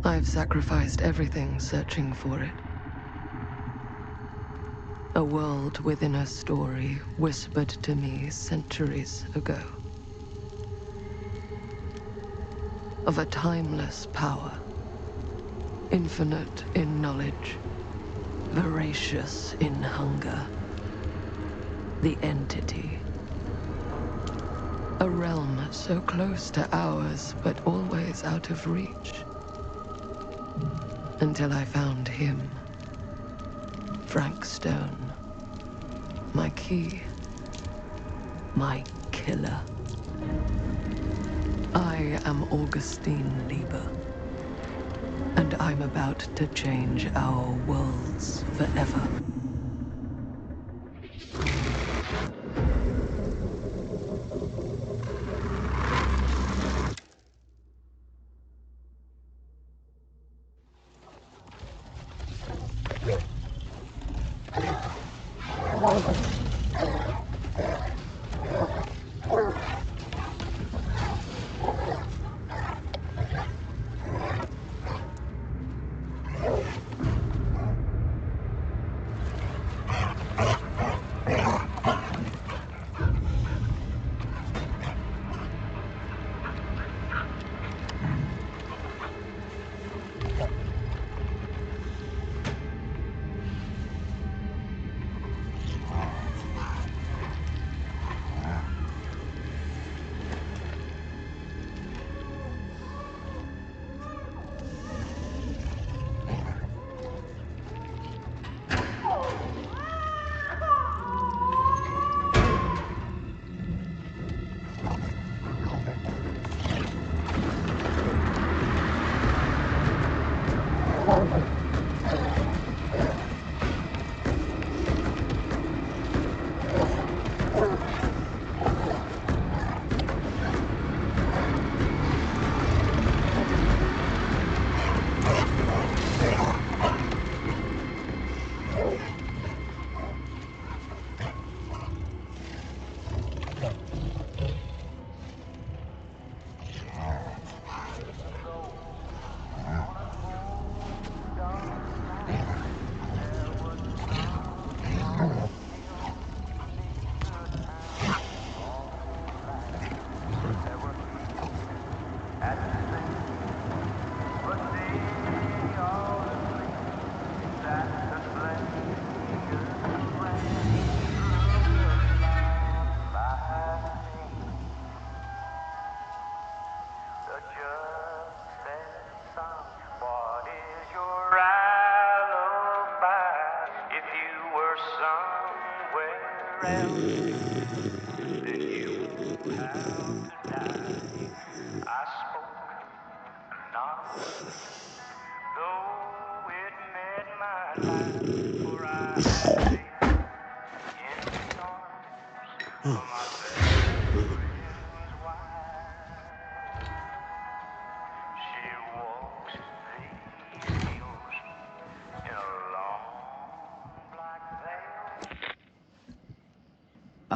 I've sacrificed everything searching for it. A world within a story whispered to me centuries ago. Of a timeless power, infinite in knowledge, voracious in hunger. The entity. A realm so close to ours, but always out of reach. Until I found him. Frank Stone. My key. My killer. I am Augustine Lieber. And I'm about to change our worlds forever.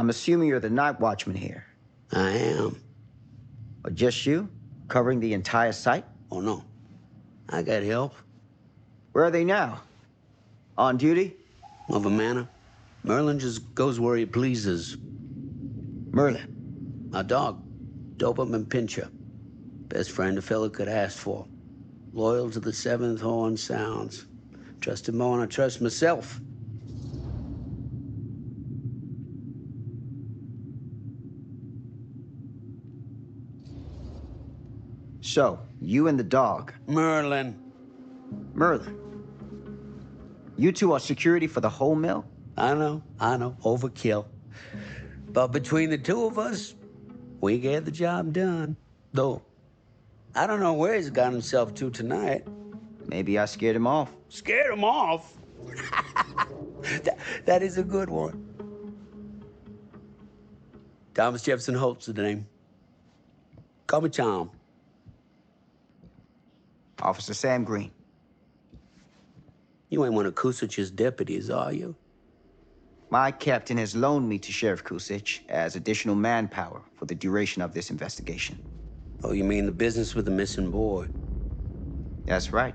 I'm assuming you're the night watchman here. I am. Or just you? Covering the entire site? Oh, no. I got help. Where are they now? On duty? Of a manner. Merlin just goes where he pleases. Merlin? My dog. Doberman Pinscher. Best friend a fella could ask for. Loyal to the seventh horn sounds. Trust him more than I trust myself. So, you and the dog. Merlin. Merlin. You two are security for the whole mill? I know. Overkill. But between the two of us, we get the job done. Though, I don't know where he's got himself to tonight. Maybe I scared him off. Scared him off? that is a good one. Thomas Jefferson Holt's the name. Call me Tom. Officer Sam Green. You ain't one of Kusich's deputies, are you? My captain has loaned me to Sheriff Kusich as additional manpower for the duration of this investigation. Oh, you mean the business with the missing boy? That's right.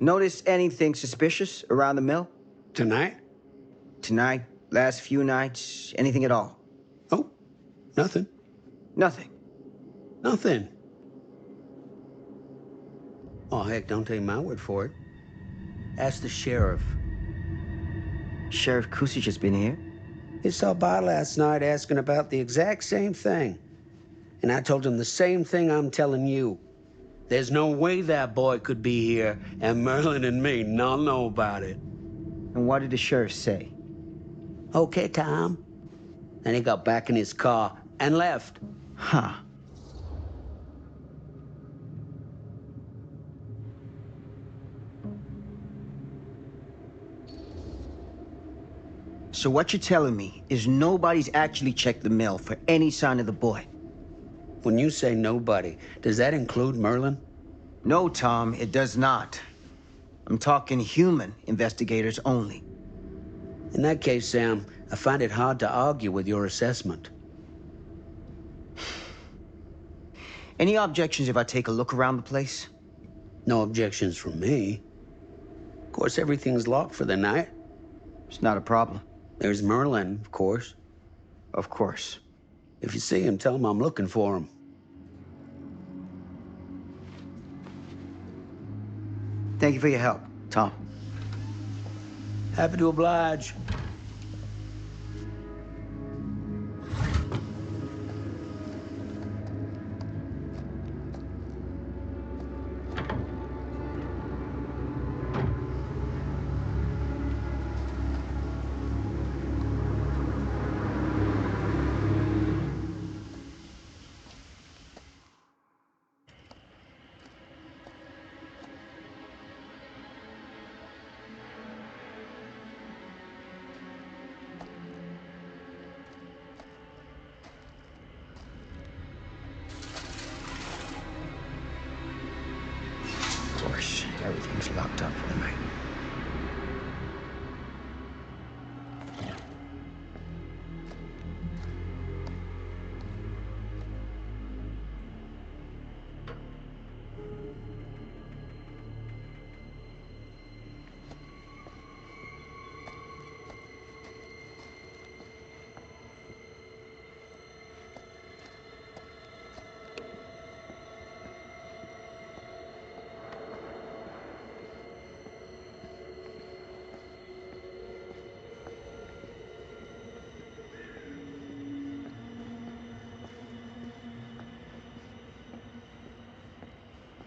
Notice anything suspicious around the mill? Tonight? Tonight? Last few nights? Anything at all? Oh, nothing. Nothing. Nothing. Oh, heck, don't take my word for it. Ask the sheriff. Sheriff Kusich has been here? He saw by last night asking about the exact same thing. And I told him the same thing I'm telling you. There's no way that boy could be here, and Merlin and me not know about it. And what did the sheriff say? Okay, Tom. Then he got back in his car and left. Huh. So what you're telling me is nobody's actually checked the mill for any sign of the boy? When you say nobody, does that include Merlin? No, Tom, it does not. I'm talking human investigators only. In that case, Sam, I find it hard to argue with your assessment. Any objections if I take a look around the place? No objections from me. Of course, everything's locked for the night. It's not a problem. There's Merlin, of course. Of course. If you see him, tell him I'm looking for him. Thank you for your help, Tom. Happy to oblige. Of course, everything's locked up for the night.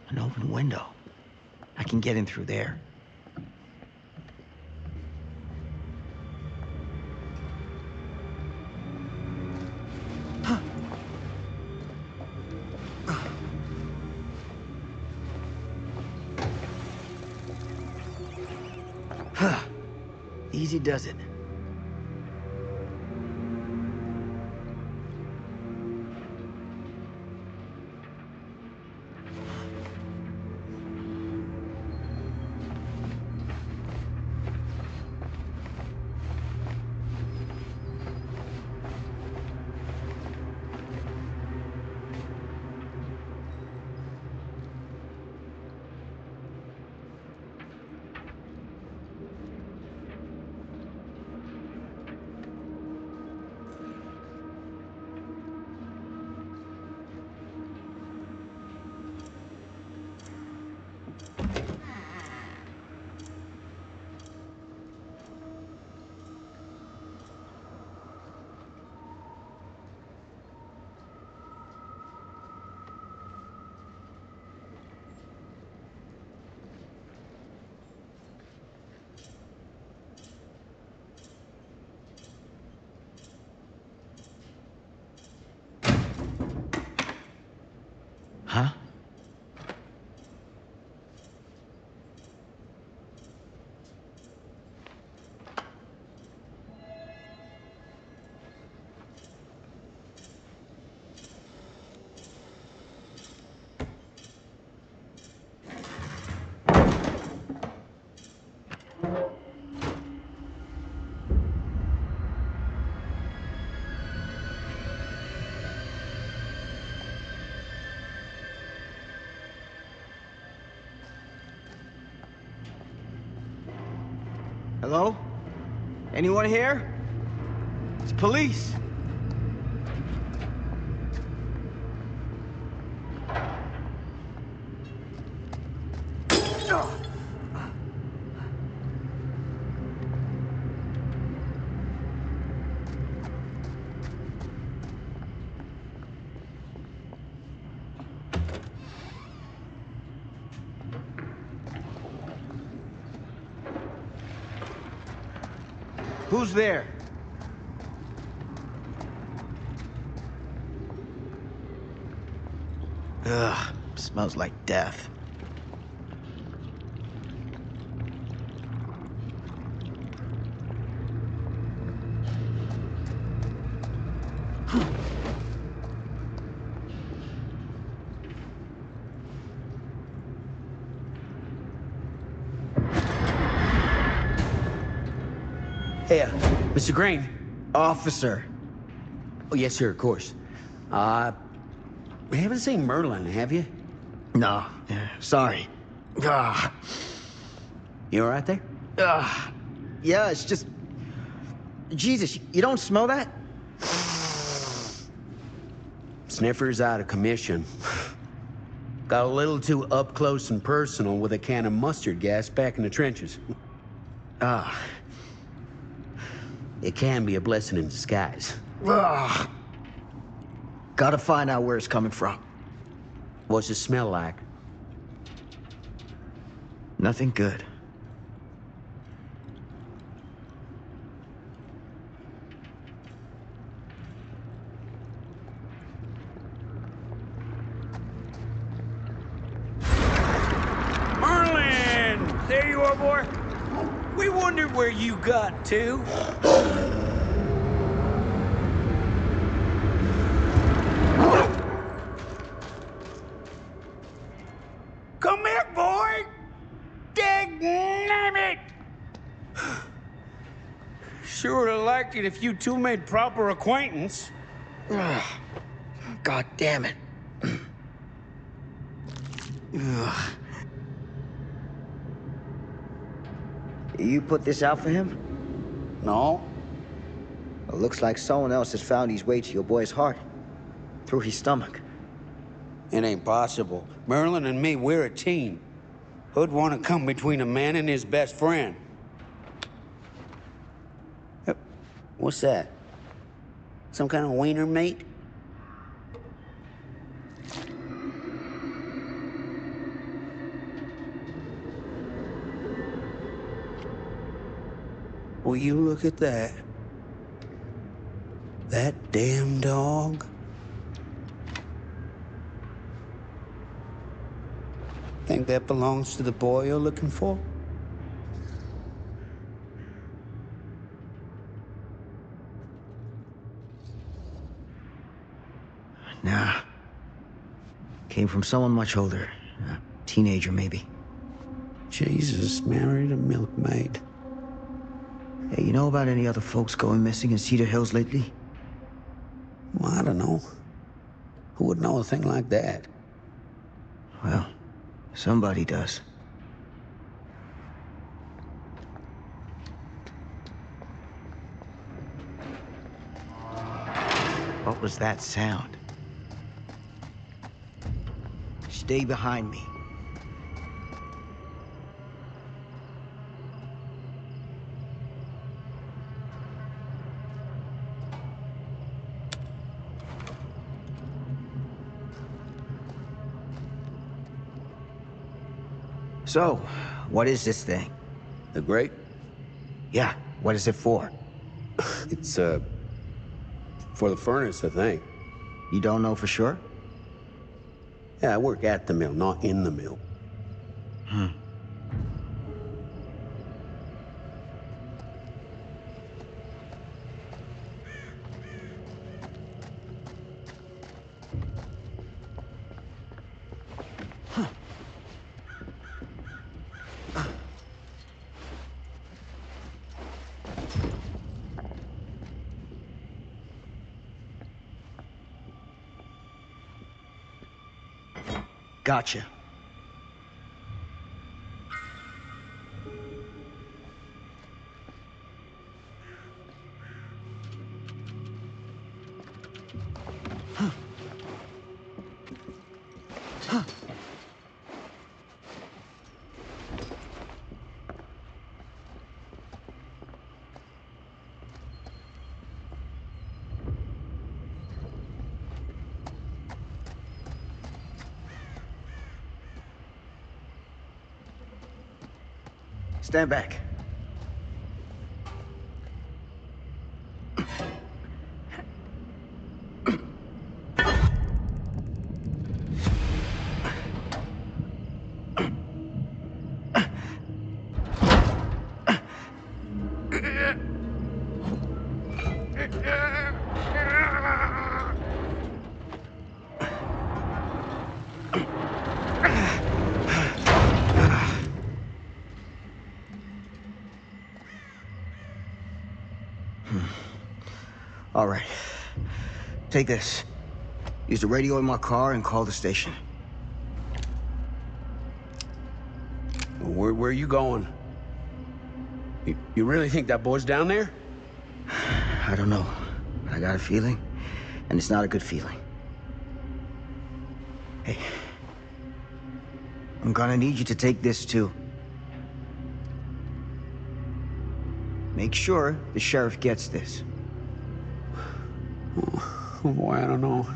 An open window. I can get in through there. Easy does it. Huh? Hello? Anyone here? It's police. Who's there? Ugh, smells like death. Hey, Mr. Green. Officer. Oh, yes, sir, of course. You haven't seen Merlin, have you? No, sorry. Ah, You all right there? yeah, it's just... Jesus, you don't smell that? Sniffer's out of commission. Got a little too up close and personal with a can of mustard gas back in the trenches. Ah. It can be a blessing in disguise. Ugh. Gotta find out where it's coming from. What's it smell like? Nothing good. Merlin! There you are, boy. We wondered where you got to. Come here, boy! Dagnamit! Sure would have liked it if you two made proper acquaintance. Ugh. God damn it. Ugh. You put this out for him? No? It looks like someone else has found his way to your boy's heart. Through his stomach. It ain't possible. Merlin and me, we're a team. Who'd want to come between a man and his best friend? What's that? Some kind of wiener meat? Will you look at that? That damn dog? Think that belongs to the boy you're looking for? Nah. Came from someone much older. A teenager, maybe. Jesus married a milkmaid. Hey, you know about any other folks going missing in Cedar Hills lately? Well, I don't know. Who would know a thing like that? Well, somebody does. What was that sound? Stay behind me. So, what is this thing? The grate? Yeah, what is it for? It's, for the furnace, I think. You don't know for sure? Yeah, I work at the mill, not in the mill. Gotcha. Stand back. All right. Take this. Use the radio in my car and call the station. Where are you going? You really think that boy's down there? I don't know. I got a feeling, and it's not a good feeling. Hey, I'm gonna need you to take this too. Make sure the sheriff gets this. Oh boy, I don't know.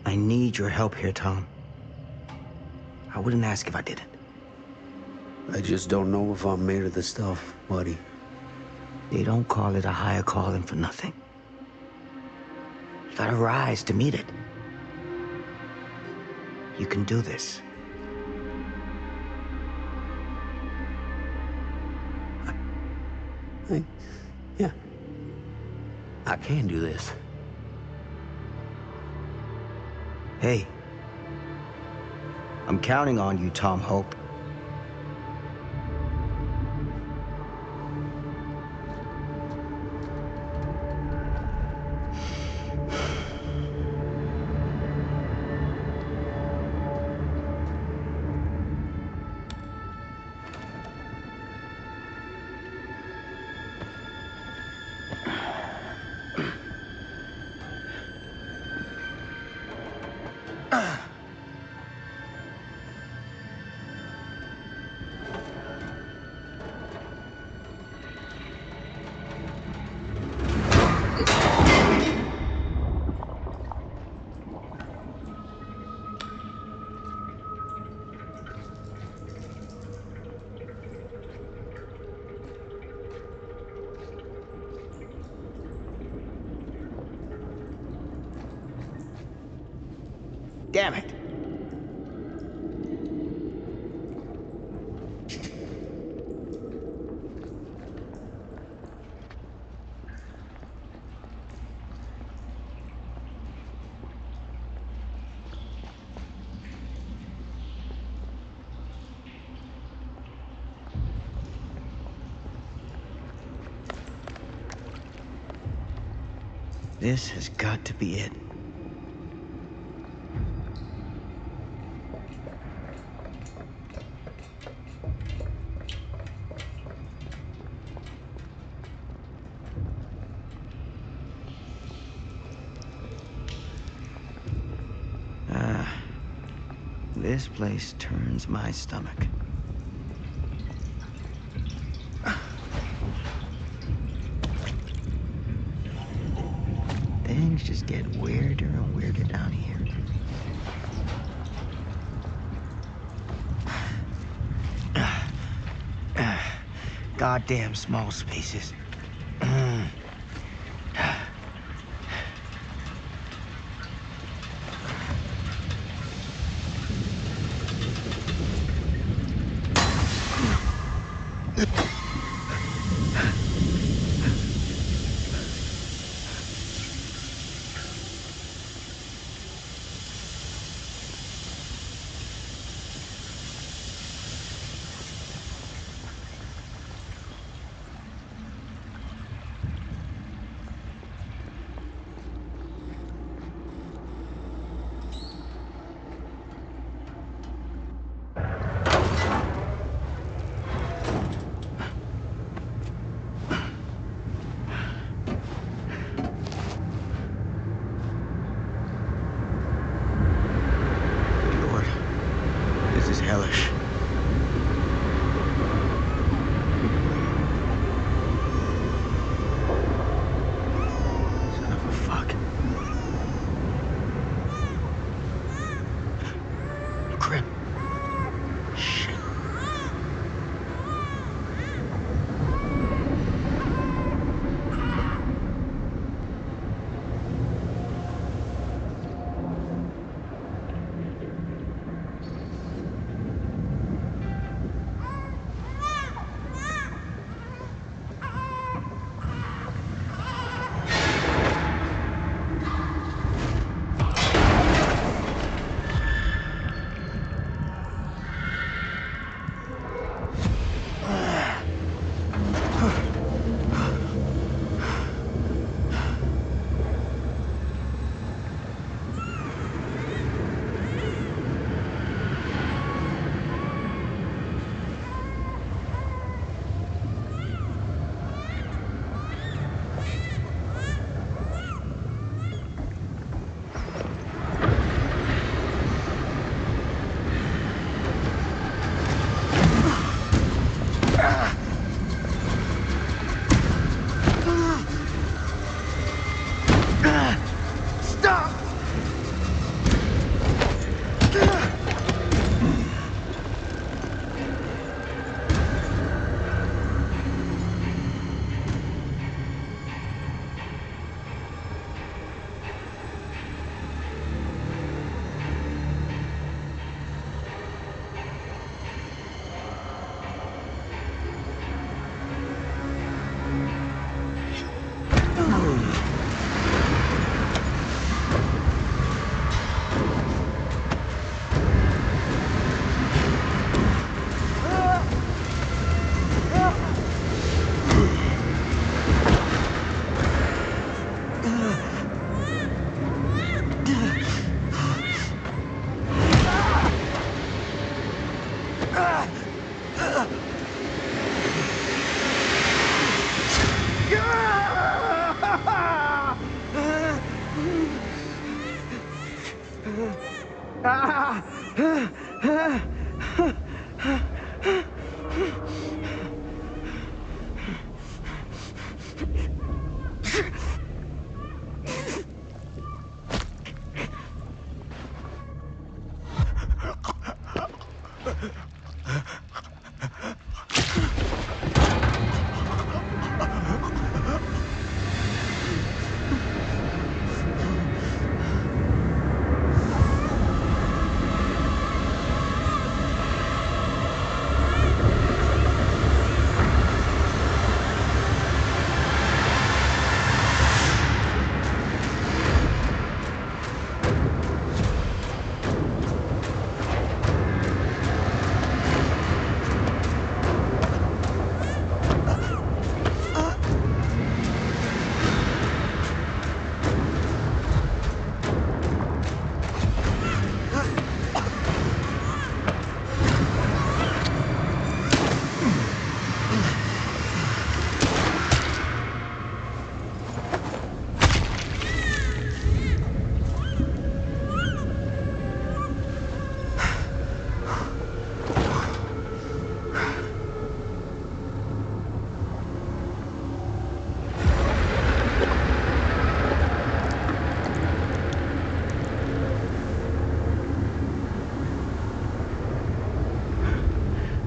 I need your help here, Tom. I wouldn't ask if I didn't. I just don't know if I'm made of this stuff, buddy. They don't call it a higher calling for nothing. You gotta rise to meet it. You can do this. Yeah. I can do this. Hey. I'm counting on you, Tom Hope. Damn it. This has got to be it. This place turns my stomach. Things just get weirder and weirder down here. Goddamn small spaces. Hellish. Son of a fuck.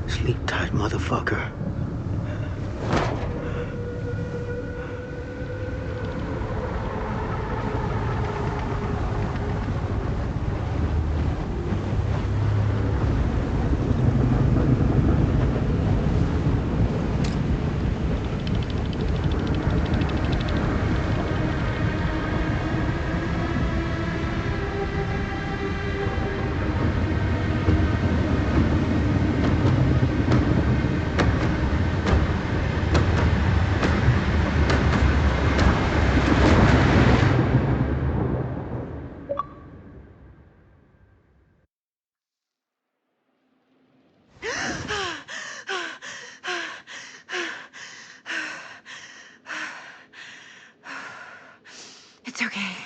Sleep tight, motherfucker. It's okay.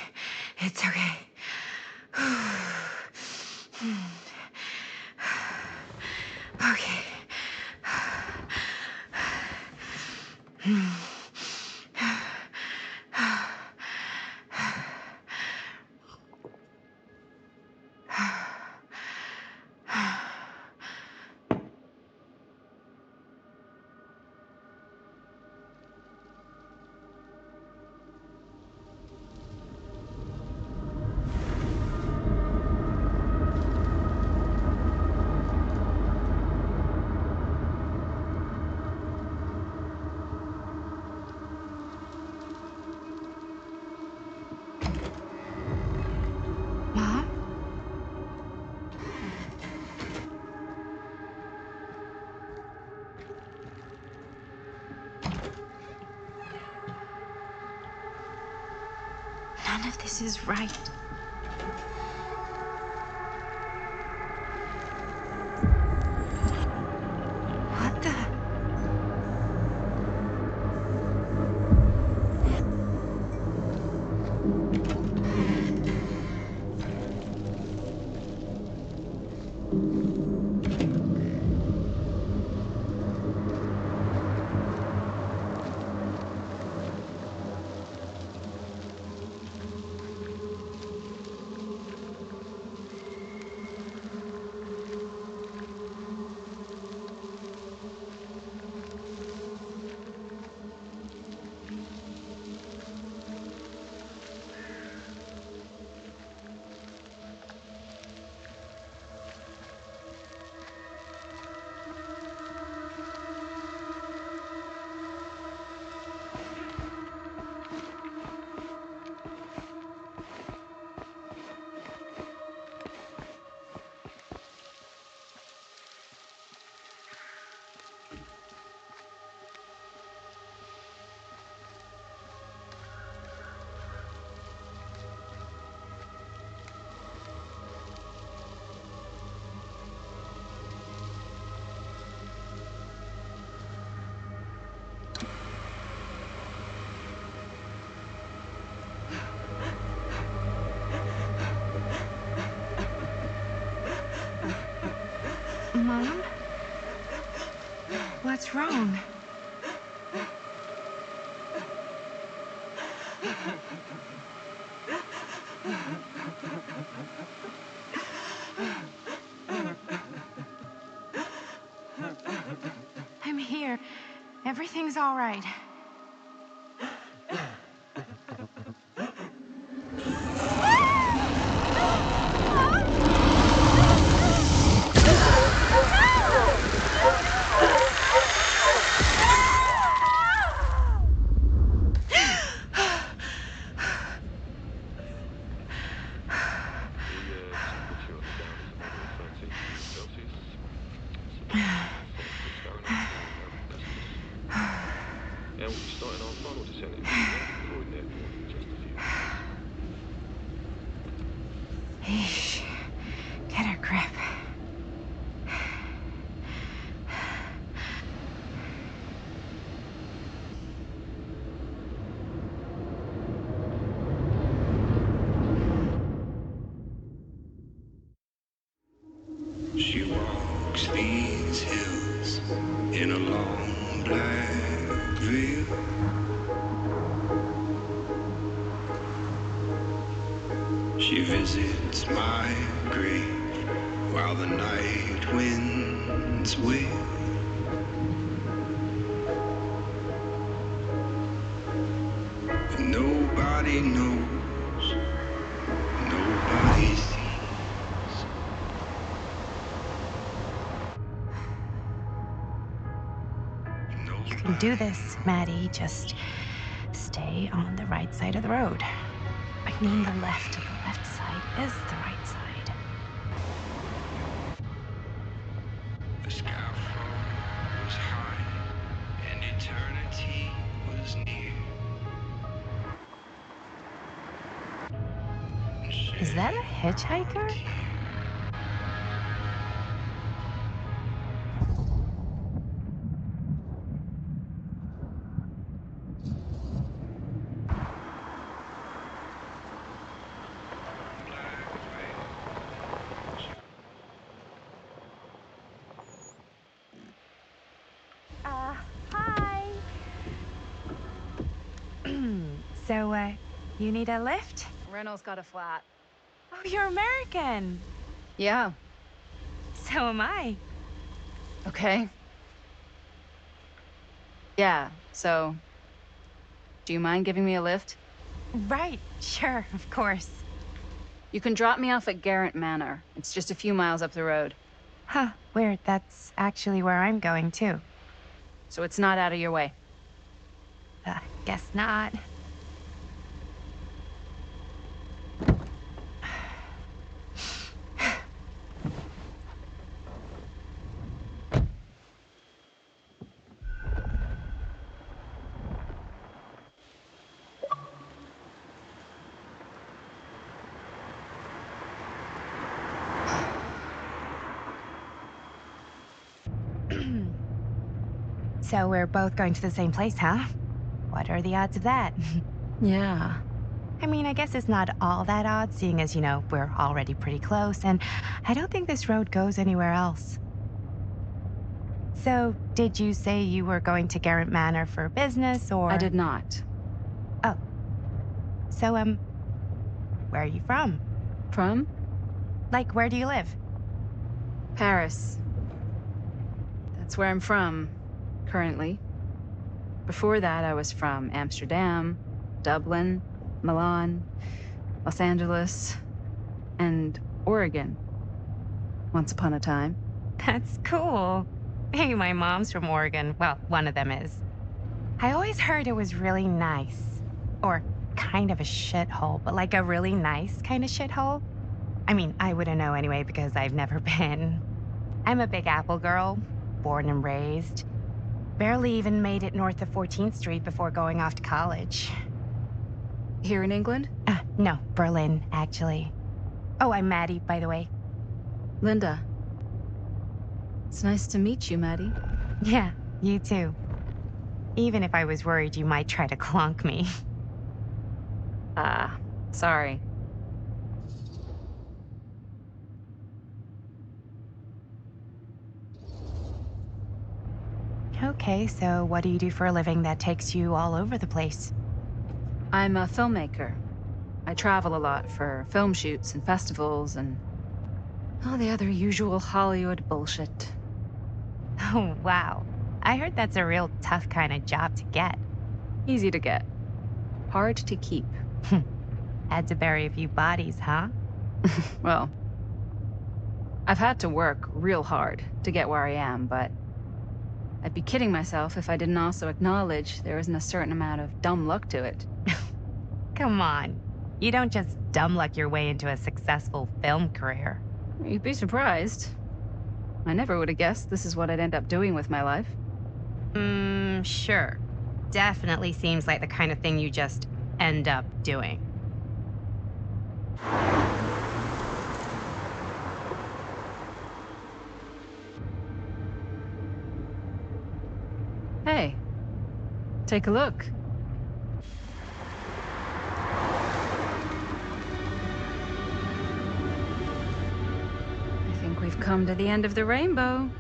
It's okay. Okay. Mom? None of this is right. What the? What's wrong? I'm here. Everything's all right. Eesh. Get a grip. She walks these hills in a long black veil. She visits my grave while the night winds wail. And nobody knows, nobody sees. You can do this, Maddie. Just stay on the right side of the road. I mean the left. The left side is the right side. The scaffold was high and eternity was near. Is that a hitchhiker? Hi. So, you need a lift? Reynolds got a flat. Oh, you're American. Yeah. So am I. Okay. Yeah, so... Do you mind giving me a lift? Right, sure, of course. You can drop me off at Garrett Manor. It's just a few miles up the road. Huh, weird. That's actually where I'm going, too. So it's not out of your way. Guess not. So we're both going to the same place, huh? What are the odds of that? Yeah. I mean, I guess it's not all that odd, seeing as, you know, we're already pretty close, and I don't think this road goes anywhere else. So, did you say you were going to Garrett Manor for business, or...? I did not. Oh. So, where are you from? From? Like, where do you live? Paris. That's where I'm from, currently. Before that, I was from Amsterdam, Dublin, Milan, Los Angeles, and Oregon. Once upon a time. That's cool. Hey, my mom's from Oregon. Well, one of them is. I always heard it was really nice. Or kind of a shithole, but like a really nice kind of shithole. I mean, I wouldn't know anyway because I've never been. I'm a Big Apple girl, born and raised. Barely even made it north of 14th Street before going off to college. Here in England? No, Berlin, actually. Oh, I'm Maddie, by the way. Linda. It's nice to meet you, Maddie. Yeah, you too. Even if I was worried you might try to clonk me. Sorry. Okay, so what do you do for a living that takes you all over the place? I'm a filmmaker. I travel a lot for film shoots and festivals and all the other usual Hollywood bullshit. Oh, wow. I heard that's a real tough kind of job to get. Easy to get. Hard to keep. Had to bury a few bodies, huh? Well, I've had to work real hard to get where I am, but I'd be kidding myself if I didn't also acknowledge there isn't a certain amount of dumb luck to it. Come on. You don't just dumb luck your way into a successful film career. You'd be surprised. I never would have guessed this is what I'd end up doing with my life. Sure. Definitely seems like the kind of thing you just end up doing. Hey, take a look. I think we've come to the end of the rainbow.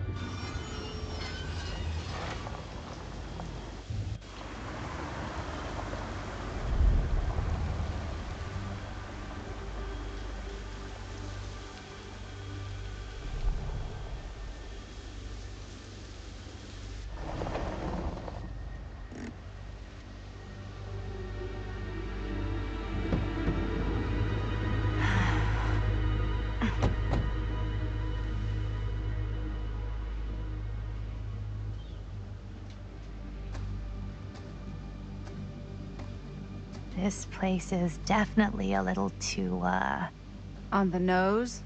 This place is definitely a little too, On the nose?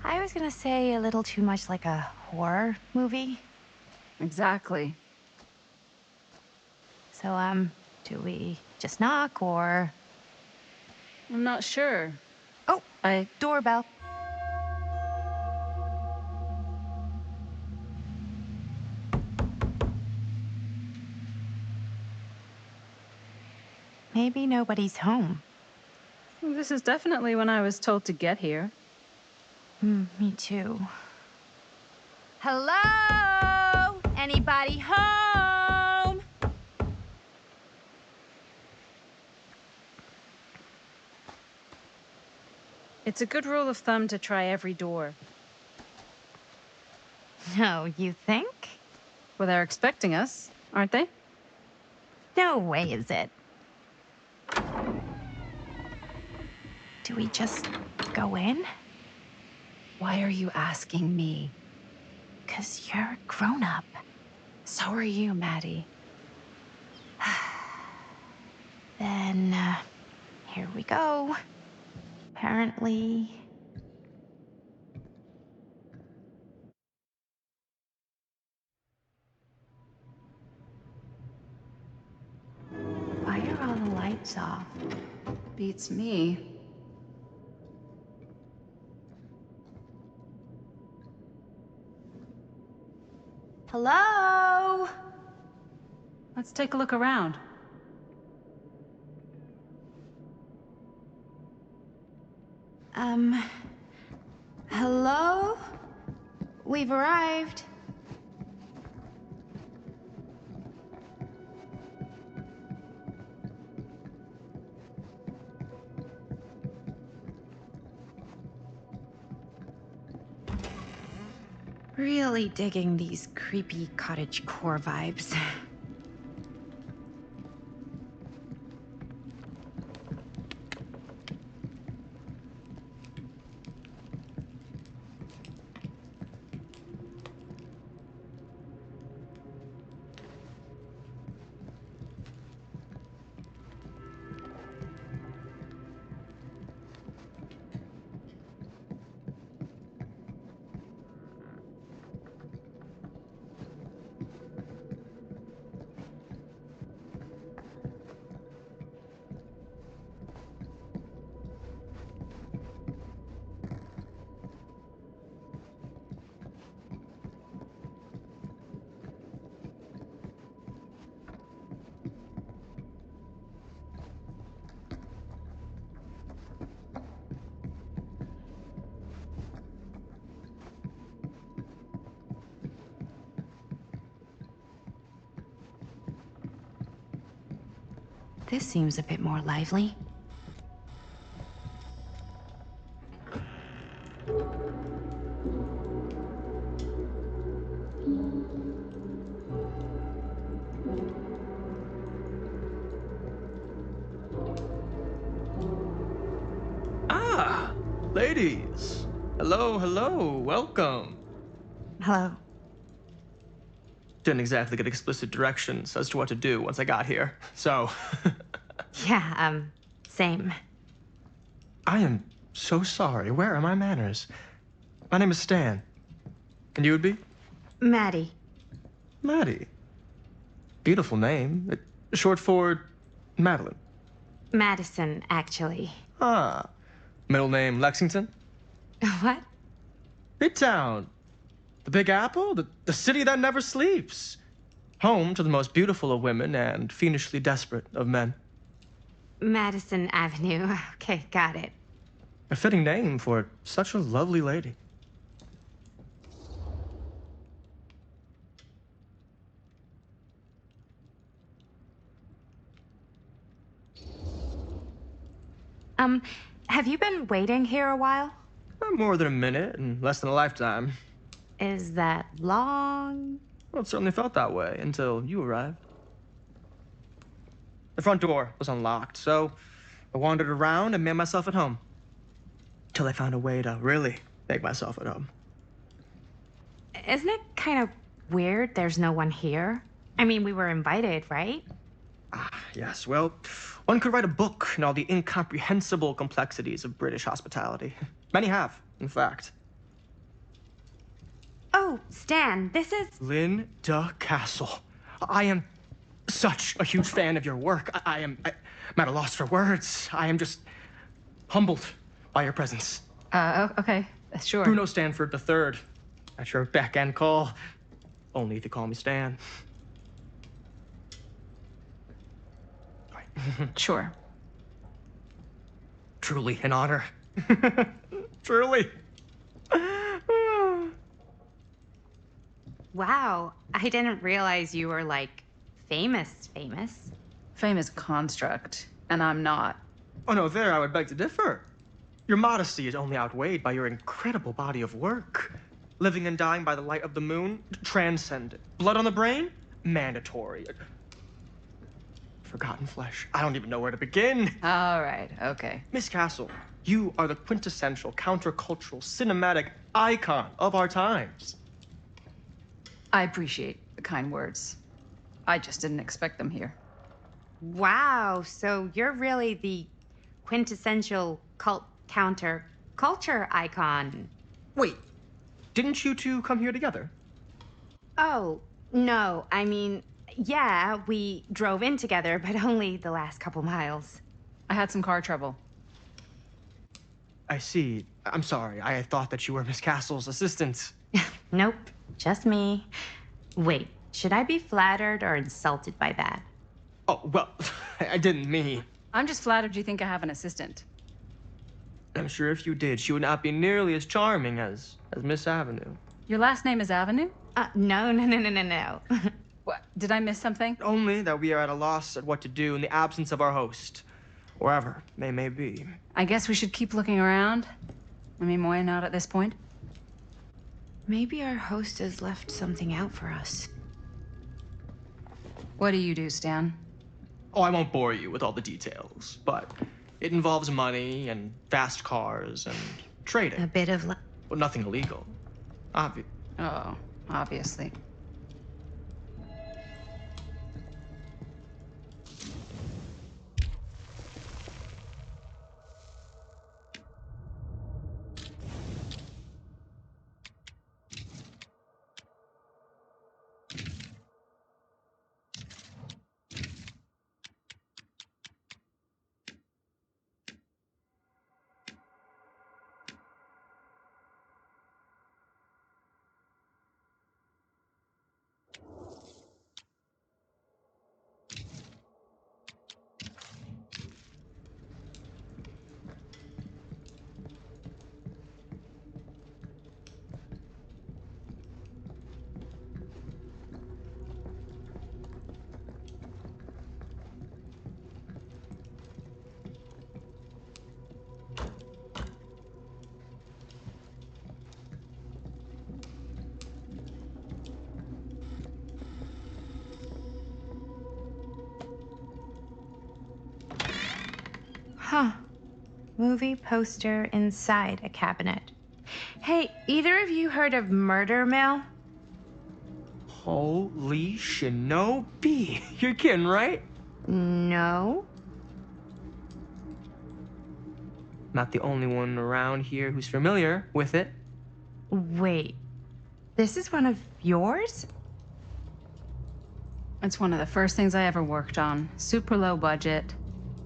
I was gonna say a little too much like a horror movie. Exactly. So, do we just knock or... I'm not sure. Oh, doorbell. Maybe nobody's home. This is definitely when I was told to get here. Me too. Hello? Anybody home? It's a good rule of thumb to try every door. No, you think? Well, they're expecting us, aren't they? No way is it. Do we just go in? Why are you asking me? 'Cause you're a grown-up. So are you, Maddie. Then, here we go. Apparently... Why are all the lights off? Beats me. Hello? Let's take a look around. Hello? We've arrived. Really digging these creepy cottagecore vibes. This seems a bit more lively. Ah, ladies. Hello, hello, welcome. Hello. Didn't exactly get explicit directions as to what to do once I got here, so. Yeah, same. I am so sorry. Where are my manners? My name is Stan. And you would be? Maddie. Maddie. Beautiful name. Short for Madeline. Madison, actually. Ah. Middle name Lexington? What? Midtown. The Big Apple? The city that never sleeps. Home to the most beautiful of women and fiendishly desperate of men. Madison Avenue. Okay, got it. A fitting name for such a lovely lady. Have you been waiting here a while? More than a minute and less than a lifetime. Is that long? Well, it certainly felt that way until you arrived. The front door was unlocked, so I wandered around and made myself at home. Till I found a way to really make myself at home. Isn't it kind of weird there's no one here? I mean, we were invited, right? Ah, yes, well, one could write a book in all the incomprehensible complexities of British hospitality. Many have, in fact. Oh, Stan, this is... Linda Castle. I am such a huge fan of your work. I'm at a loss for words. I am just humbled by your presence. Okay, sure. Bruno Stanford III, at your beck and call. Only if you call me Stan. Sure. Truly an honor. Truly. Wow, I didn't realize you were, like, famous. Famous construct, and I'm not. Oh no, there I would beg to differ. Your modesty is only outweighed by your incredible body of work. Living and dying by the light of the moon, transcendent. Blood on the brain, mandatory. Forgotten flesh. I don't even know where to begin. All right, okay. Miss Castle, you are the quintessential countercultural cinematic icon of our times. I appreciate the kind words. I just didn't expect them here. Wow, so you're really the quintessential cult counter culture icon. Wait, didn't you two come here together? Oh, no, I mean, yeah, we drove in together, but only the last couple miles. I had some car trouble. I see. I'm sorry. I thought that you were Miss Castle's assistant. Nope, just me. Wait, should I be flattered or insulted by that? Oh, well, I didn't mean. I'm just flattered you think I have an assistant. I'm sure if you did, she would not be nearly as charming as Miss Avenue. Your last name is Avenue? No. What? Did I miss something? Only that we are at a loss at what to do in the absence of our host, wherever they may be. I guess we should keep looking around. I mean, why not at this point? Maybe our host has left something out for us. What do you do, Stan? Oh, I won't bore you with all the details, but it involves money and fast cars and trading. A bit of... Well, nothing illegal. Oh, obviously. movie poster inside a cabinet. Hey, either of you heard of Murder Mill? Holy shinobi. You're kidding, right? No. Not the only one around here who's familiar with it. Wait, this is one of yours? It's one of the first things I ever worked on. Super low budget.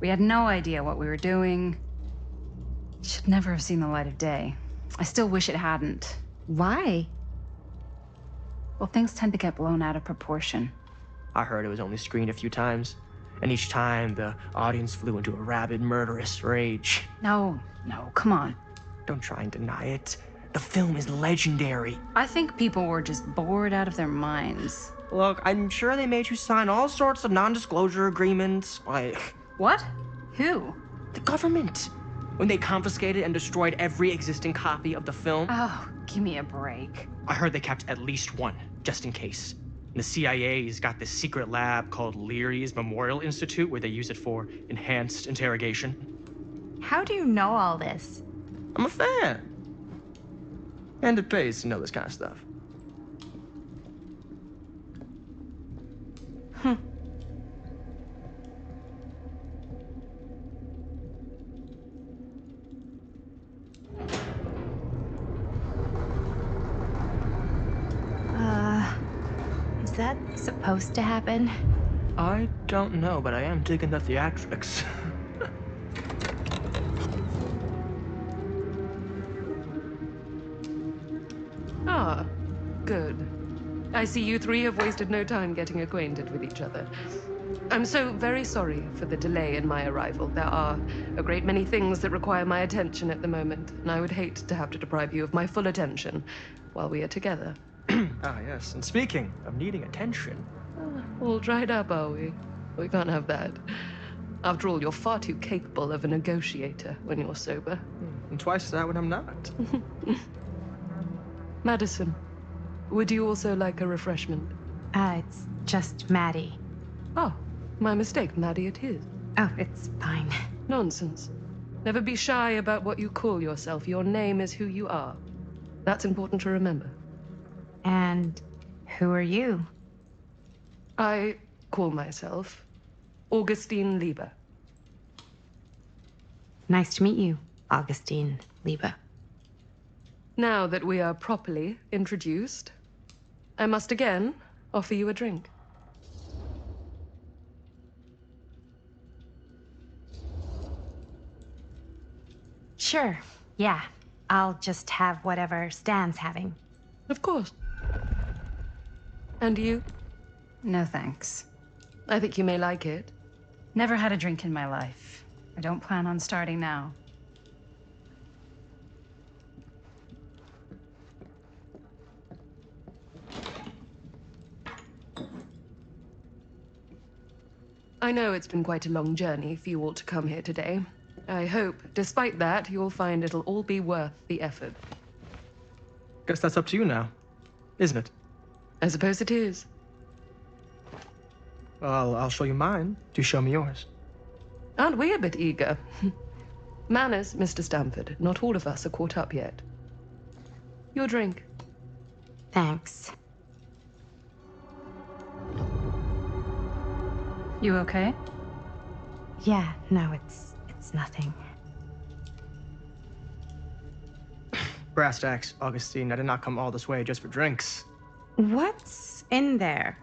We had no idea what we were doing. Should never have seen the light of day. I still wish it hadn't. Why? Well, things tend to get blown out of proportion. I heard it was only screened a few times, and each time the audience flew into a rabid, murderous rage. No, come on. Don't try and deny it. The film is legendary. I think people were just bored out of their minds. Look, I'm sure they made you sign all sorts of non-disclosure agreements, like... What? Who? The government. When they confiscated and destroyed every existing copy of the film. Oh, give me a break. I heard they kept at least one, just in case. The CIA's got this secret lab called Leary's Memorial Institute where they use it for enhanced interrogation. How do you know all this? I'm a fan. And it pays to know this kind of stuff. Is that supposed to happen? I don't know, but I am digging the theatrics. Ah, good. I see you three have wasted no time getting acquainted with each other. I'm so very sorry for the delay in my arrival. There are a great many things that require my attention at the moment, and I would hate to have to deprive you of my full attention while we are together. Ah, yes. And speaking of needing attention. All dried up, are we? We can't have that. After all, you're far too capable of a negotiator when you're sober. And twice that when I'm not. Madison, would you also like a refreshment? It's just Maddie. Oh, my mistake. Maddie it is. Oh, it's fine. Nonsense. Never be shy about what you call yourself. Your name is who you are. That's important to remember. And who are you? I call myself Augustine Lieber. Nice to meet you, Augustine Lieber. Now that we are properly introduced, I must again offer you a drink. Sure, yeah. I'll just have whatever Stan's having. Of course. And you? No thanks. I think you may like it. Never had a drink in my life. I don't plan on starting now. I know it's been quite a long journey for you all to come here today. I hope, despite that, you'll find it'll all be worth the effort. Guess that's up to you now, isn't it? I suppose it is. Well, I'll show you mine. Do show me yours. Aren't we a bit eager? Manners, Mr. Stamford. Not all of us are caught up yet. Your drink. Thanks. You okay? Yeah, no, it's nothing. Brass tacks, Augustine. I did not come all this way just for drinks. What's in there?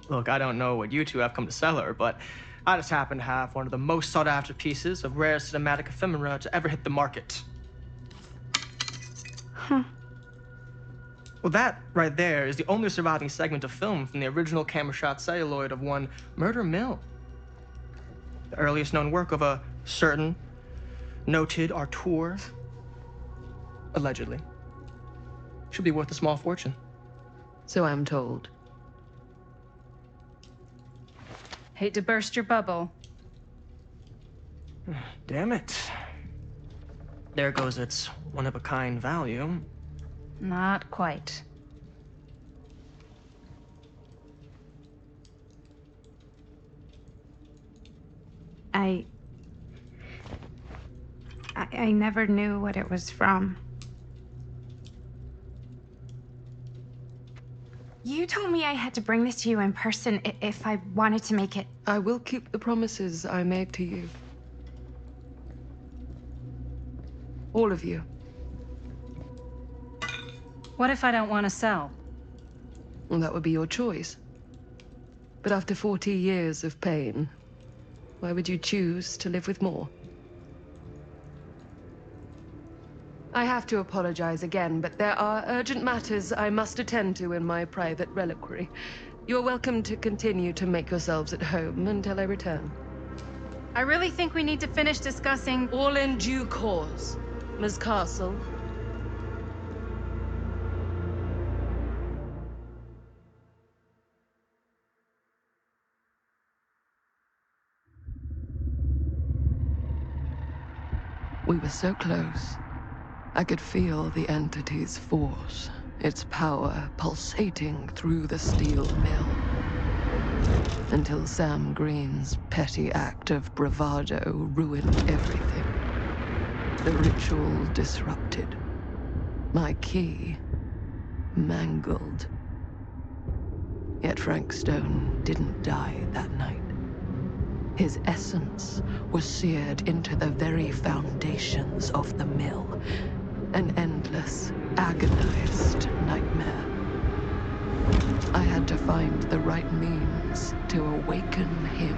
Look, I don't know what you two have come to cellar, but I just happen to have one of the most sought-after pieces of rare cinematic ephemera to ever hit the market. Huh. Well, that right there is the only surviving segment of film from the original camera shot celluloid of one Murder Mill. The earliest known work of a certain noted auteur, allegedly. Should be worth a small fortune. So I'm told. Hate to burst your bubble. Damn it. There goes its one-of-a-kind value. Not quite. I never knew what it was from. You told me I had to bring this to you in person if I wanted to make it. I will keep the promises I made to you. All of you. What if I don't want to sell? Well, that would be your choice. But after 40 years of pain, why would you choose to live with more? I have to apologize again, but there are urgent matters I must attend to in my private reliquary. You're welcome to continue to make yourselves at home until I return. I really think we need to finish discussing. All in due course, Ms. Castle. We were so close. I could feel the entity's force, its power pulsating through the steel mill. Until Sam Green's petty act of bravado ruined everything. The ritual disrupted. My key mangled. Yet Frank Stone didn't die that night. His essence was seared into the very foundations of the mill. An endless, agonized nightmare. I had to find the right means to awaken him.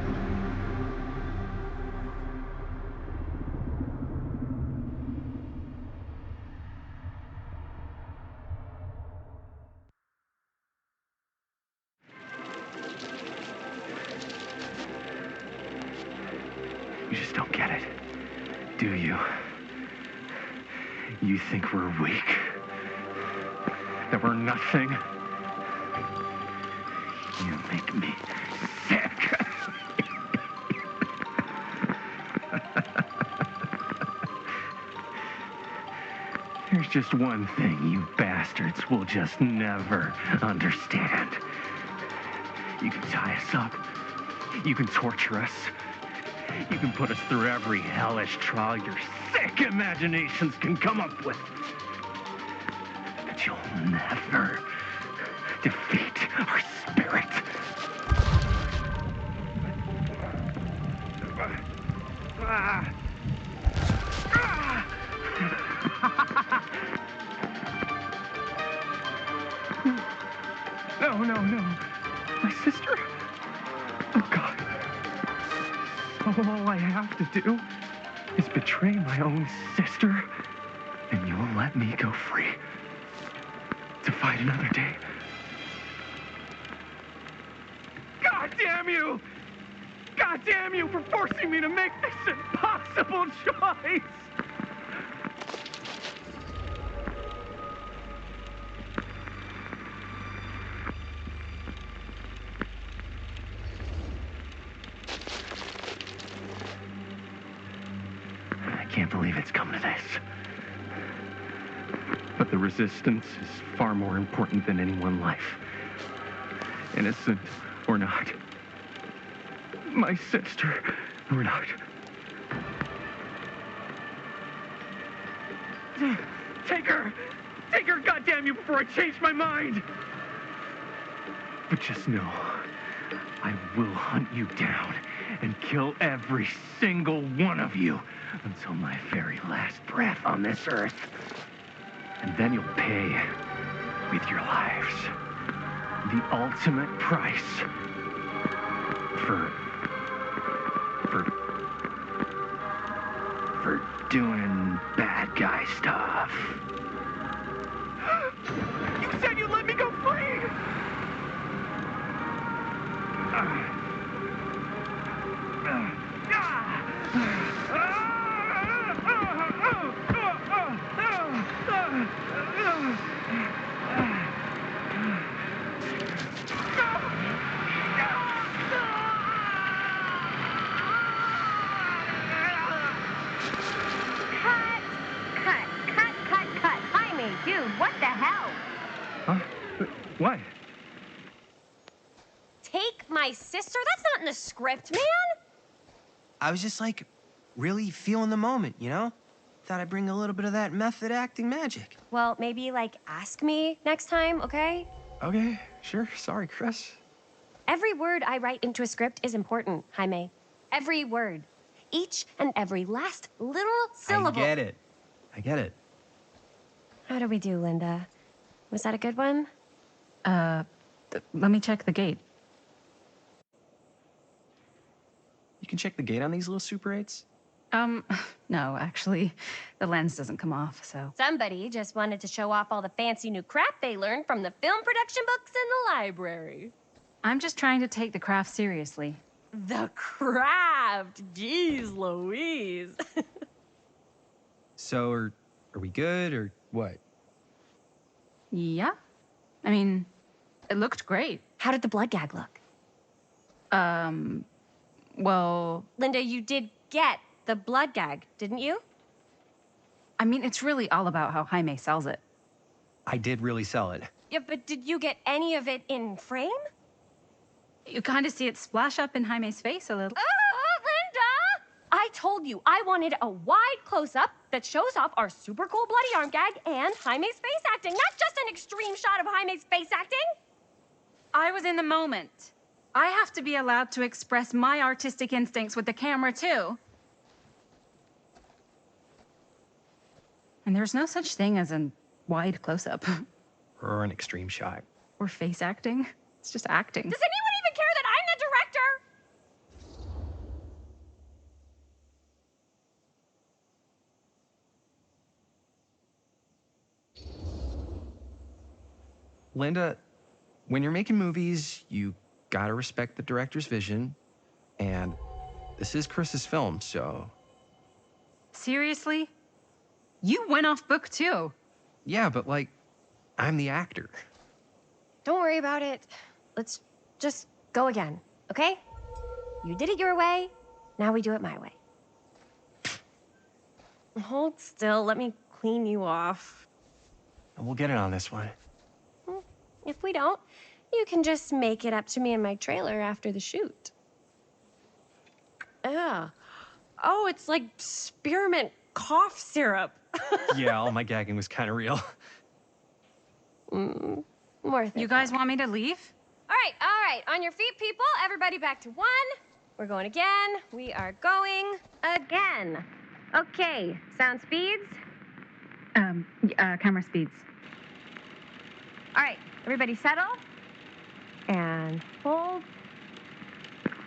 You just don't get it, do you? You think we're weak? That we're nothing? You make me sick. There's just one thing you bastards will just never understand. You can tie us up. You can torture us. You can put us through every hellish trial your sick imaginations can come up with. But you'll never defeat our spirit. No. My sister? Oh, God. All I have to do is betray my own sister, and you'll let me go free to fight another day. God damn you! God damn you for forcing me to make this impossible choice! I can't believe it's come to this. But the resistance is far more important than any one life. Innocent or not. My sister or not. Take her! Take her, goddamn you, before I change my mind! But just know, I will hunt you down and kill every single one of you until my very last breath on this earth. And then you'll pay with your lives. The ultimate price for doing bad guy stuff. You said you'd let me go free! Cut. Jaime, dude, what the hell? Huh? What? Take my sister? That's not in the script, man. I was just like, really feeling the moment, you know? Thought I'd bring a little bit of that method acting magic. Well, maybe, like, ask me next time, okay? Okay, sure. Sorry, Chris. Every word I write into a script is important, Jaime. Every word. Each and every last little syllable. I get it. I get it. How do we do, Linda? Was that a good one? Let me check the gate. You can check the gate on these little Super 8s? No, actually, the lens doesn't come off, so. Somebody just wanted to show off all the fancy new crap they learned from the film production books in the library. I'm just trying to take the craft seriously. The craft! Jeez Louise. So, are we good, or what? Yeah. I mean, it looked great. How did the blood gag look? Well, Linda, you did get the blood gag, didn't you? I mean, it's really all about how Jaime sells it. I did really sell it. Yeah, but did you get any of it in frame? You kind of see it splash up in Jaime's face a little. Oh, Linda! I told you I wanted a wide close-up that shows off our super cool bloody arm gag and Jaime's face acting, not just an extreme shot of Jaime's face acting. I was in the moment. I have to be allowed to express my artistic instincts with the camera, too. And there's no such thing as a wide close-up. Or an extreme shot. Or face acting. It's just acting. Does anyone even care that I'm the director? Linda, when you're making movies, you gotta respect the director's vision. And this is Chris's film, so... Seriously? You went off book, too. Yeah, but, like, I'm the actor. Don't worry about it. Let's just go again, okay? You did it your way, now we do it my way. Hold still, let me clean you off. And we'll get it on this one. If we don't, you can just make it up to me in my trailer after the shoot. Yeah. Oh, it's like spearmint cough syrup. Yeah, all my gagging was kind of real. Worth it. You guys want me to leave? All right. On your feet, people. Everybody back to one. We're going again. We are going again. Okay, sound speeds. Camera speeds. All right, everybody settle. And hold.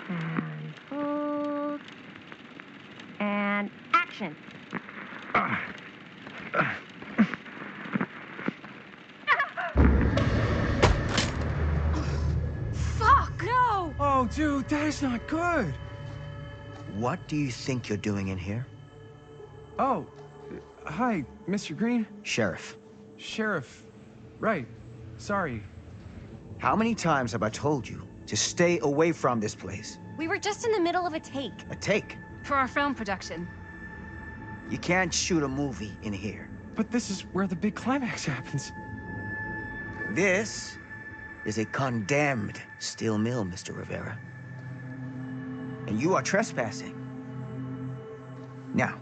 And hold. And action. Fuck, no! Oh, dude, that is not good. What do you think you're doing in here? Oh, hi, Mr. Green. Sheriff. Sheriff. Right. Sorry. How many times have I told you to stay away from this place? We were just in the middle of a take. A take. For our film production. You can't shoot a movie in here. But this is where the big climax happens. This is a condemned steel mill, Mr. Rivera. And you are trespassing. Now,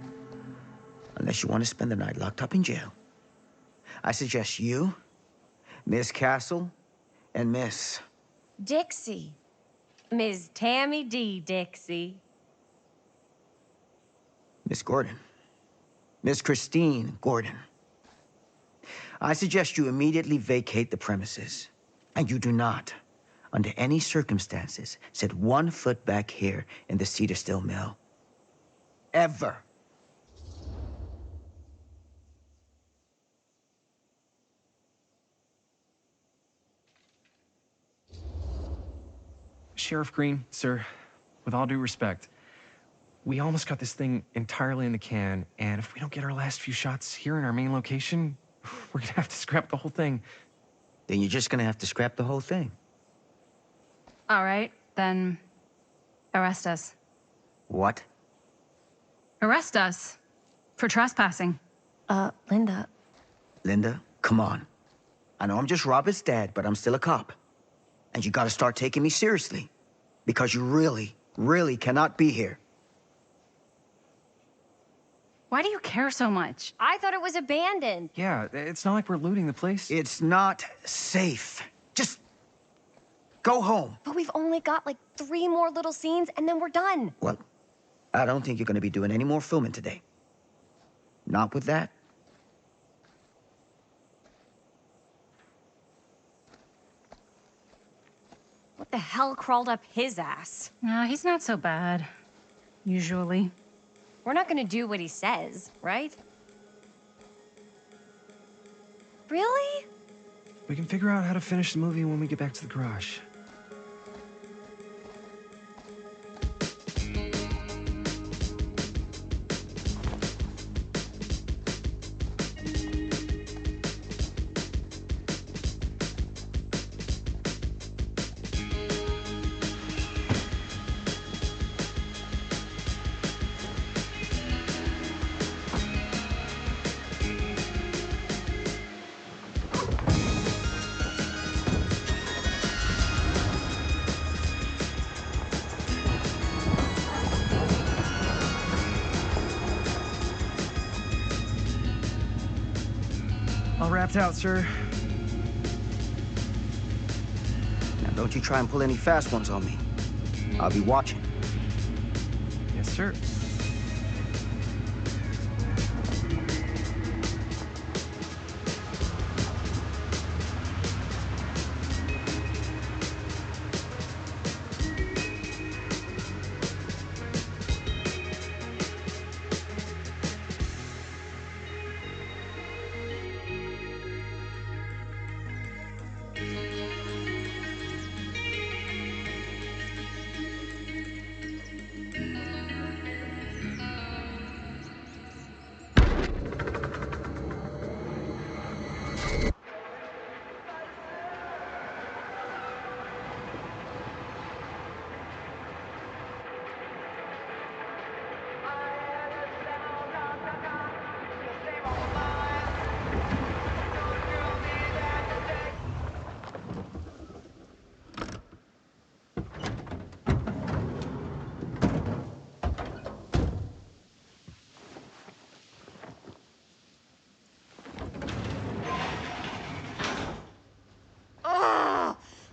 unless you want to spend the night locked up in jail, I suggest you, Miss Castle, and Miss... Dixie. Ms. Tammy D. Dixie. Miss Gordon. Miss Christine Gordon. I suggest you immediately vacate the premises. And you do not, under any circumstances, set 1 foot back here in the Cedar Steel Mill. Ever. Sheriff Green, sir, with all due respect, we almost got this thing entirely in the can, and if we don't get our last few shots here in our main location, we're gonna have to scrap the whole thing. Then you're just gonna have to scrap the whole thing. All right, then arrest us. What? Arrest us for trespassing. Linda. Linda, come on. I know I'm just Robert's dad, but I'm still a cop. And you gotta start taking me seriously. Because you really, really cannot be here. Why do you care so much? I thought it was abandoned. Yeah, it's not like we're looting the place. It's not safe. Just go home. But we've only got like 3 more little scenes and then we're done. Well, I don't think you're gonna be doing any more filming today. Not with that. What the hell crawled up his ass? He's not so bad. Usually. We're not gonna do what he says, right? Really? We can figure out how to finish the movie when we get back to the garage. All wrapped out, sir. Now, don't you try and pull any fast ones on me. I'll be watching. Yes, sir.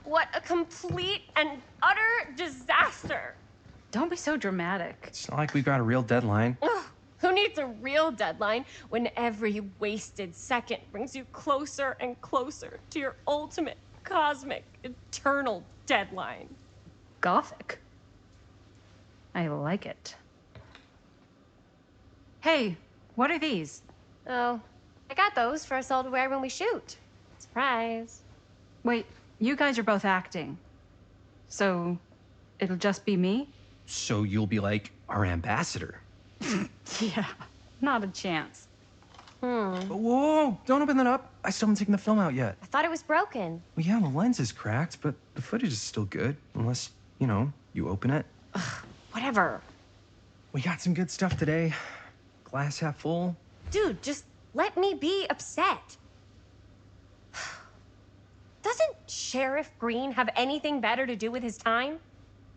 What a complete and utter disaster. Don't be so dramatic. It's not like we've got a real deadline. Ugh, who needs a real deadline when every wasted second brings you closer and closer to your ultimate, cosmic, eternal deadline? Gothic. I like it. Hey, what are these? Oh, I got those for us all to wear when we shoot. Surprise. Wait, you guys are both acting. So, it'll just be me? So you'll be like our ambassador. Yeah, not a chance. Whoa, don't open that up. I still haven't taken the film out yet. I thought it was broken. Well, yeah, the lens is cracked, but the footage is still good. Unless, you open it. Whatever. We got some good stuff today. Glass half full. Dude, just let me be upset. Doesn't Sheriff Green have anything better to do with his time?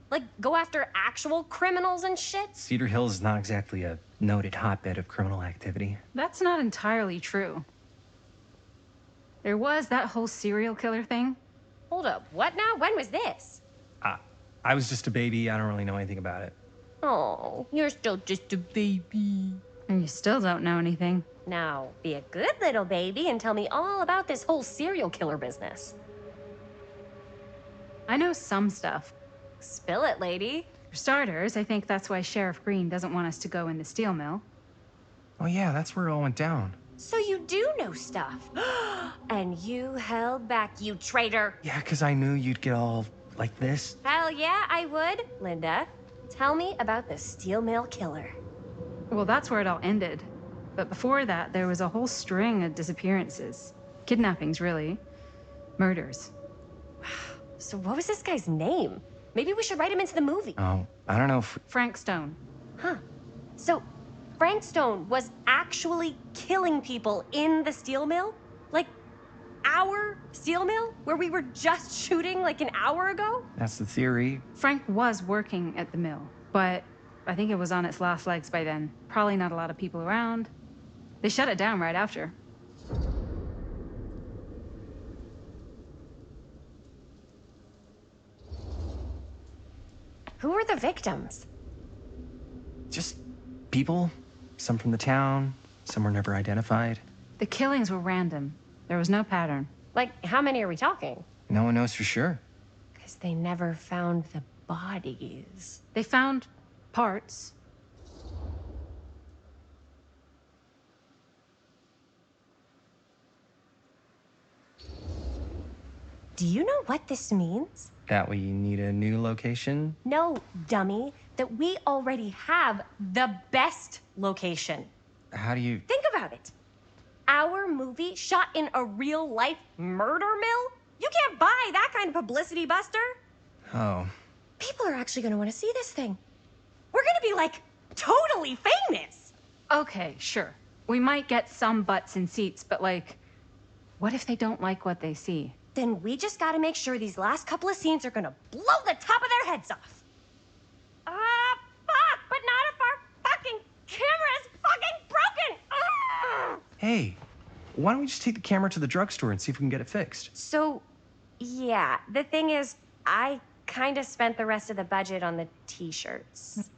Like, go after actual criminals and shit? Cedar Hills is not exactly a noted hotbed of criminal activity. That's not entirely true. There was that whole serial killer thing. Hold up, what now? When was this? I was just a baby. I don't really know anything about it. Oh, you're still just a baby. And you still don't know anything. Now, be a good little baby and tell me all about this whole serial killer business. I know some stuff. Spill it, lady. For starters, I think that's why Sheriff Green doesn't want us to go in the steel mill. Oh yeah, that's where it all went down. So you do know stuff. And you held back, you traitor. Yeah, because I knew you'd get all like this. Hell yeah, I would. Linda, tell me about the steel mill killer. Well, that's where it all ended. But before that, there was a whole string of disappearances. Kidnappings, really. Murders. So what was this guy's name? Maybe we should write him into the movie. Oh, I don't know if... Frank Stone. Huh. So Frank Stone was actually killing people in the steel mill? Like, our steel mill? Where we were just shooting like an hour ago? That's the theory. Frank was working at the mill, but I think it was on its last legs by then. Probably not a lot of people around. They shut it down right after. Who were the victims? Just people. Some from the town, some were never identified. The killings were random. There was no pattern. Like, how many are we talking? No one knows for sure. Because they never found the bodies. They found parts. Do you know what this means? That we need a new location? No, dummy. That we already have the best location. How do you... Think about it. Our movie shot in a real-life murder mill? You can't buy that kind of publicity, Buster. Oh. People are actually gonna want to see this thing. We're gonna be, like, totally famous. Okay, sure. We might get some butts in seats, but like, what if they don't like what they see? Then we just gotta make sure these last couple of scenes are gonna blow the top of their heads off. Fuck, but not if our fucking camera is fucking broken. Ugh. Hey, why don't we just take the camera to the drugstore and see if we can get it fixed? So, yeah, the thing is, I kind of spent the rest of the budget on the t-shirts.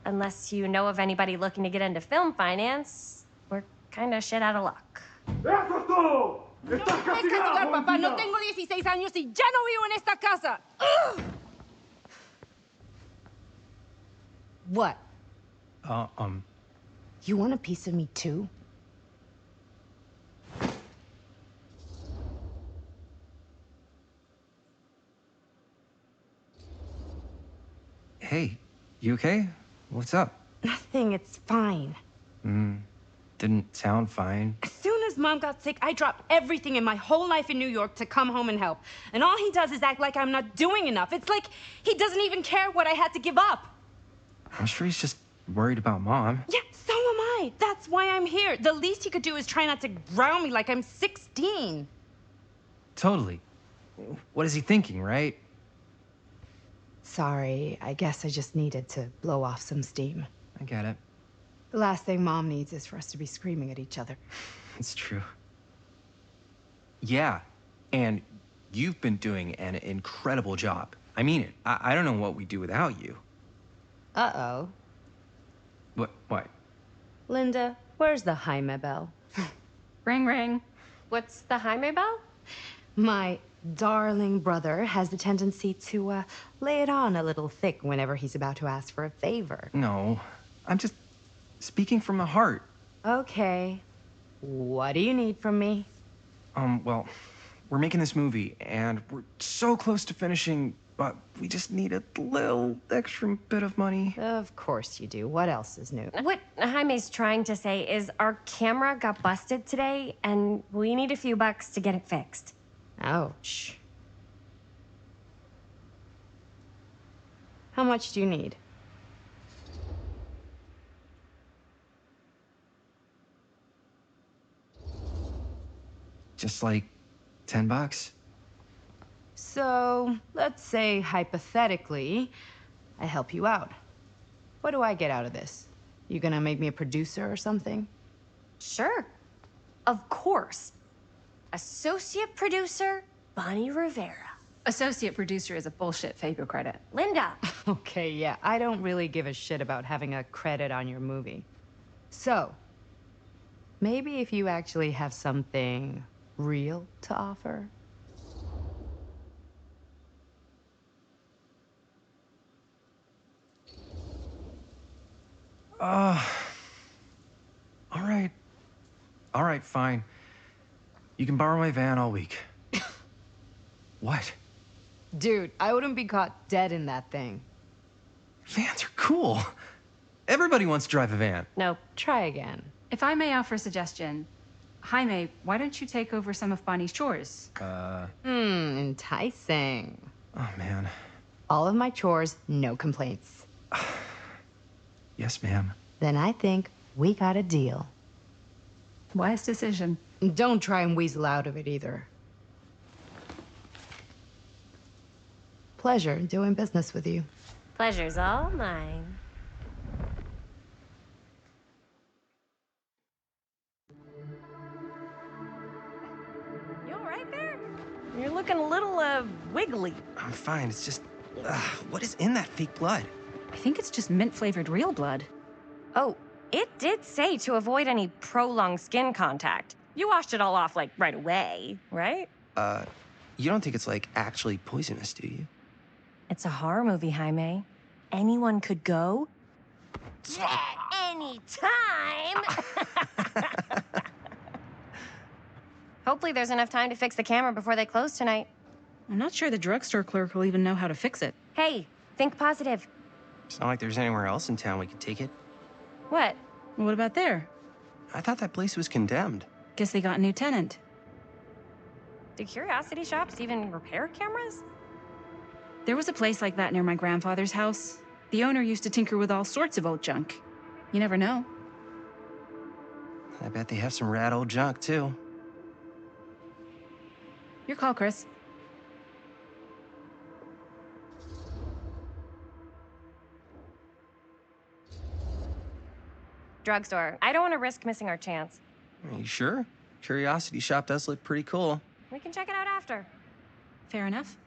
Unless you know of anybody looking to get into film finance, we're kind of shit out of luck. ¡Eso es todo! ¡Estás castigado, papá. No tengo 16 años y ya no vivo en esta casa. Ugh. What? You want a piece of me too? Hey, you okay? What's up? Nothing, it's fine. Didn't sound fine. As soon as Mom got sick, I dropped everything in my whole life in New York to come home and help. And all he does is act like I'm not doing enough. It's like he doesn't even care what I had to give up. I'm sure he's just worried about Mom. Yeah, so am I. That's why I'm here. The least he could do is try not to ground me like I'm 16. Totally. What is he thinking, right? Sorry, I guess I just needed to blow off some steam. I get it. The last thing Mom needs is for us to be screaming at each other. It's true. Yeah, and you've been doing an incredible job. I mean it. I don't know what we'd do without you. Uh-oh. What? Linda, where's the Jaime bell? Ring, ring. What's the Jaime bell? My darling brother has the tendency to lay it on a little thick whenever he's about to ask for a favor. No, I'm just speaking from the heart. Okay. What do you need from me? Well, we're making this movie, and we're so close to finishing, but we just need a little extra bit of money. Of course you do. What else is new? What Jaime's trying to say is our camera got busted today, and we need a few bucks to get it fixed. Ouch. How much do you need? Just like $10. So, let's say hypothetically, I help you out. What do I get out of this? You gonna make me a producer or something? Sure. Of course. Associate producer, Bonnie Rivera. Associate producer is a bullshit favor credit. Linda. Okay, yeah, I don't really give a shit about having a credit on your movie. So, maybe if you actually have something real to offer? All right, fine. You can borrow my van all week. What? Dude, I wouldn't be caught dead in that thing. Vans are cool. Everybody wants to drive a van. Nope. Try again. If I may offer a suggestion, Jaime, why don't you take over some of Bonnie's chores? Enticing. Oh, man. All of my chores, no complaints. Yes, ma'am. Then I think we got a deal. Wise decision. Don't try and weasel out of it either. Pleasure doing business with you. Pleasure's all mine. You're looking a little, wiggly. I'm fine. It's just, what is in that fake blood? I think it's just mint-flavored real blood. Oh, it did say to avoid any prolonged skin contact. You washed it all off, like, right away, right? You don't think it's, like, actually poisonous, do you? It's a horror movie, Jaime. Anyone could go. At any time! Hopefully there's enough time to fix the camera before they close tonight. I'm not sure the drugstore clerk will even know how to fix it. Hey, think positive. It's not like there's anywhere else in town we could take it. What? What about there? I thought that place was condemned. Guess they got a new tenant. Do curiosity shops even repair cameras? There was a place like that near my grandfather's house. The owner used to tinker with all sorts of old junk. You never know. I bet they have some rad old junk, too. Your call, Chris. Drugstore. I don't want to risk missing our chance. Are you sure? Curiosity shop does look pretty cool. We can check it out after. Fair enough.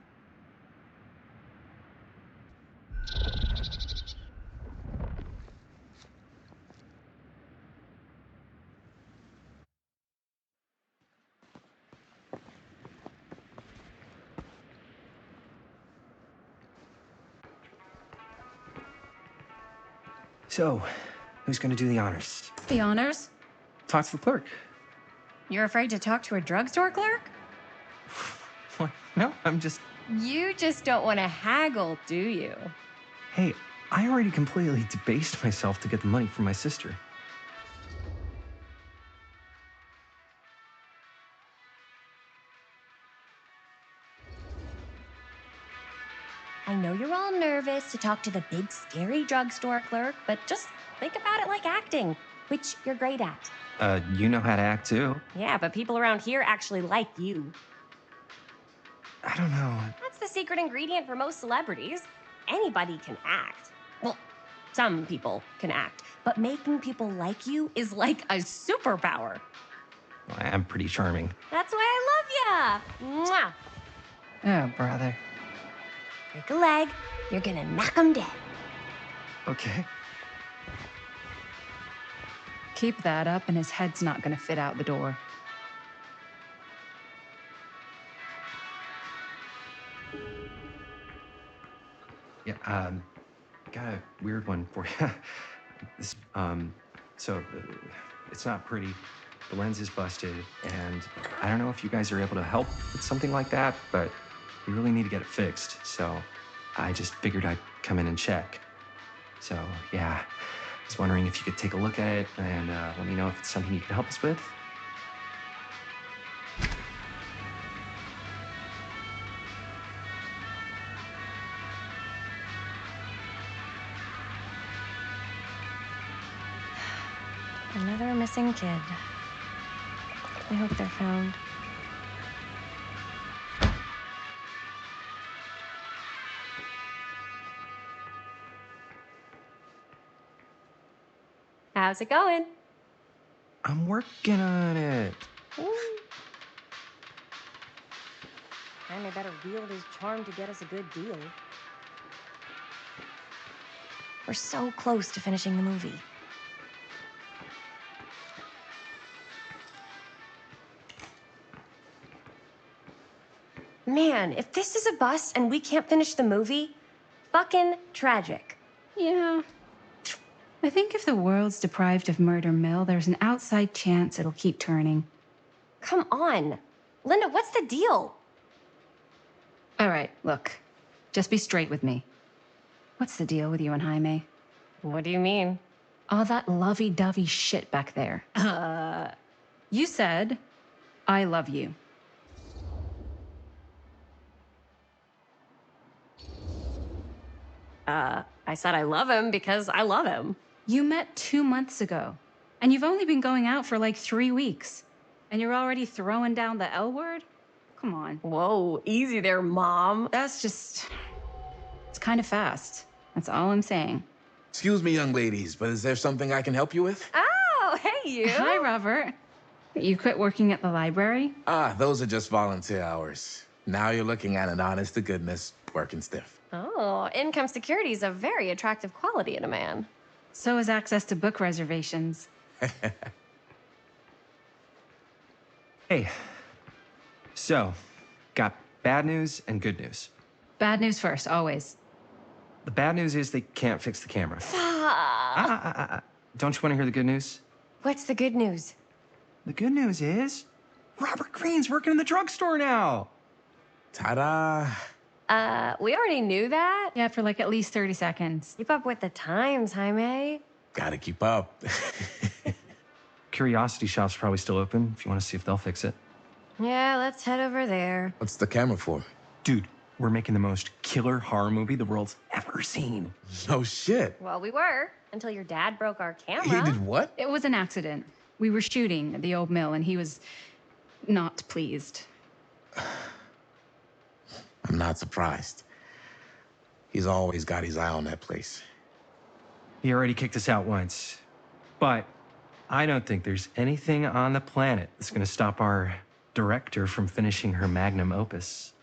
So, who's gonna do the honors? The honors? Talk to the clerk. You're afraid to talk to a drugstore clerk? What? No, I'm just... You just don't want to haggle, do you? Hey, I already completely debased myself to get the money from my sister. I know you're all nervous to talk to the big, scary drugstore clerk, but just think about it like acting, which you're great at. You know how to act, too. Yeah, but people around here actually like you. I don't know. That's the secret ingredient for most celebrities. Anybody can act. Well, some people can act, but making people like you is like a superpower. Well, I am pretty charming. That's why I love ya. Mwah. Oh, brother. Break a leg, you're gonna knock 'em dead. Okay. Keep that up and his head's not gonna fit out the door. Yeah, got a weird one for you. This, it's not pretty. The lens is busted, and I don't know if you guys are able to help with something like that, but we really need to get it fixed, so I just figured I'd come in and check. So, yeah, I was wondering if you could take a look at it and let me know if it's something you could help us with. Another missing kid. I hope they're found. How's it going? I'm working on it. Jaime better wield his charm to get us a good deal. We're so close to finishing the movie. Man, if this is a bust and we can't finish the movie, fucking tragic. Yeah. I think if the world's deprived of Murder Mill, there's an outside chance it'll keep turning. Come on. Linda, what's the deal? All right, look. Just be straight with me. What's the deal with you and Jaime? What do you mean? All that lovey-dovey shit back there. You said, I love you. I said I love him because I love him. You met 2 months ago, and you've only been going out for like 3 weeks, and you're already throwing down the L word? Come on. Whoa, easy there, Mom. That's just... It's kind of fast. That's all I'm saying. Excuse me, young ladies, but is there something I can help you with? Oh, hey, you. Hi, Robert. You quit working at the library? Ah, those are just volunteer hours. Now you're looking at an honest to goodness working stiff. Oh, income security is a very attractive quality in a man. So is access to book reservations. Hey, so, got bad news and good news. Bad news first, always. The bad news is they can't fix the camera. Don't you want to hear the good news? What's the good news? The good news is Robert Greene's working in the drugstore now. Ta-da! We already knew that. Yeah, for like at least 30 seconds. Keep up with the times, Jaime. Gotta keep up. Curiosity Shop's probably still open if you want to see if they'll fix it. Yeah, let's head over there. What's the camera for? Dude, we're making the most killer horror movie the world's ever seen. No shit. Well, we were, until your dad broke our camera. He did what? It was an accident. We were shooting at the old mill, and he was not pleased. I'm not surprised. He's always got his eye on that place. He already kicked us out once. But I don't think there's anything on the planet that's going to stop our director from finishing her magnum opus.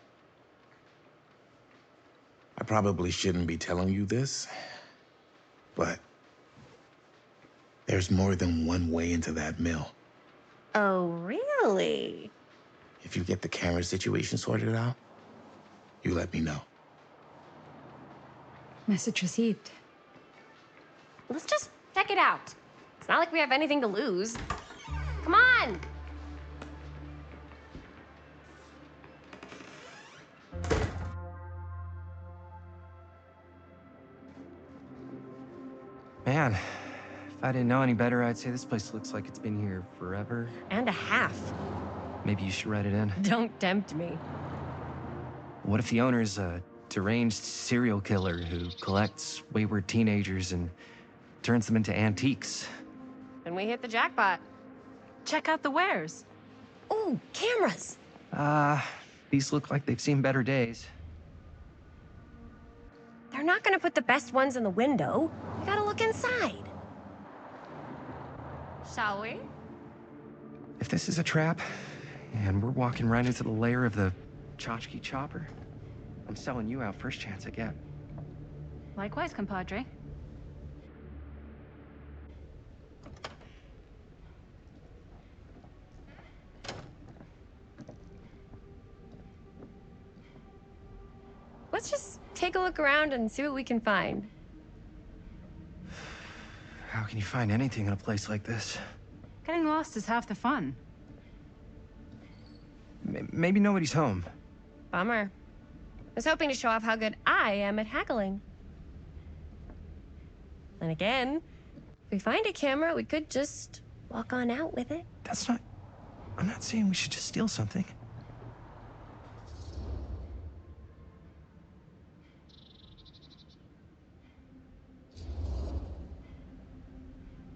I probably shouldn't be telling you this, but there's more than one way into that mill. Oh, really? If you get the camera situation sorted out, you let me know. Message received. Let's just check it out. It's not like we have anything to lose. Come on! Man, if I didn't know any better, I'd say this place looks like it's been here forever. And a half. Maybe you should write it in. Don't tempt me. What if the owner's a deranged serial killer who collects wayward teenagers and turns them into antiques? And we hit the jackpot. Check out the wares. Ooh, cameras. These look like they've seen better days. They're not gonna put the best ones in the window. We gotta look inside. Shall we? If this is a trap, and we're walking right into the lair of the tchotchke chopper, I'm selling you out first chance I get. Likewise, compadre. Let's just take a look around and see what we can find. How can you find anything in a place like this? Getting lost is half the fun. Maybe nobody's home. Bummer. I was hoping to show off how good I am at haggling. And again, if we find a camera, we could just walk on out with it. That's not... I'm not saying we should just steal something.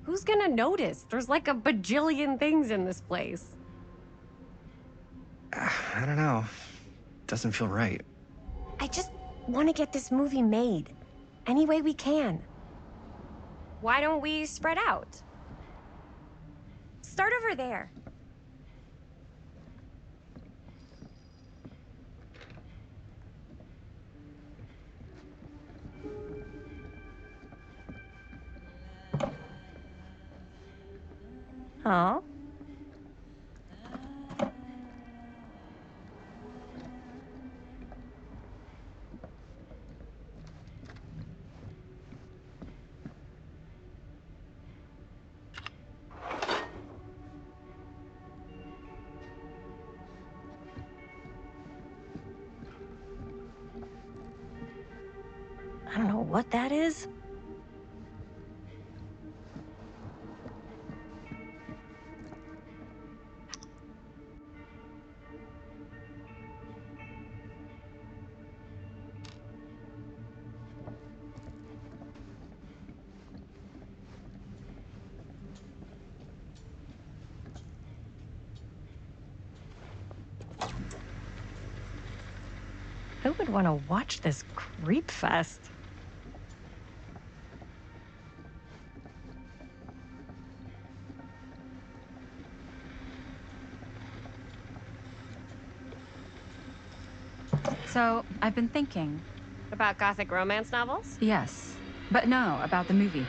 Who's gonna notice? There's like a bajillion things in this place. I don't know. Doesn't feel right. I just want to get this movie made. Any way we can. Why don't we spread out? Start over there. Huh? I don't know what that is. Who would want to watch this creep fest? So, I've been thinking. About gothic romance novels? Yes. But no, about the movie.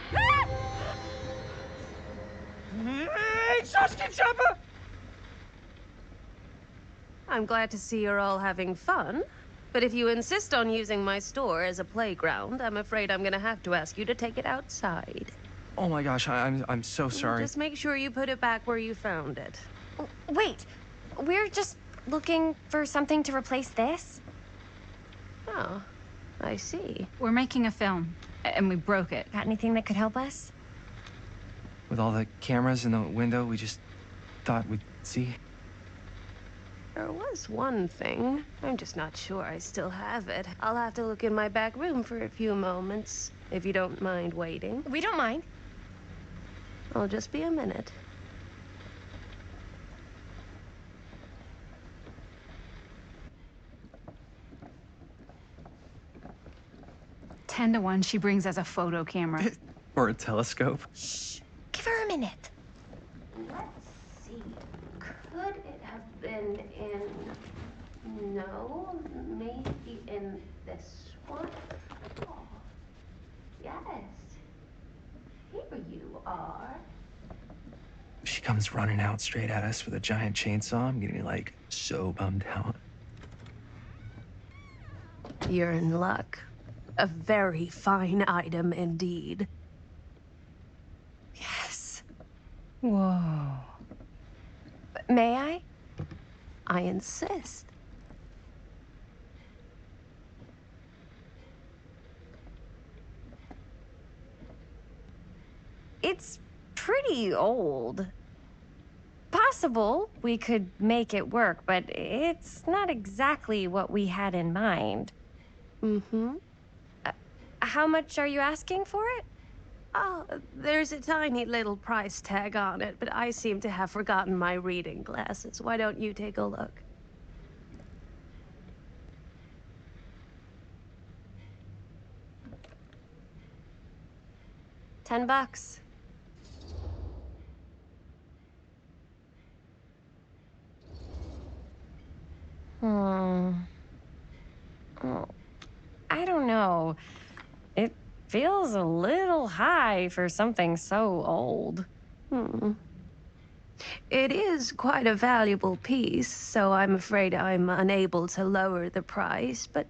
I'm glad to see you're all having fun. But if you insist on using my store as a playground, I'm afraid I'm gonna have to ask you to take it outside. Oh my gosh, I'm so sorry. Just make sure you put it back where you found it. Wait, we're just looking for something to replace this? Oh, I see. We're making a film, and we broke it. Got anything that could help us? With all the cameras in the window, we just thought we'd see. There was one thing. I'm just not sure I still have it. I'll have to look in my back room for a few moments, if you don't mind waiting. We don't mind. I'll just be a minute. Ten to 1, she brings us a photo camera. Or a telescope. Shh, give her a minute. Let's see. Could it have been in... No, maybe in this one? Oh, yes. Here you are. She comes running out straight at us with a giant chainsaw. I'm getting like so bummed out. You're in luck. A very fine item indeed. Yes. Whoa. May I? I insist. It's pretty old. Possible we could make it work, but it's not exactly what we had in mind. Mm-hmm. How much are you asking for it? Oh, there's a tiny little price tag on it, but I seem to have forgotten my reading glasses. Why don't you take a look? $10. Oh, I don't know. It feels a little high for something so old. It is quite a valuable piece, so I'm afraid I'm unable to lower the price, but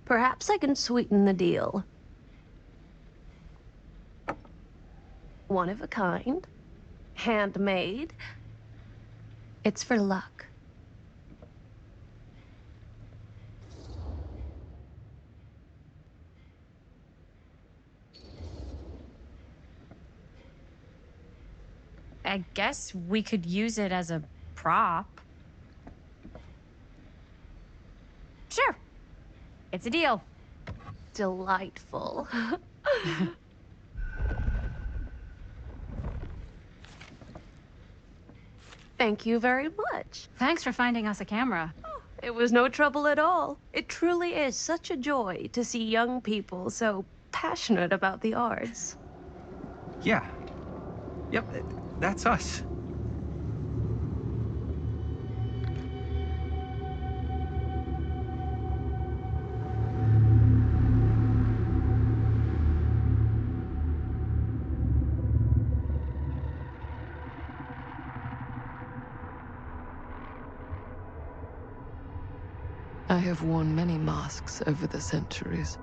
perhaps I can sweeten the deal. One of a kind, handmade. It's for luck. I guess we could use it as a prop. Sure. It's a deal. Delightful. Thank you very much. Thanks for finding us a camera. It was no trouble at all. It truly is such a joy to see young people so passionate about the arts. Yeah. Yep, that's us. I have worn many masks over the centuries.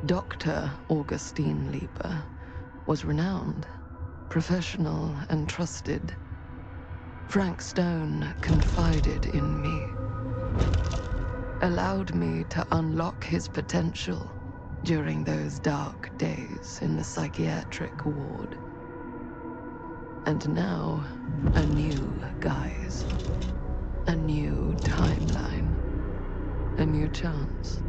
Dr. Augustine Lieber was renowned, professional, and trusted. Frank Stone confided in me, allowed me to unlock his potential during those dark days in the psychiatric ward. And now, a new guise, a new timeline. A new chance.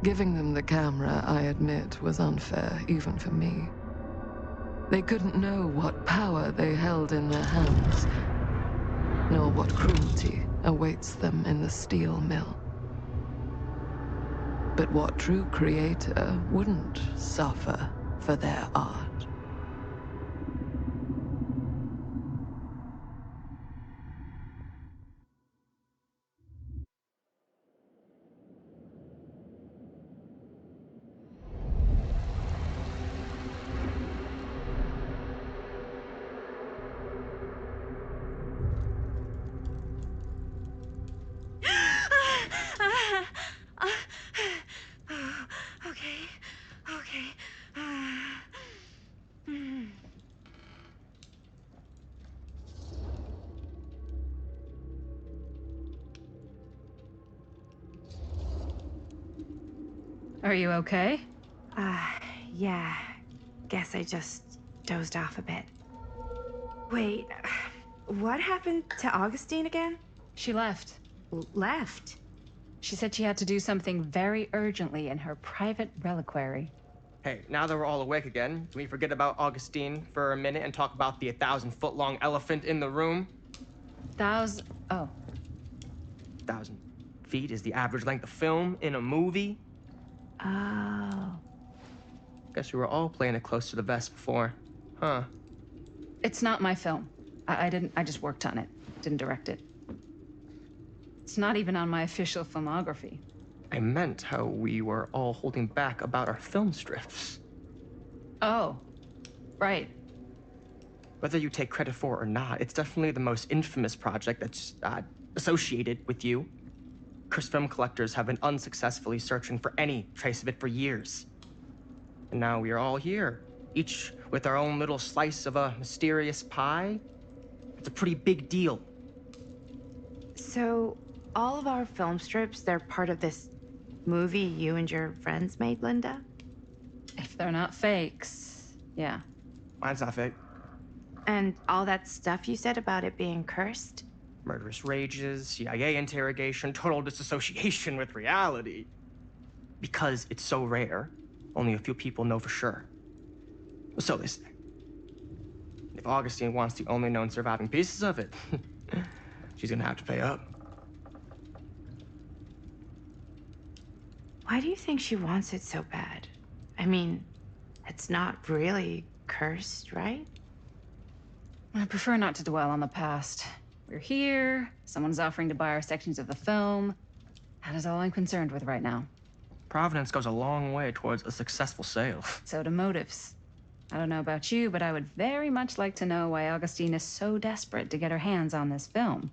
Giving them the camera, I admit, was unfair, even for me. They couldn't know what power they held in their hands, nor what cruelty awaits them in the steel mill. But what true creator wouldn't suffer for their art? Are you okay? Yeah. Guess I just dozed off a bit. Wait, what happened to Augustine again? She left. Left? She said she had to do something very urgently in her private reliquary. Hey, now that we're all awake again, can we forget about Augustine for a minute and talk about the 1,000-foot-long elephant in the room? Oh. 1,000 feet is the average length of film in a movie. Oh. Guess we were all playing it close to the vest before, huh? It's not my film. I just worked on it. Didn't direct it. It's not even on my official filmography. I meant how we were all holding back about our film strips. Oh, right. Whether you take credit for it or not, it's definitely the most infamous project that's associated with you. Cursed film collectors have been unsuccessfully searching for any trace of it for years. And now we are all here, each with our own little slice of a mysterious pie. It's a pretty big deal. So, all of our film strips, they're part of this movie you and your friends made, Linda? If they're not fakes, yeah. Mine's not fake. And all that stuff you said about it being cursed? Murderous rages, CIA interrogation, total disassociation with reality. Because it's so rare, only a few people know for sure. So they say. If Augustine wants the only known surviving pieces of it, she's gonna have to pay up. Why do you think she wants it so bad? I mean, it's not really cursed, right? I prefer not to dwell on the past. We're here, someone's offering to buy our sections of the film. That is all I'm concerned with right now. Providence goes a long way towards a successful sale. So do motives. I don't know about you, but I would very much like to know why Augustine is so desperate to get her hands on this film.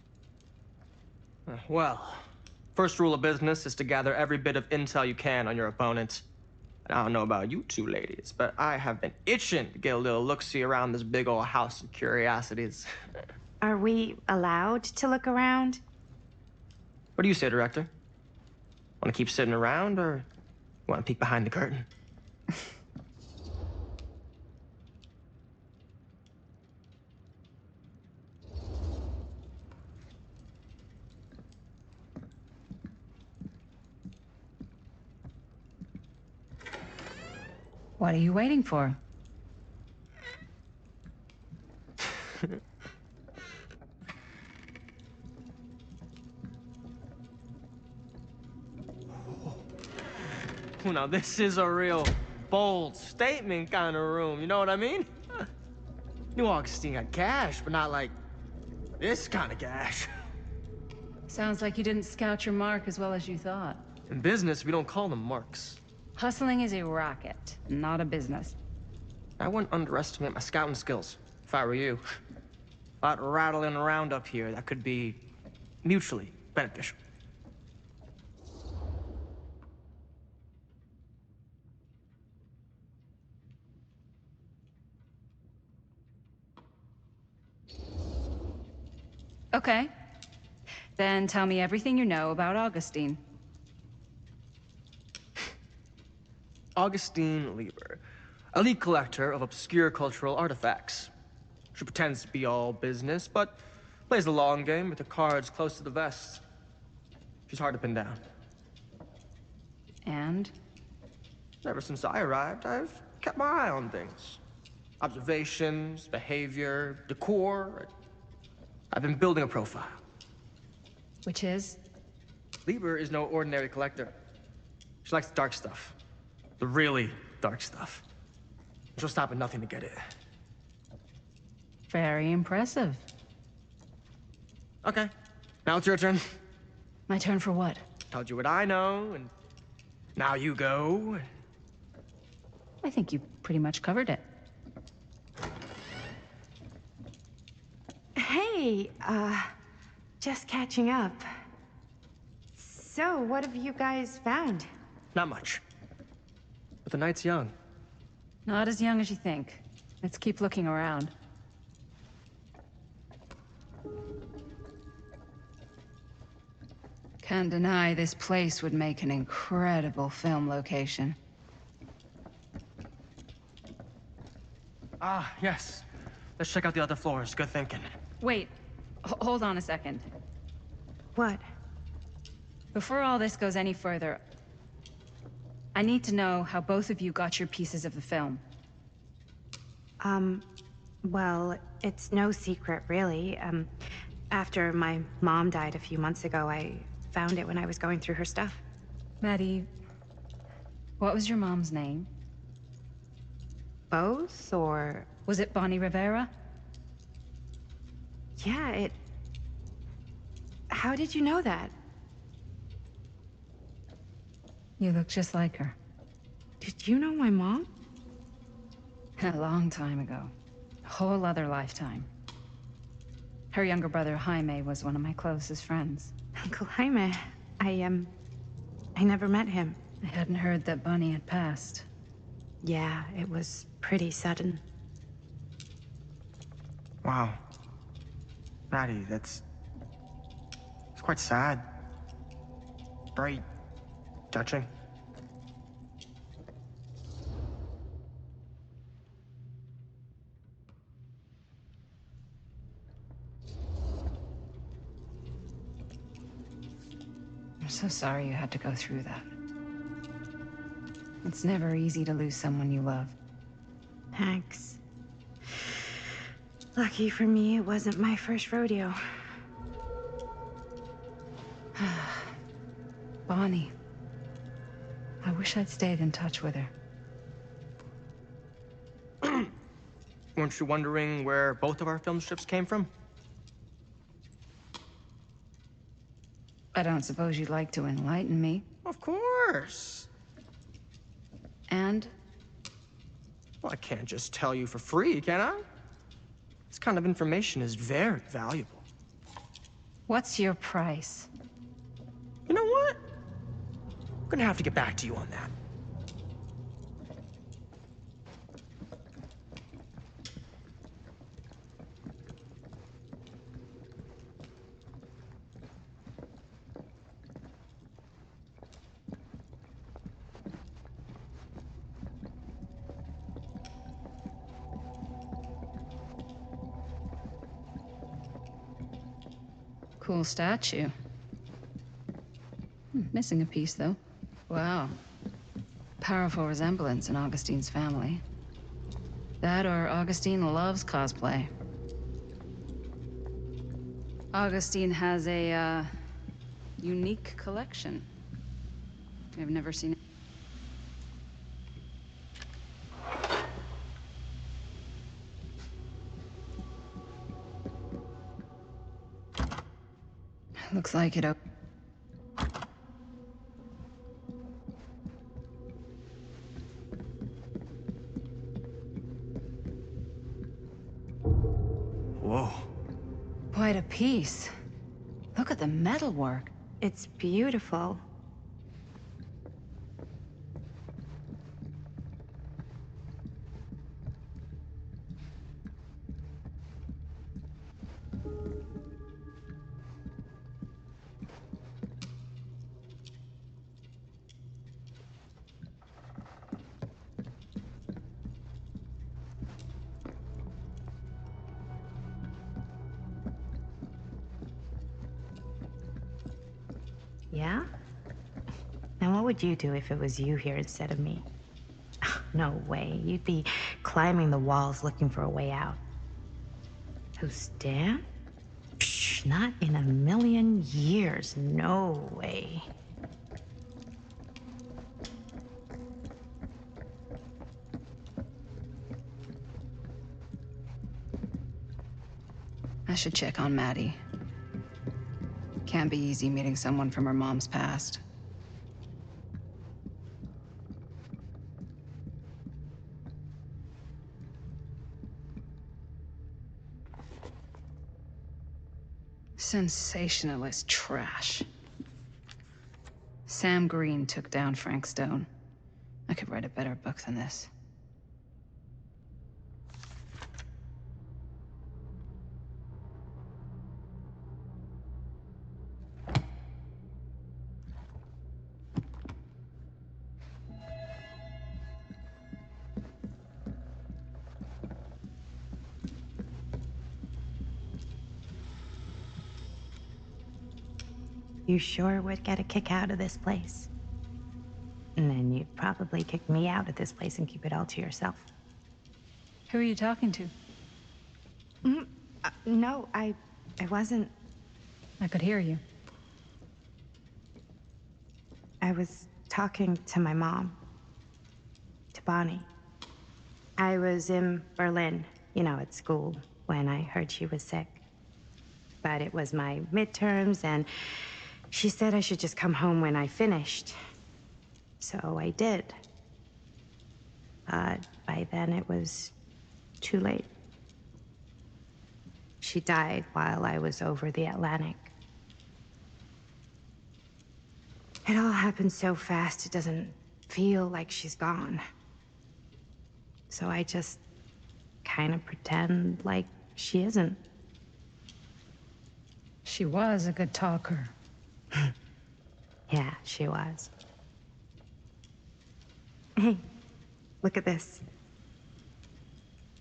Well, first rule of business is to gather every bit of intel you can on your opponent. And I don't know about you two ladies, but I have been itching to get a little look-see around this big old house of curiosities. Are we allowed to look around? What do you say, director? Want to keep sitting around, or want to peek behind the curtain? What are you waiting for? Well, now this is a real bold statement kind of room, you know what I mean? New Augustine got cash, but not like this kind of cash. Sounds like you didn't scout your mark as well as you thought. In business, we don't call them marks. Hustling is a racket, not a business. I wouldn't underestimate my scouting skills, if I were you. A lot rattling around up here that could be mutually beneficial. Okay. Then tell me everything you know about Augustine. Augustine Lieber, elite collector of obscure cultural artifacts. She pretends to be all business, but plays the long game with her cards close to the vest. She's hard to pin down. And? Ever since I arrived, I've kept my eye on things. Observations, behavior, decor. I've been building a profile. Which is? Lieber is no ordinary collector. She likes the dark stuff. The really dark stuff. She'll stop at nothing to get it. Very impressive. Okay, now it's your turn. My turn for what? Told you what I know, and now you go. I think you pretty much covered it. Hey, just catching up. So, what have you guys found? Not much. But the night's young. Not as young as you think. Let's keep looking around. Can't deny this place would make an incredible film location. Ah, yes. Let's check out the other floors. Good thinking. Wait, hold on a second. What? Before all this goes any further, I need to know how both of you got your pieces of the film. Well, it's no secret, really. After my mom died a few months ago, I found it when I was going through her stuff. Maddie, what was your mom's name? Both, or... Was it Bonnie Rivera? Yeah, How did you know that? You look just like her. Did you know my mom? A long time ago. A whole other lifetime. Her younger brother, Jaime, was one of my closest friends. Uncle Jaime. I never met him. I hadn't heard that Bonnie had passed. Yeah, it was pretty sudden. Wow. Maddie, it's quite sad. Very touching. I'm so sorry you had to go through that. It's never easy to lose someone you love. Thanks. Lucky for me, it wasn't my first rodeo. Bonnie. I wish I'd stayed in touch with her. Weren't you wondering where both of our film strips came from? I don't suppose you'd like to enlighten me. Of course. And? Well, I can't just tell you for free, can I? This kind of information is very valuable. What's your price? You know what? I'm gonna have to get back to you on that. Cool statue. Missing a piece, though. Wow. Powerful resemblance in Augustine's family. That or Augustine loves cosplay. Augustine has a, unique collection. I've never seen it. Looks like it. Whoa. Quite a piece. Look at the metalwork. It's beautiful. Yeah? Now what would you do if it was you here instead of me? No way. You'd be climbing the walls looking for a way out. Who's Dan? Psh, not in a million years. No way. I should check on Maddie. Can't be easy meeting someone from her mom's past. Sensationalist trash. Sam Green took down Frank Stone. I could write a better book than this. you sure would get a kick out of this place. And then you'd probably kick me out of this place and keep it all to yourself. Who are you talking to? No, I wasn't. I could hear you. I was talking to my mom. To Bonnie. I was in Berlin, at school, when I heard she was sick. But it was my midterms, and she said I should just come home when I finished. So I did. But by then it was too late. She died while I was over the Atlantic. It all happened so fast, it doesn't feel like she's gone. So I just kind of pretend like she isn't. She was a good talker. Yeah, she was. Hey, look at this.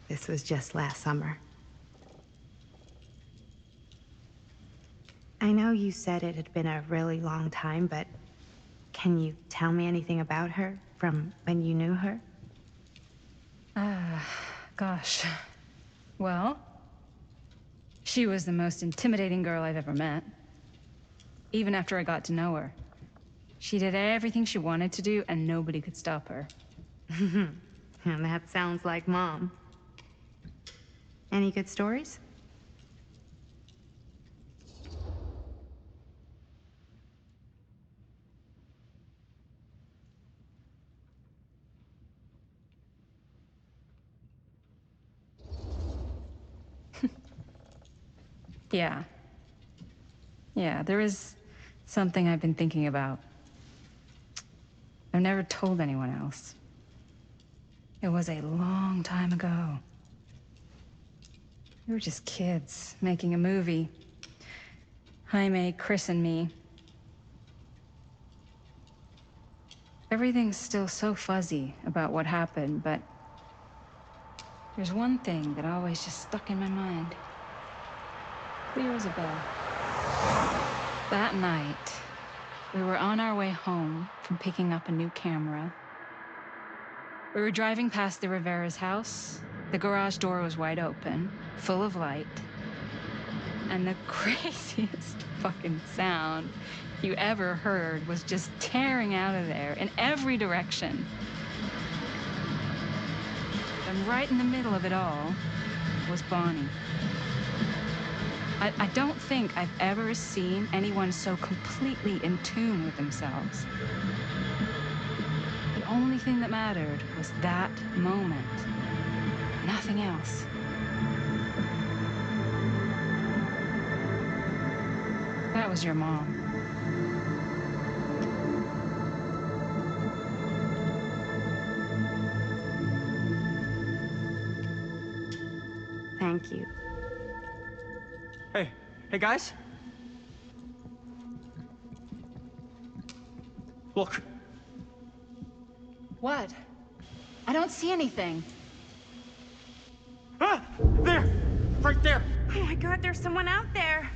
This was just last summer. I know you said it had been a really long time, but can you tell me anything about her from when you knew her? Gosh. Well, she was the most intimidating girl I've ever met. Even after I got to know her. She did everything she wanted to do, and nobody could stop her. And that sounds like Mom. Any good stories? Yeah. Yeah, there is something I've been thinking about. I've never told anyone else. It was a long time ago. We were just kids, making a movie. Jaime, Chris, and me. Everything's still so fuzzy about what happened, but there's one thing that always just stuck in my mind. Clear as a bell. That night, we were on our way home from picking up a new camera. We were driving past the Rivera's house. The garage door was wide open, full of light. And the craziest fucking sound you ever heard was just tearing out of there in every direction. And right in the middle of it all was Bonnie. I don't think I've ever seen anyone so completely in tune with themselves. The only thing that mattered was that moment. Nothing else. That was your mom. Thank you. Hey guys. Look. What? I don't see anything. Ah! There! Right there! Oh my God, there's someone out there!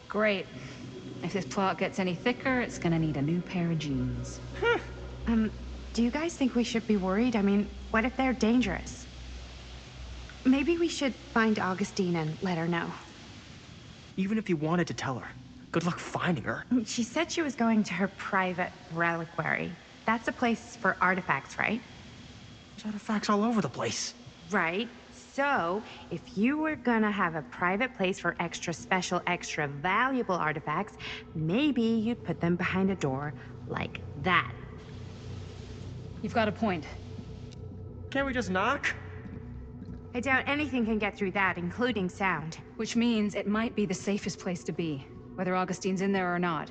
Great. If this plot gets any thicker, it's gonna need a new pair of jeans. Do you guys think we should be worried? I mean, what if they're dangerous? Maybe we should find Augustine and let her know. Even if you wanted to tell her, good luck finding her. She said she was going to her private reliquary. That's a place for artifacts, right? There's artifacts all over the place. Right. So, if you were gonna have a private place for extra special, extra valuable artifacts, maybe you'd put them behind a door like that. You've got a point. Can't we just knock? I doubt anything can get through that, including sound. Which means it might be the safest place to be, whether Augustine's in there or not.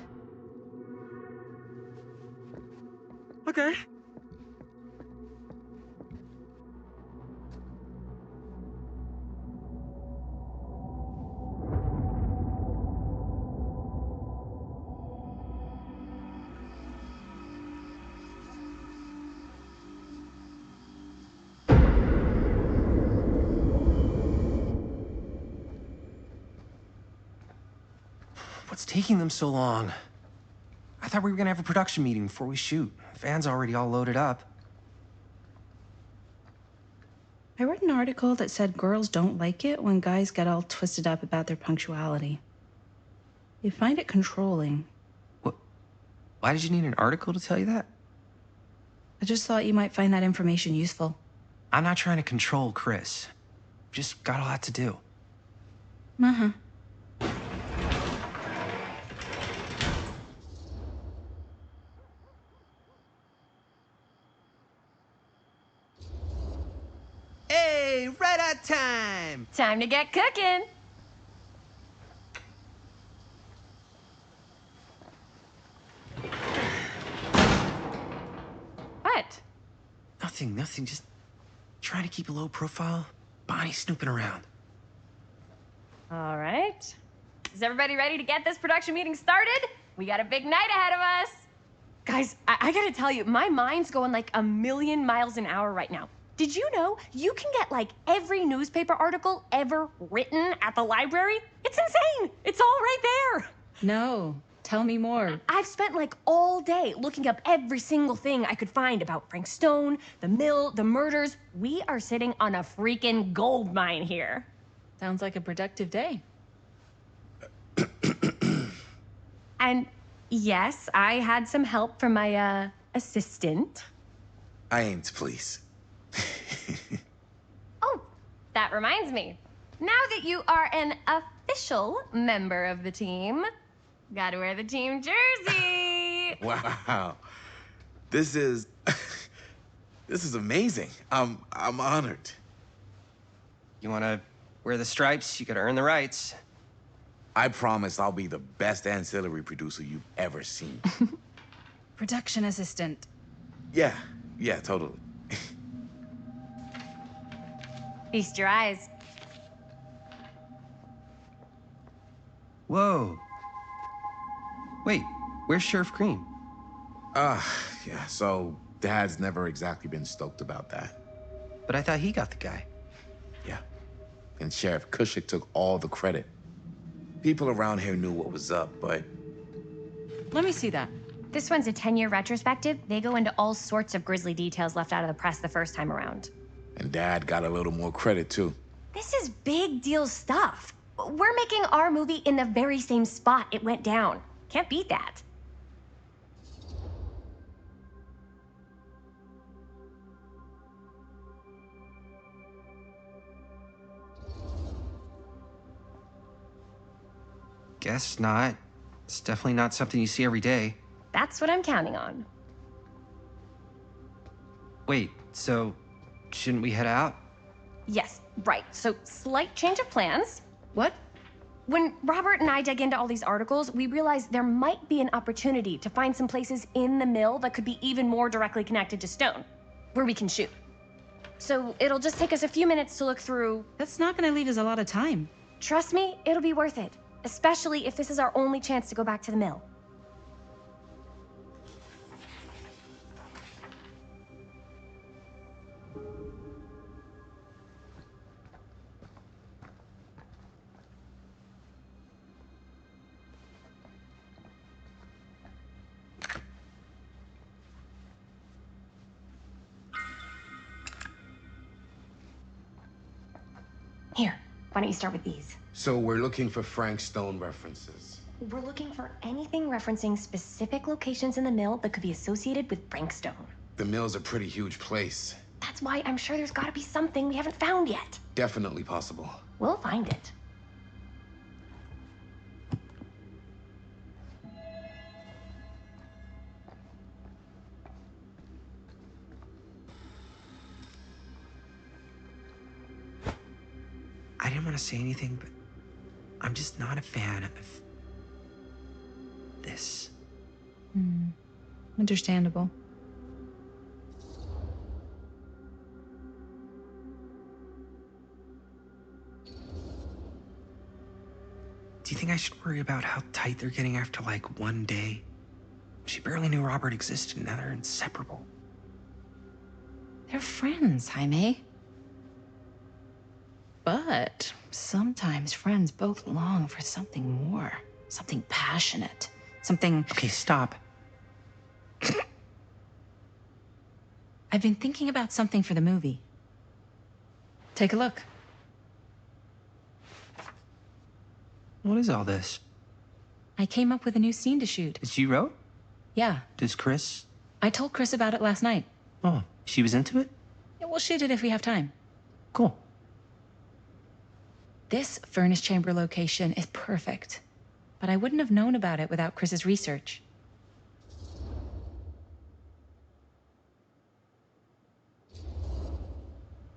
Okay. taking them so long? I thought we were gonna have a production meeting before we shoot. The van's already all loaded up. I read an article that said girls don't like it when guys get all twisted up about their punctuality. They find it controlling. What? Why did you need an article to tell you that? I just thought you might find that information useful. I'm not trying to control Chris. Just got a lot to do. Uh-huh. Hey, right on time! Time to get cooking. What? Nothing. Just trying to keep a low profile. Bonnie snooping around. All right. Is everybody ready to get this production meeting started? We got a big night ahead of us. Guys, I gotta tell you, my mind's going like 1,000,000 miles an hour right now. Did you know you can get like every newspaper article ever written at the library? It's insane. It's all right there. No, tell me more. I've spent like all day looking up every single thing I could find about Frank Stone, the mill, the murders. We are sitting on a freaking gold mine here. Sounds like a productive day. And yes, I had some help from my assistant. I aim to please. Oh, that reminds me. Now that you are an official member of the team, gotta wear the team jersey. Wow. This is amazing. I'm honored. You wanna wear the stripes? You gotta earn the rights. I promise I'll be the best ancillary producer you've ever seen. Production assistant. Yeah, totally. Feast your eyes. Whoa. Wait, where's Sheriff Green? Yeah, so Dad's never exactly been stoked about that. But I thought he got the guy. Yeah, and Sheriff Cushik took all the credit. People around here knew what was up, but... Let me see that. This one's a 10-year retrospective. They go into all sorts of grisly details left out of the press the first time around. And Dad got a little more credit, too. This is big deal stuff. We're making our movie in the very same spot it went down. Can't beat that. Guess not. It's definitely not something you see every day. That's what I'm counting on. Wait, so shouldn't we head out? Yes, right. So, slight change of plans. What? When Robert and I dug into all these articles, we realized there might be an opportunity to find some places in the mill that could be even more directly connected to Stone, where we can shoot. So, it'll just take us a few minutes to look through. That's not gonna leave us a lot of time. Trust me, it'll be worth it. Especially if this is our only chance to go back to the mill. Here, why don't you start with these? So we're looking for Frank Stone references. We're looking for anything referencing specific locations in the mill that could be associated with Frank Stone. The mill's a pretty huge place. That's why I'm sure there's gotta be something we haven't found yet. Definitely possible. We'll find it. I didn't want to say anything, but I'm just not a fan of this. Understandable. Do you think I should worry about how tight they're getting after, like, one day? She barely knew Robert existed, and now they're inseparable. They're friends, Jaime. But sometimes friends both long for something more. Something passionate. Something... Okay, stop. I've been thinking about something for the movie. Take a look. What is all this? I came up with a new scene to shoot. That you wrote? Yeah. Does Chris? I told Chris about it last night. Oh, she was into it? Yeah, we'll shoot it if we have time. Cool. This furnace chamber location is perfect. But I wouldn't have known about it without Chris's research.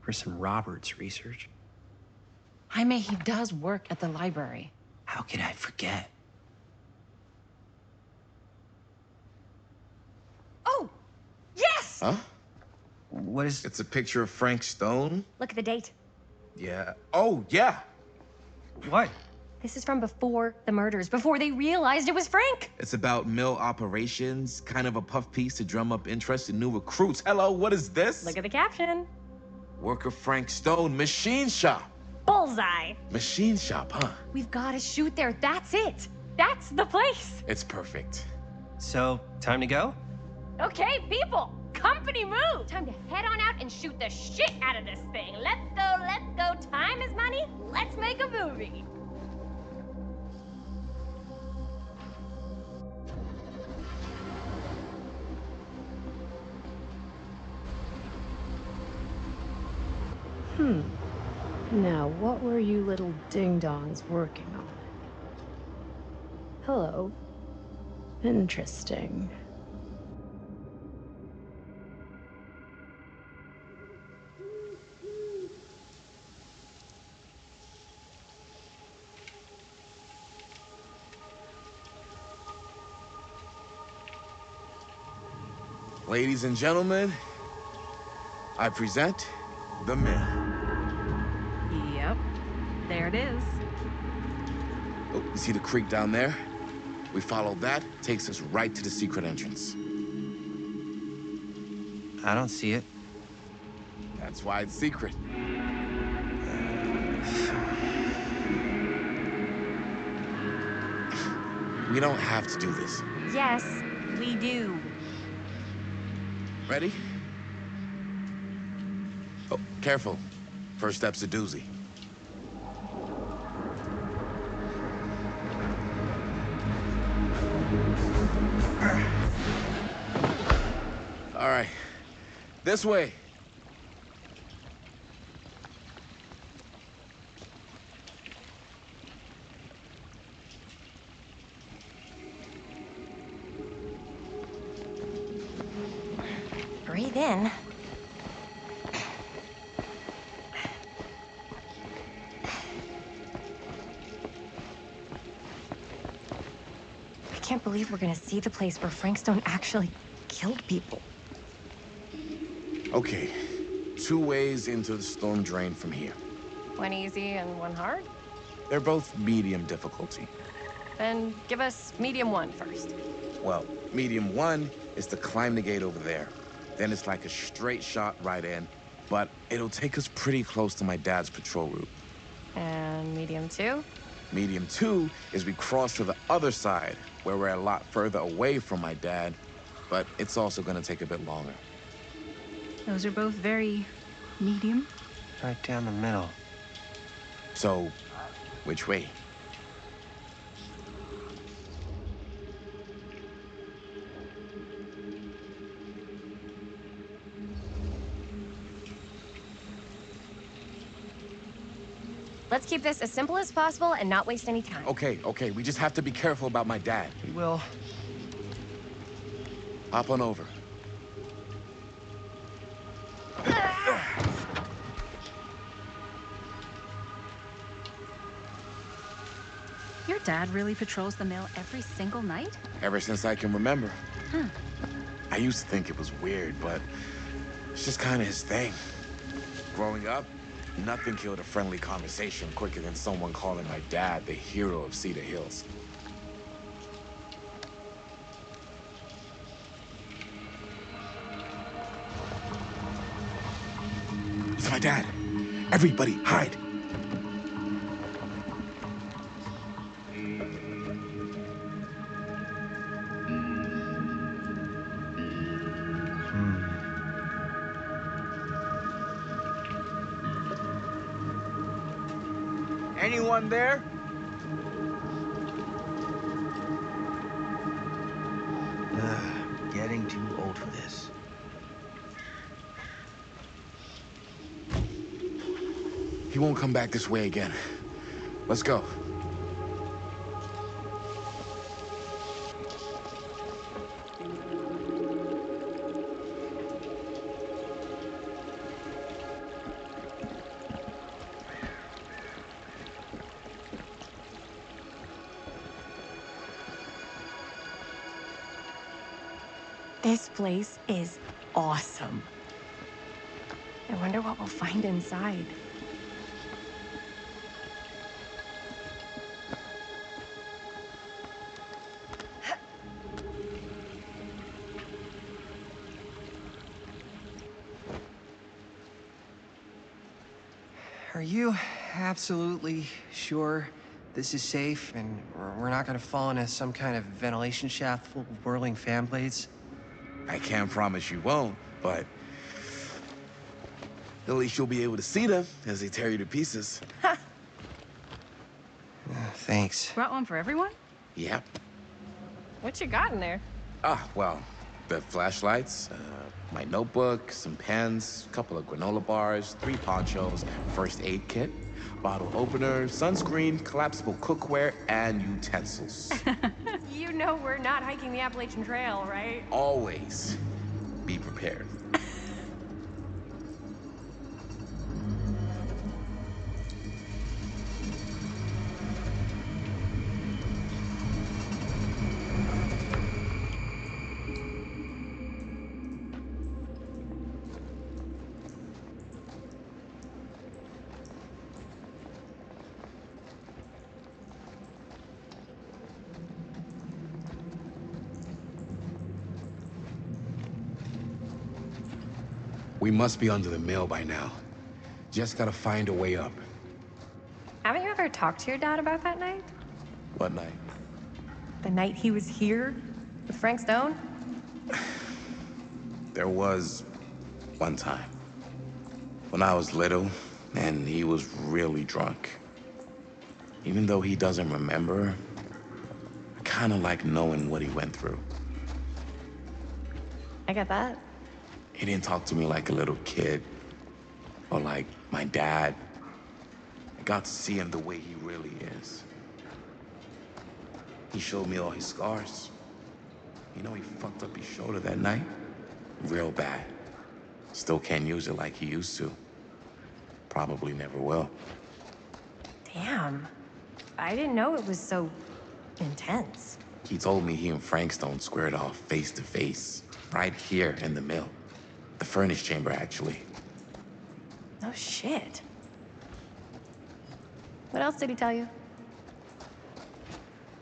Chris and Robert's research. Jaime, he does work at the library. How could I forget? Oh! Yes! Huh? What is... It's a picture of Frank Stone? Look at the date. Yeah. Oh, yeah. What? This is from before the murders, before they realized it was Frank. It's about mill operations, kind of a puff piece to drum up interest in new recruits. Hello, what is this? Look at the caption. Worker Frank Stone, machine shop. Bullseye. Machine shop, huh? We've got to shoot there. That's it. That's the place. It's perfect. So, time to go? Okay, people. Company move. Time to head on out and shoot the shit out of this thing. Let's go, let's go. Time is money. Let's make a movie. Now, what were you little ding-dongs working on? Hello. Interesting. Ladies and gentlemen, I present the mill. Yep. There it is. Oh, you see the creek down there? We follow that, takes us right to the secret entrance. I don't see it. That's why it's secret. We don't have to do this. Yes, we do. Ready? Oh, careful. First step's a doozy. All right. This way. Breathe in. I can't believe we're gonna see the place where Frank Stone actually killed people. Okay. 2 ways into the storm drain from here. One easy and one hard? They're both medium difficulty. Then give us medium one first. Well, medium 1 is to climb the gate over there. Then it's like a straight shot right in, but it'll take us pretty close to my dad's patrol route. And medium 2? Medium 2 is we cross to the other side, where we're a lot further away from my dad, but it's also gonna take a bit longer. Those are both very medium. Right down the middle. So, which way? Let's keep this as simple as possible and not waste any time. Okay, we just have to be careful about my dad. We will. Hop on over. Your dad really patrols the mill every single night? Ever since I can remember. Huh. I used to think it was weird, but it's just kind of his thing. Growing up, nothing killed a friendly conversation quicker than someone calling my dad the hero of Cedar Hills. It's my dad. Everybody, hide. Anyone there? Getting too old for this. He won't come back this way again. Let's go. This place is awesome. I wonder what we'll find inside. Are you absolutely sure this is safe and we're not gonna fall into some kind of ventilation shaft full of whirling fan blades? I can't promise you won't, but at least you'll be able to see them as they tear you to pieces. Thanks. Brought one for everyone? Yep. What you got in there? Well, the flashlights, my notebook, some pens, a couple of granola bars, 3 ponchos, first aid kit, bottle opener, sunscreen, collapsible cookware, and utensils. You know we're not hiking the Appalachian Trail, right? Always be prepared. We must be under the mill by now. Just gotta find a way up. Haven't you ever talked to your dad about that night? What night? The night he was here with Frank Stone? There was one time when I was little and he was really drunk. Even though he doesn't remember, I kind of like knowing what he went through. I get that. He didn't talk to me like a little kid or like my dad. I got to see him the way he really is. He showed me all his scars. You know, he fucked up his shoulder that night. Real bad. Still can't use it like he used to. Probably never will. Damn. I didn't know it was so intense. He told me he and Frank Stone squared off face to face, right here in the mill. The furnace chamber, actually. No shit. What else did he tell you?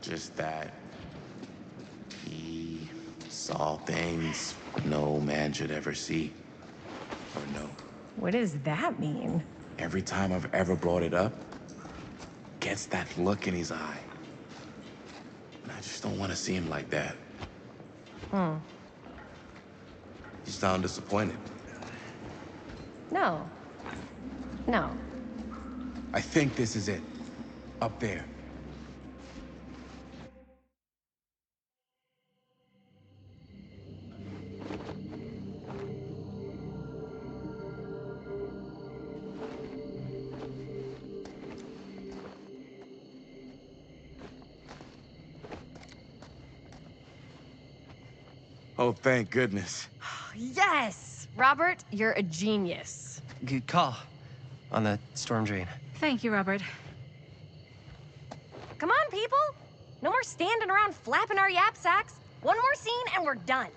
Just that he saw things no man should ever see or know. What does that mean? Every time I've ever brought it up, gets that look in his eye. And I just don't want to see him like that. You sound disappointed. No. No. I think this is it. Up there. Oh, thank goodness. Yes! Robert, you're a genius. Good call on the storm drain. Thank you, Robert. Come on, people! No more standing around flapping our yap sacks. One more scene and we're done.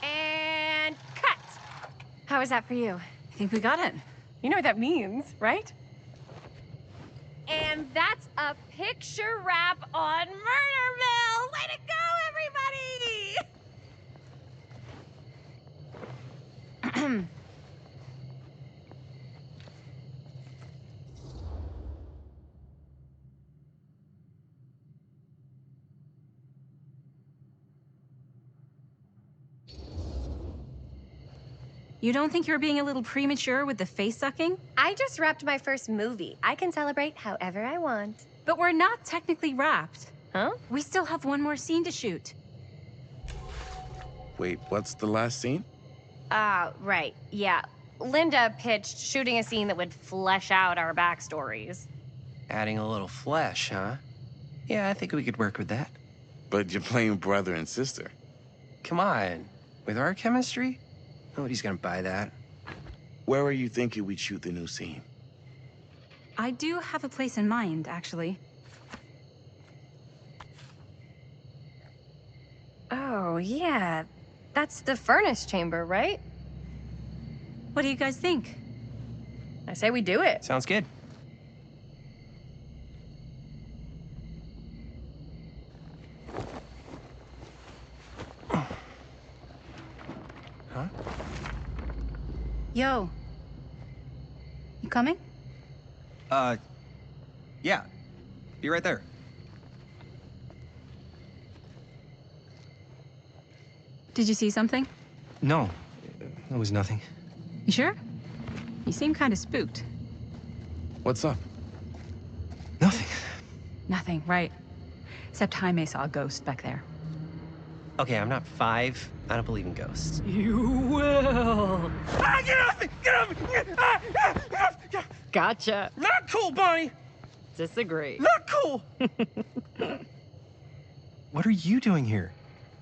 And cut! How was that for you? I think we got it. You know what that means, right? And that's a picture wrap on Murder Mill! Way to go, everybody! You don't think you're being a little premature with the face sucking? I just wrapped my first movie. I can celebrate however I want. But we're not technically wrapped. Huh? We still have one more scene to shoot. Wait, what's the last scene? Right. Yeah. Linda pitched shooting a scene that would flesh out our backstories. Adding a little flesh, huh? Yeah, I think we could work with that. But you're playing brother and sister. Come on. With our chemistry? Nobody's gonna buy that. Where are you thinking we'd shoot the new scene? I do have a place in mind, actually. Oh, yeah. That's the furnace chamber, right? What do you guys think? I say we do it. Sounds good. Huh? Yo. You coming? Yeah. Be right there. Did you see something? No, it was nothing. You sure? You seem kind of spooked. What's up? Nothing. Nothing, right. Except Jaime saw a ghost back there. Okay, I'm not 5. I don't believe in ghosts. You will. Ah, get off me! Get off me! Gotcha. Not cool, Bonnie! Disagree. Not cool! What are you doing here?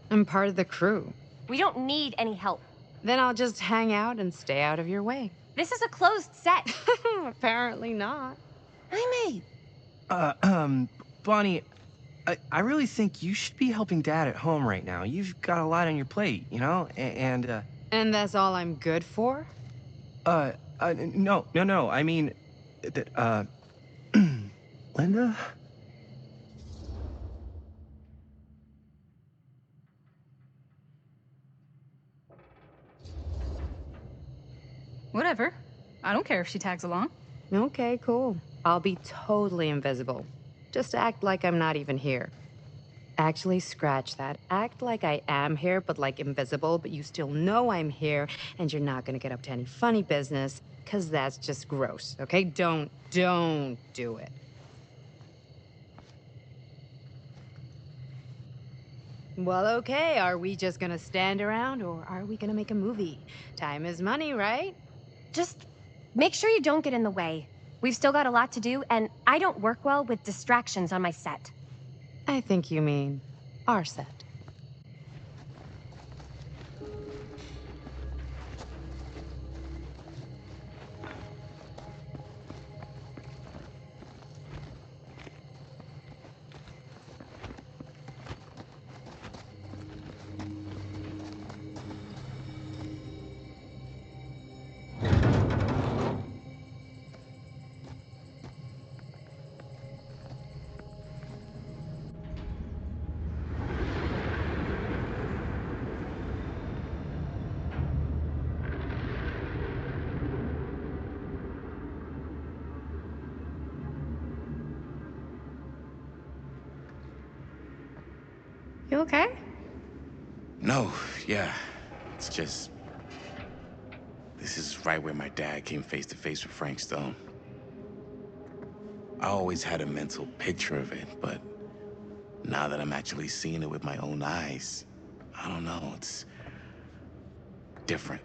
I'm part of the crew. We don't need any help. Then I'll just hang out and stay out of your way. This is a closed set. Apparently not. Jaime! Bonnie, I really think you should be helping Dad at home right now. You've got a lot on your plate, you know? And that's all I'm good for? No. I mean, Linda? Whatever. I don't care if she tags along. Okay, cool. I'll be totally invisible. Just act like I'm not even here. Actually, scratch that. Act like I am here, but like invisible, but you still know I'm here, and you're not gonna get up to any funny business, because that's just gross, okay? Don't do it. Well, okay, are we just gonna stand around, or are we gonna make a movie? Time is money, right? Just make sure you don't get in the way. We've still got a lot to do, and I don't work well with distractions on my set. I think you mean our set. You okay? No, yeah. It's just... This is right where my dad came face to face with Frank Stone. I always had a mental picture of it, but now that I'm actually seeing it with my own eyes, I don't know, it's different.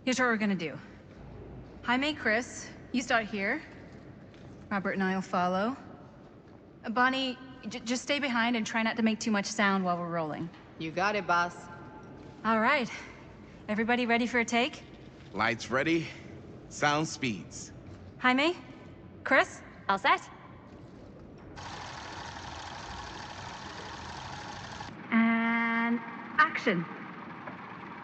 Here's what we're gonna do. Jaime, Chris, you start here. Robert and I will follow. Bonnie, just stay behind and try not to make too much sound while we're rolling. You got it, boss. All right. Everybody ready for a take? Lights ready, sound speeds. Jaime? Chris? All set? And action.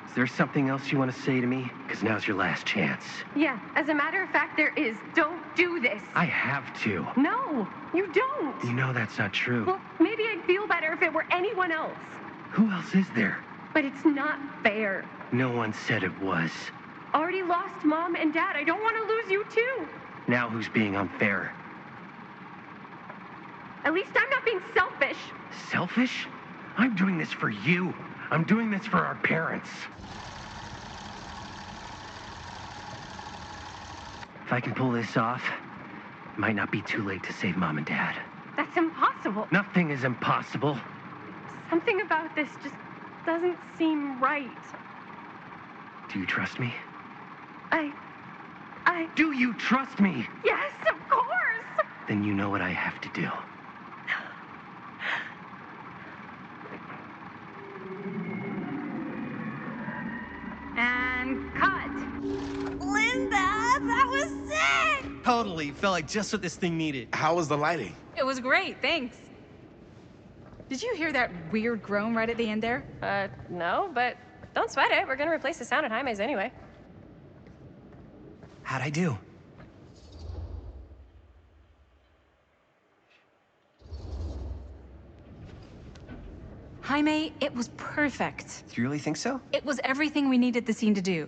Is there something else you want to say to me? Because now's your last chance. Yeah, as a matter of fact, there is. Don't do this. I have to. No, you don't. You know that's not true. Well, maybe I'd feel better if it were anyone else. Who else is there? But it's not fair. No one said it was. Already lost Mom and Dad. I don't want to lose you too. Now who's being unfair? At least I'm not being selfish. Selfish? I'm doing this for you. I'm doing this for our parents. If I can pull this off, it might not be too late to save Mom and Dad. That's impossible. Nothing is impossible. Something about this just doesn't seem right. Do you trust me? I... Do you trust me? Yes, of course! Then you know what I have to do. And cut. Linda, that was sick! Totally. Felt like just what this thing needed. How was the lighting? It was great, thanks. Did you hear that weird groan right at the end there? No, but don't sweat it. We're gonna replace the sound at Jaime's anyway. How'd I do? Jaime, it was perfect. Do you really think so? It was everything we needed the scene to do.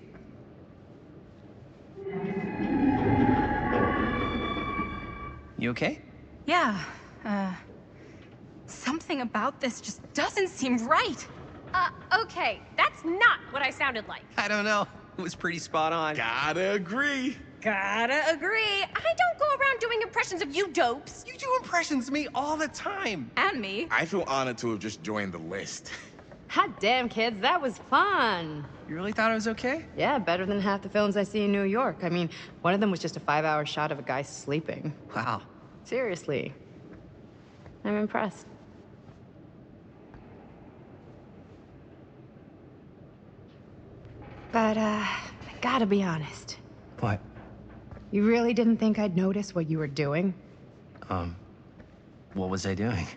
You okay? Yeah, something about this just doesn't seem right. Okay, that's not what I sounded like. I don't know. It was pretty spot on. Gotta agree. Gotta agree. I don't go around doing impressions of you dopes. You do impressions of me all the time. And me. I feel honored to have just joined the list. Hot damn, kids, that was fun. You really thought it was okay? Yeah, better than half the films I see in New York. I mean, one of them was just a 5-hour shot of a guy sleeping. Wow. Seriously. I'm impressed. But, I gotta be honest. What? You really didn't think I'd notice what you were doing? What was I doing?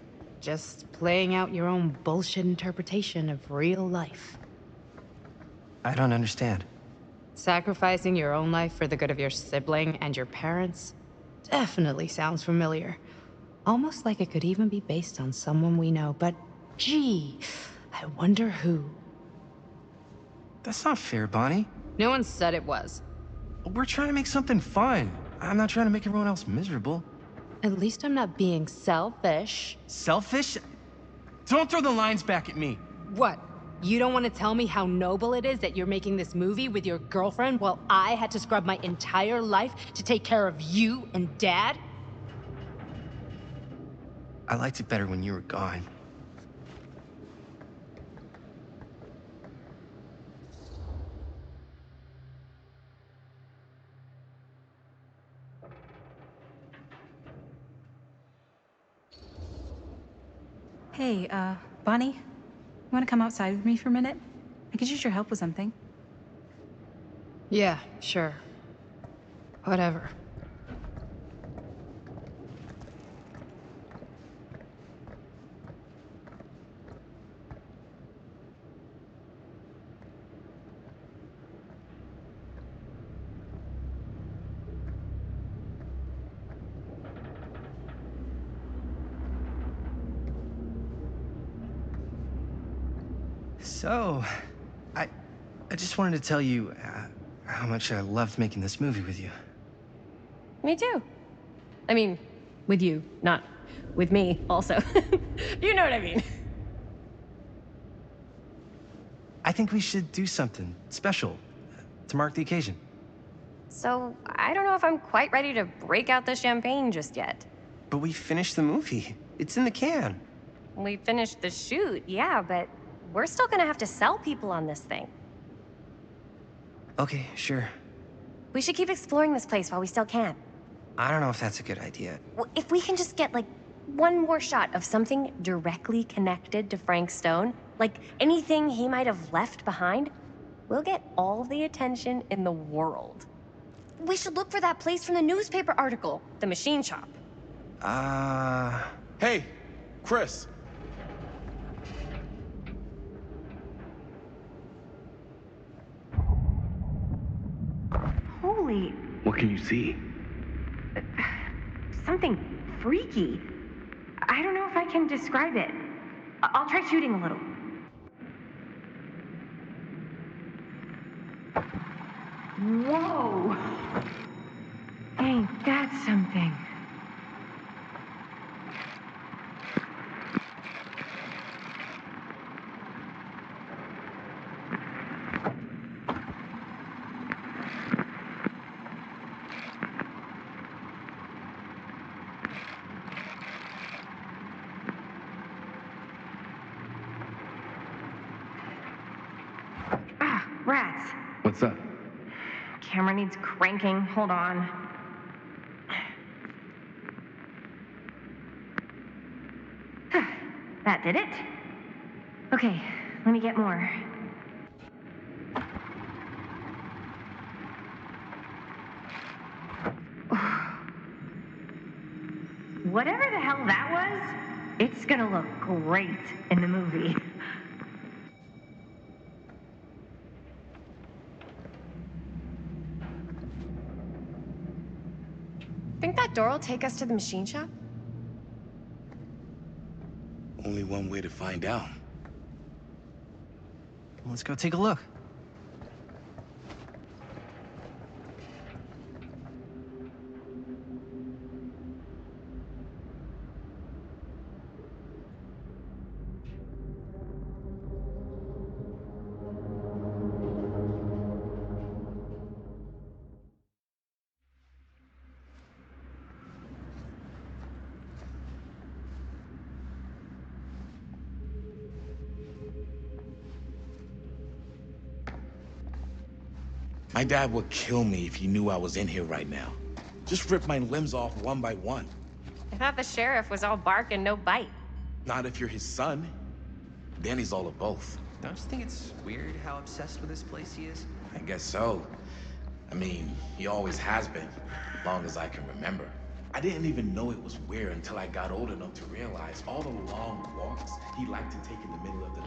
Just playing out your own bullshit interpretation of real life. I don't understand. Sacrificing your own life for the good of your sibling and your parents definitely sounds familiar. Almost like it could even be based on someone we know, but gee, I wonder who. That's not fair, Bonnie. No one said it was. We're trying to make something fun. I'm not trying to make everyone else miserable. At least I'm not being selfish. Selfish? Don't throw the lines back at me. What? You don't want to tell me how noble it is that you're making this movie with your girlfriend while I had to scrub my entire life to take care of you and Dad? I liked it better when you were gone. Hey, Bonnie, you wanna come outside with me for a minute? I could use your help with something. Yeah, sure. Whatever. So, I just wanted to tell you how much I loved making this movie with you. Me too. I mean, with you, not with me also. You know what I mean. I think we should do something special to mark the occasion. So, I don't know if I'm quite ready to break out the champagne just yet. But we finished the movie. It's in the can. We finished the shoot, yeah, but we're still gonna have to sell people on this thing. Okay, sure. We should keep exploring this place while we still can. I don't know if that's a good idea. If we can just get, like, one more shot of something directly connected to Frank Stone, like anything he might have left behind, we'll get all the attention in the world. We should look for that place from the newspaper article, the machine shop. Hey, Chris. Holy, What can you see? something freaky. I don't know if I can describe it. I'll try shooting a little. Whoa! Ain't that something? Ah, rats. What's up? Camera needs cranking. Hold on. That did it. Okay, let me get more. Whatever the hell that was, it's gonna look great in the movie. Think that door will take us to the machine shop? Only one way to find out. Let's go take a look. My dad would kill me if he knew I was in here right now. Just rip my limbs off one by one. I thought the sheriff was all bark and no bite. Not if you're his son. Then he's all of both. Don't you think it's weird how obsessed with this place he is? I guess so. I mean, he always has been, long as I can remember. I didn't even know it was weird until I got old enough to realize all the long walks he liked to take in the middle of the...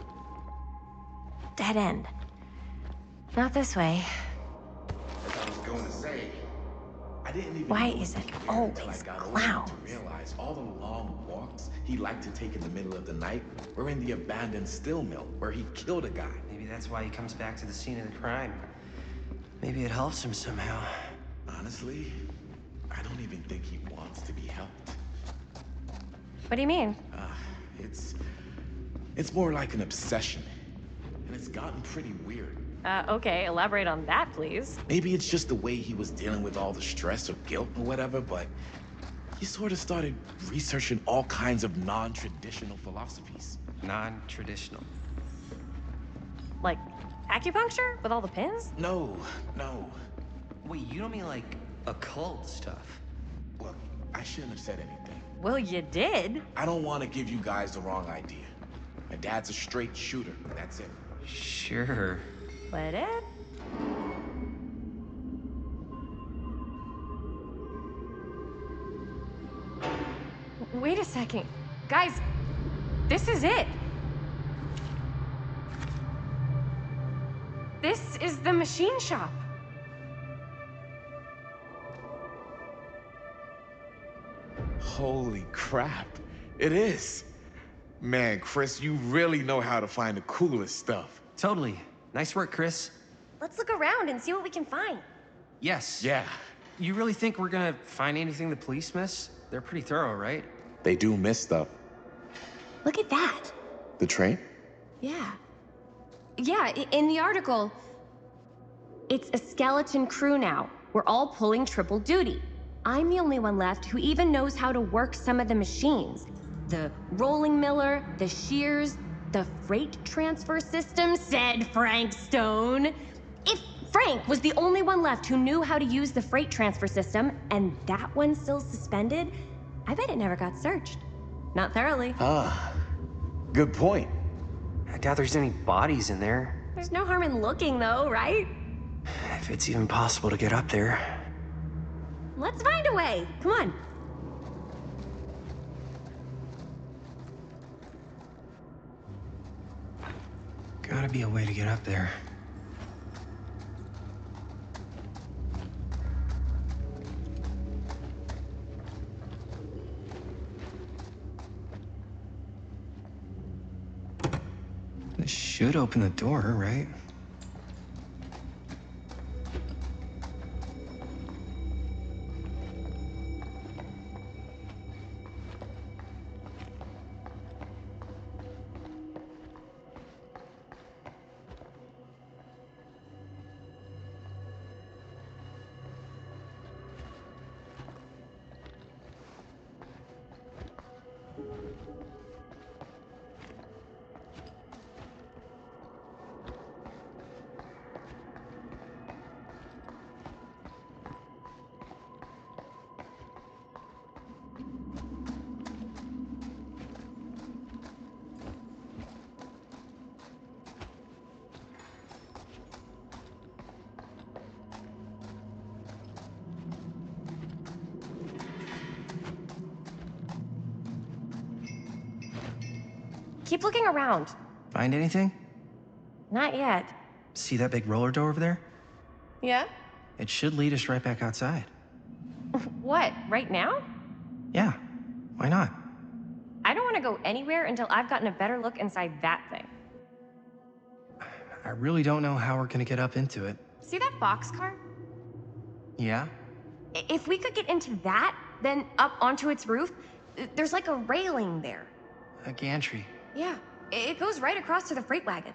Dead end. Not this way. As I was going to say, I didn't even Why know is it was weird until I always got old clowns? enough to realize all the long walks he liked to take in the middle of the night were in the abandoned steel mill where he killed a guy. Maybe that's why he comes back to the scene of the crime. Maybe it helps him somehow. Honestly, I don't even think he wants to be helped. What do you mean? It's more like an obsession. And it's gotten pretty weird. Okay, elaborate on that, please. Maybe it's just the way he was dealing with all the stress or guilt or whatever, but he sort of started researching all kinds of non-traditional philosophies. Non-traditional? Like acupuncture with all the pins? No. Wait, you don't mean like occult stuff? Look, I shouldn't have said anything. Well, you did. I don't want to give you guys the wrong idea. My dad's a straight shooter, that's it. Sure. Let it? Wait a second. Guys, this is it. This is the machine shop. Holy crap, it is. Man, Chris, you really know how to find the coolest stuff. Totally. Nice work, Chris. Let's look around and see what we can find. Yes. Yeah. You really think we're gonna find anything the police miss? They're pretty thorough, right? They do miss stuff. Look at that. The train? Yeah. Yeah, in the article, it's a skeleton crew now. We're all pulling triple duty. I'm the only one left who even knows how to work some of the machines. The rolling miller, the shears, the freight transfer system, said Frank Stone. If Frank was the only one left who knew how to use the freight transfer system, and that one's still suspended. I bet it never got searched. Not thoroughly. Ah, good point. I doubt there's any bodies in there. There's no harm in looking, though, right? If it's even possible to get up there. Let's find a way. Come on. Gotta be a way to get up there. This should open the door, right? Keep looking around. Find anything? Not yet. See that big roller door over there? Yeah? It should lead us right back outside. What, right now? Yeah, why not? I don't want to go anywhere until I've gotten a better look inside that thing. I really don't know how we're gonna get up into it. See that boxcar? Yeah? If we could get into that, then up onto its roof, there's like a railing there. A gantry. Yeah, it goes right across to the freight wagon.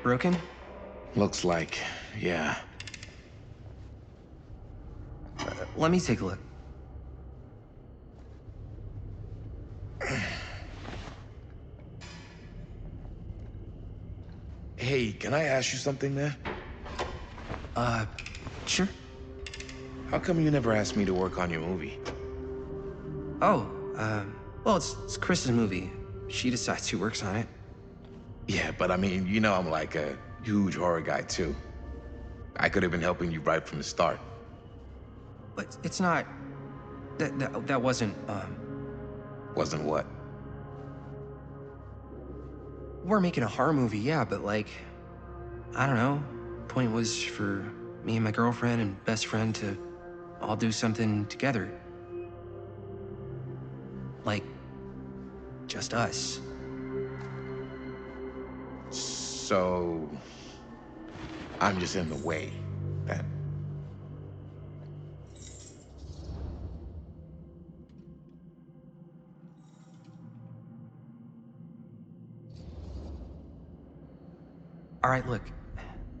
Broken? Looks like, yeah. Let me take a look. Hey, can I ask you something, man? Sure. How come you never asked me to work on your movie? Oh, well, it's Chris's movie. She decides who works on it. Yeah, but I mean, you know I'm like a huge horror guy, too. I could have been helping you right from the start. But it's not... That wasn't, Wasn't what? We're making a horror movie, yeah, but like... I don't know. Point was for me and my girlfriend and best friend to all do something together. Like... just us. So... I'm just in the way, then. All right, look.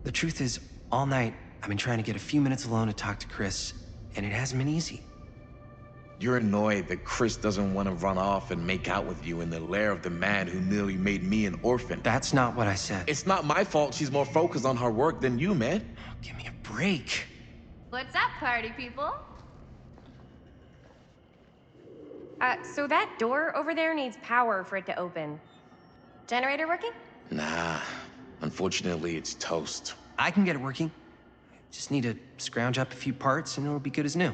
The truth is, all night, I've been trying to get a few minutes alone to talk to Chris, and it hasn't been easy. You're annoyed that Chris doesn't want to run off and make out with you in the lair of the man who nearly made me an orphan. That's not what I said. It's not my fault she's more focused on her work than you, man. Give me a break. What's up, party people? So that door over there needs power for it to open. Generator working? Nah, unfortunately it's toast. I can get it working. Just need to scrounge up a few parts and it'll be good as new.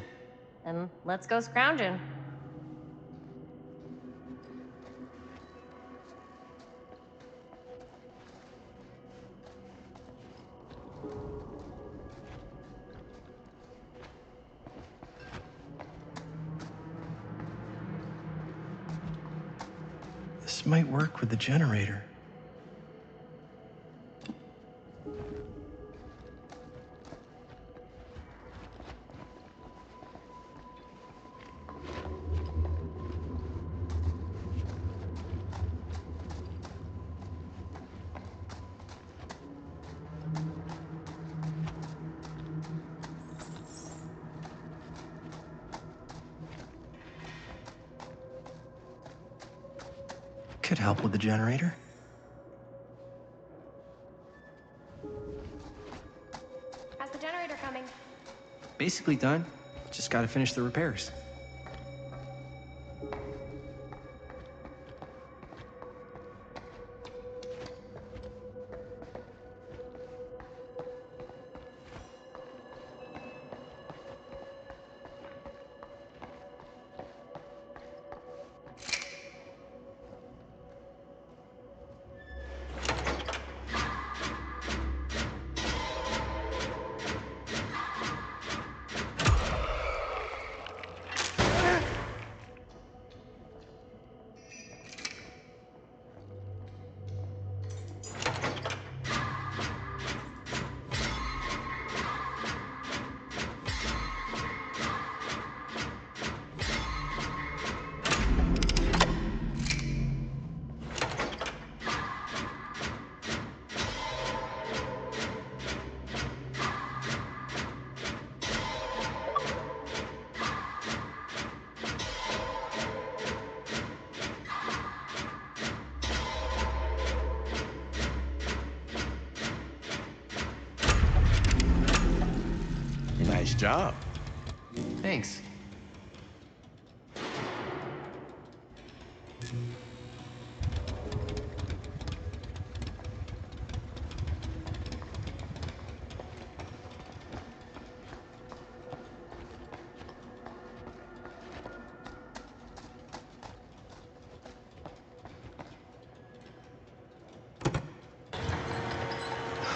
Then let's go scrounging. This might work with the generator. Could help with the generator. How's the generator coming? Basically done. Just gotta finish the repairs. Nice job. Thanks.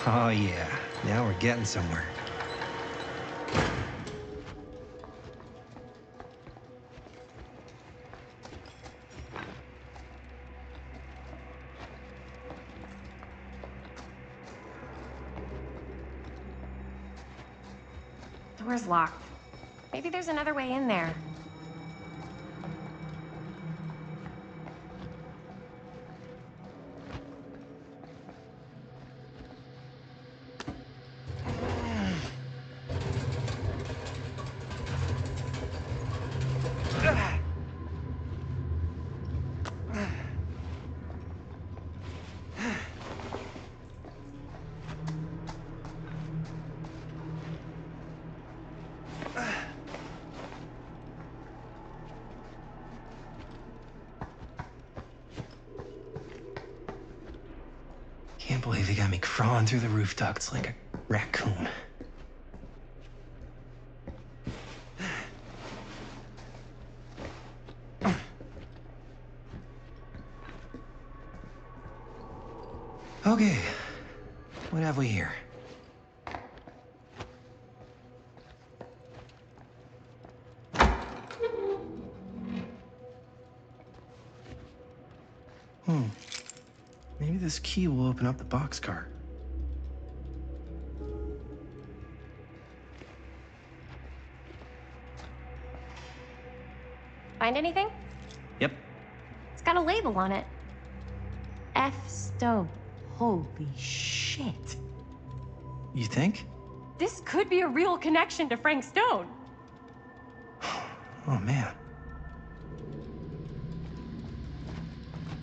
Oh yeah, now we're getting somewhere. Door's locked. Maybe there's another way in there. Can't believe they got me crawling through the roof ducts like a raccoon. Okay, what have we here? Maybe this key will open up the boxcar. Find anything? Yep. It's got a label on it. F stove. Holy shit. shit. You think? This could be a real connection to Frank Stone. Oh, man.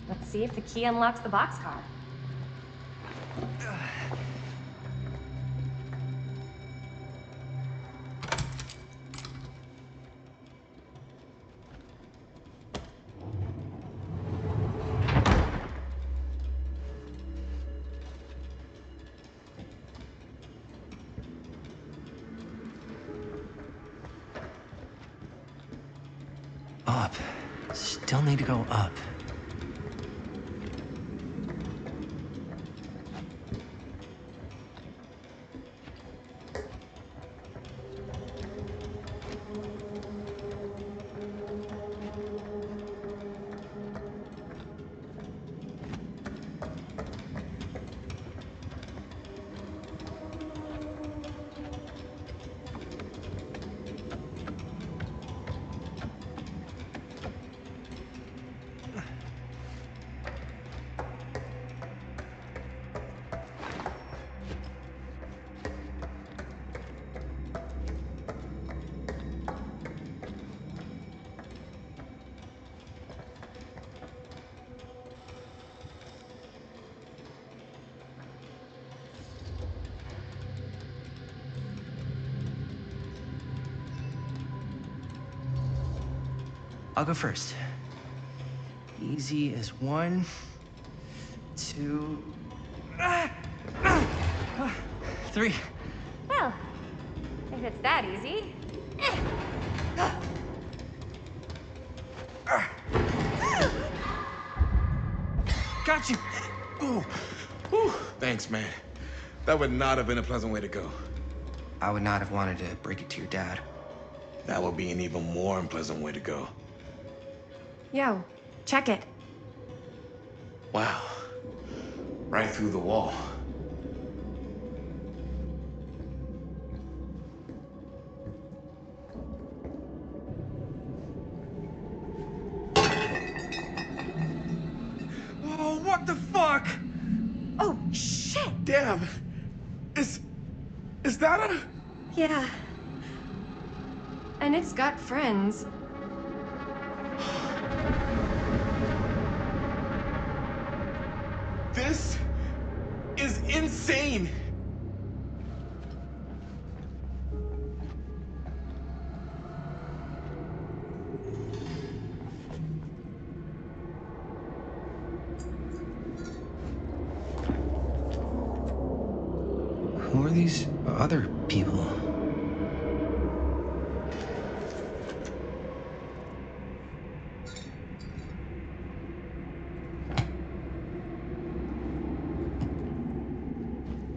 Let's see if the key unlocks the boxcar. Up. Still need to go up. I'll go first. Easy as 1, 2, 3. Well, if it's that easy. Got you! Ooh. Ooh. Thanks, man. That would not have been a pleasant way to go. I would not have wanted to break it to your dad. That would be an even more unpleasant way to go. Yo, check it. Wow. Right through the wall. Oh, what the fuck? Oh, shit! Damn. Is that a... Yeah. And it's got friends. This is insane. Who are these other people?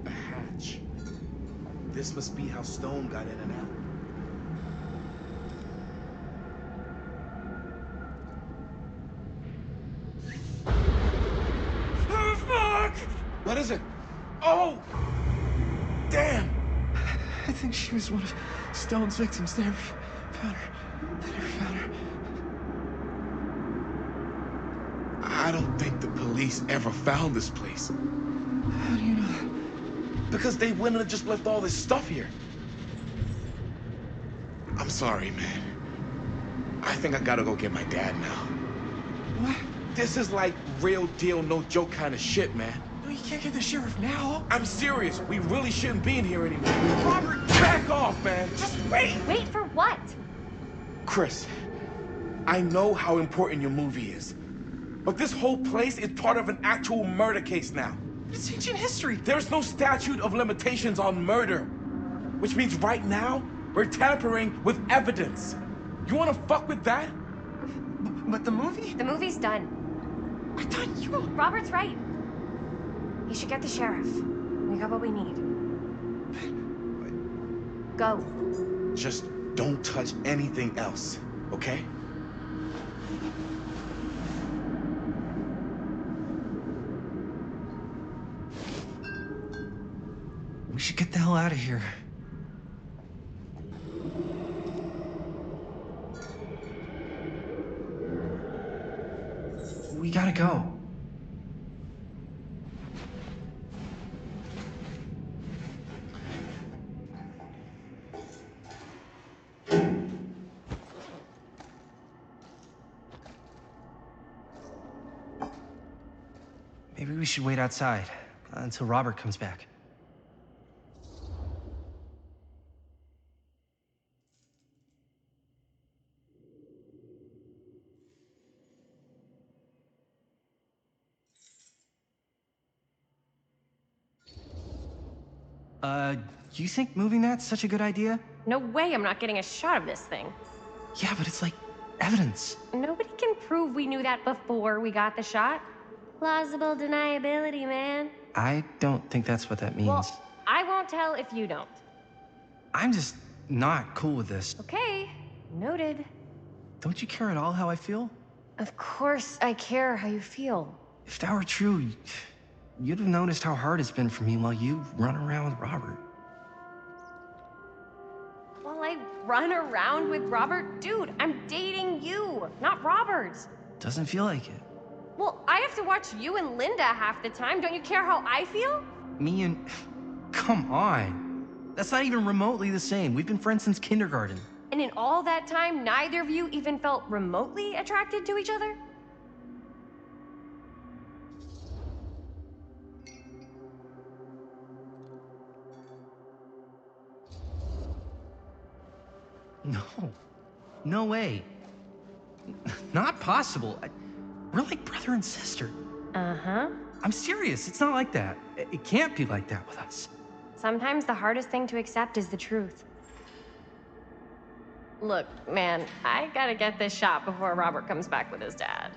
A hatch. This must be how Stone got in and out. Oh, fuck! What is it? Oh! Damn! I think she was one of Stone's victims. They never found her. They never found her. I don't think the police ever found this place. How do you know that? Because they wouldn't have just left all this stuff here. I'm sorry, man. I think I gotta go get my dad now. What? This is like real deal, no joke kind of shit, man. No, you can't get the sheriff now. I'm serious. We really shouldn't be in here anymore. Robert, back off, man. Just wait. Wait for what? Chris, I know how important your movie is. But this whole place is part of an actual murder case now. It's ancient history. There's no statute of limitations on murder. Which means right now, we're tampering with evidence. You wanna fuck with that? But the movie? The movie's done. I thought you... Robert's right. You should get the sheriff. We got what we need. Go. Just don't touch anything else, okay? We should get the hell out of here. We gotta go. maybe we should wait outside until Robert comes back. You think moving that's such a good idea? No way I'm not getting a shot of this thing. Yeah, but it's like evidence. Nobody can prove we knew that before we got the shot. Plausible deniability, man. I don't think that's what that means. Well, I won't tell if you don't. I'm just not cool with this. Okay, noted. Don't you care at all how I feel? Of course I care how you feel. If that were true, you'd have noticed how hard it's been for me while you run around with Robert. While I run around with Robert? Dude, I'm dating you, not Robert. Doesn't feel like it. Well, I have to watch you and Linda half the time. Don't you care how I feel? Me and... Come on. That's not even remotely the same. We've been friends since kindergarten. And in all that time, neither of you even felt remotely attracted to each other? No. No way. Not possible. We're like brother and sister. Uh-huh. I'm serious. It's not like that. It can't be like that with us. Sometimes the hardest thing to accept is the truth. Look, man, I gotta get this shot before Robert comes back with his dad.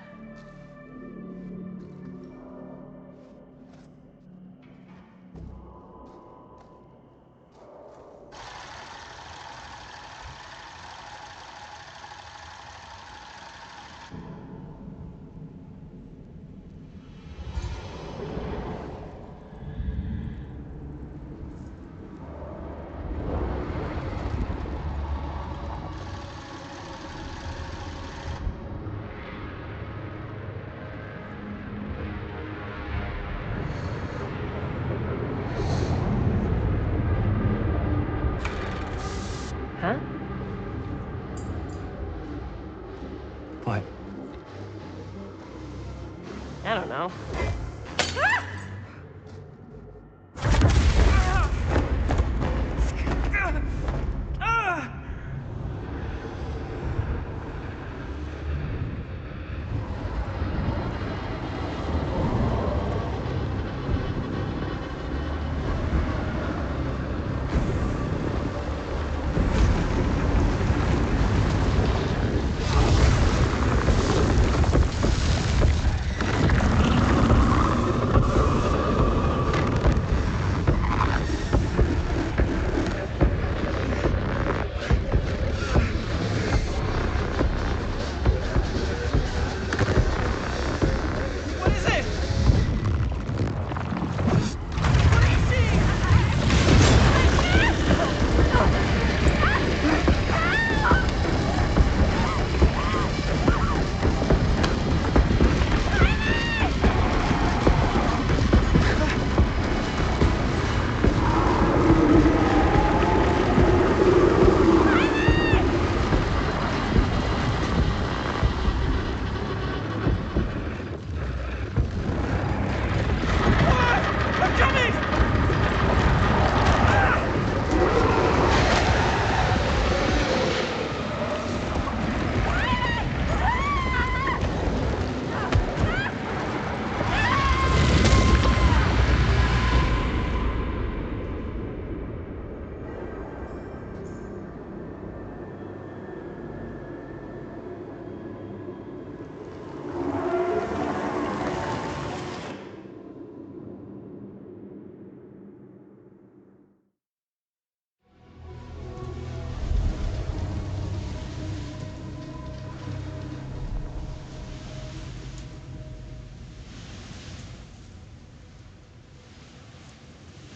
Huh? What? I don't know.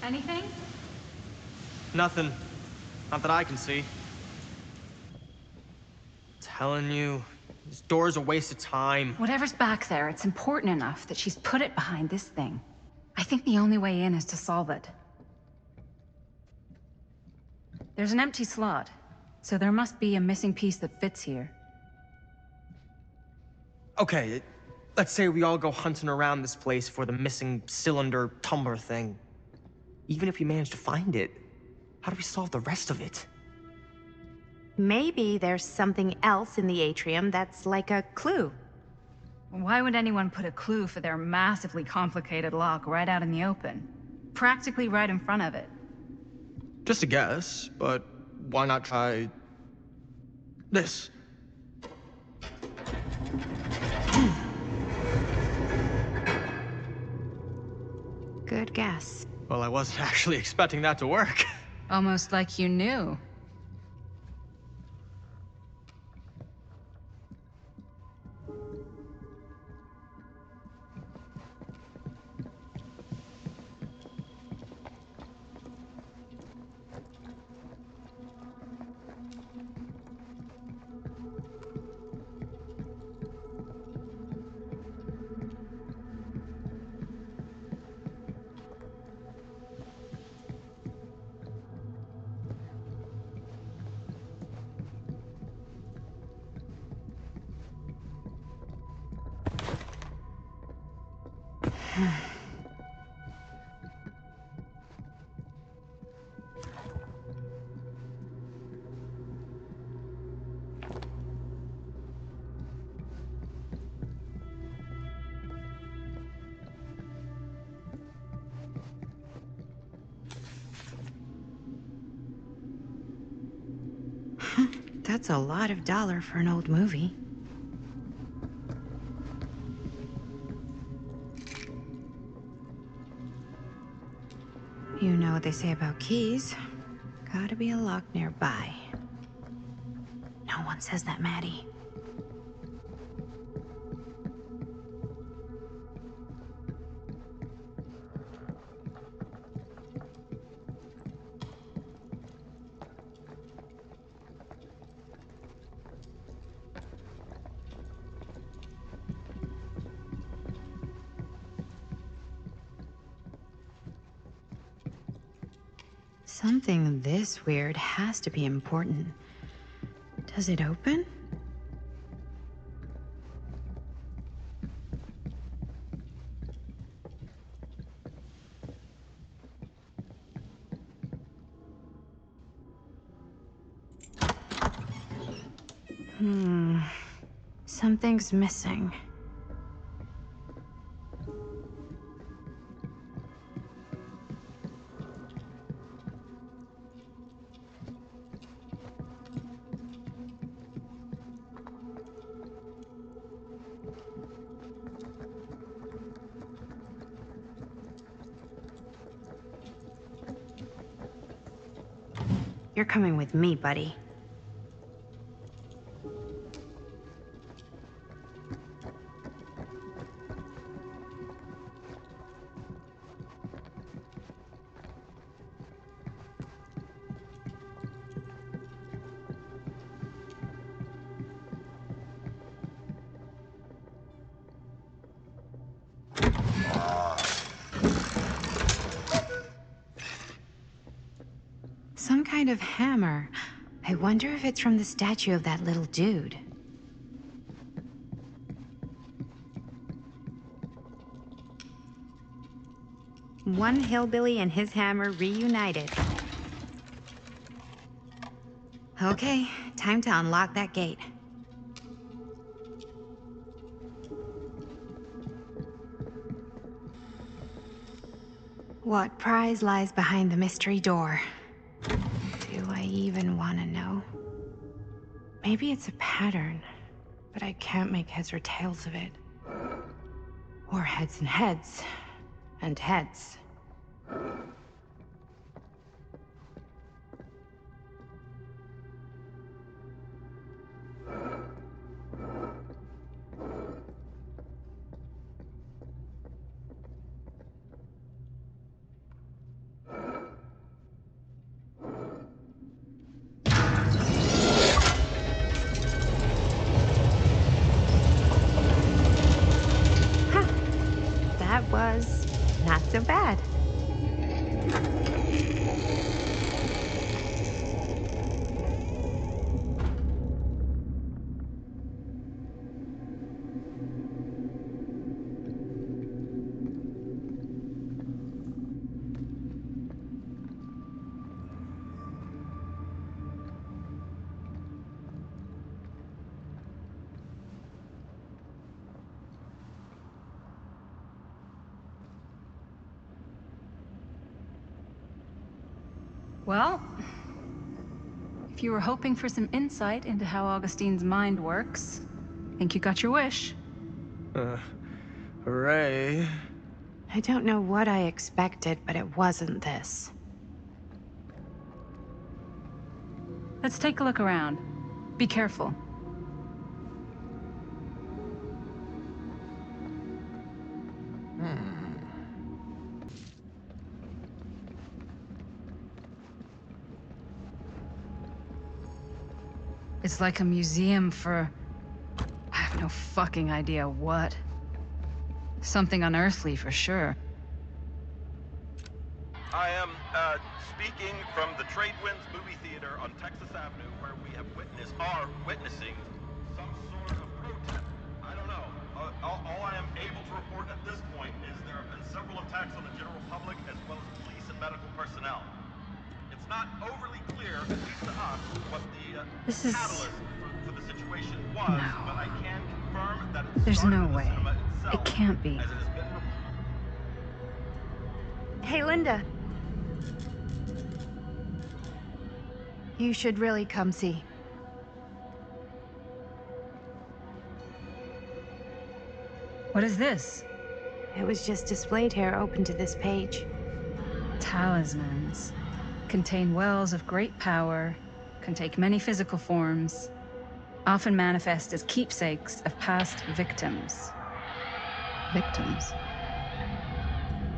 Anything? Nothing. Not that I can see. Telling you, this door's a waste of time. Whatever's back there, it's important enough that she's put it behind this thing. I think the only way in is to solve it. There's an empty slot, so there must be a missing piece that fits here. Okay, let's say we all go hunting around this place for the missing cylinder tumbler thing. Even if we manage to find it, how do we solve the rest of it? Maybe there's something else in the atrium that's like a clue. Why would anyone put a clue for their massively complicated lock right out in the open? Practically right in front of it. Just a guess, but why not try this? Good guess. Well, I wasn't actually expecting that to work. Almost like you knew. That's a lot of dollar for an old movie. You know what they say about keys. Gotta be a lock nearby. No one says that, Maddie. Something this weird has to be important. Does it open? Something's missing. You're coming with me, buddy. Some kind of hammer. I wonder if it's from the statue of that little dude. One hillbilly and his hammer reunited. Okay, time to unlock that gate. What prize lies behind the mystery door? Do I even want to know? Maybe it's a pattern, but I can't make heads or tails of it. Or heads and heads, and heads. That was not so bad. Well, if you were hoping for some insight into how Augustine's mind works, I think you got your wish. Hooray. I don't know what I expected, but it wasn't this. Let's take a look around. Be careful. It's like a museum for... I have no fucking idea what. Something unearthly for sure. I am speaking from the Trade Winds Movie Theater on Texas Avenue, where we are witnessing some sort of protest. I don't know. All I am able to report at this point is there have been several attacks on the general public as well as police and medical personnel. It's not overly clear, at least to us, what the catalyst for the situation was, but I can confirm that it There's started no in the way. cinema itself, It can't be. as it has been Hey, Linda. You should really come see. What is this? It was just displayed here, open to this page. Talismans. Contain wells of great power, can take many physical forms, often manifest as keepsakes of past victims. Victims?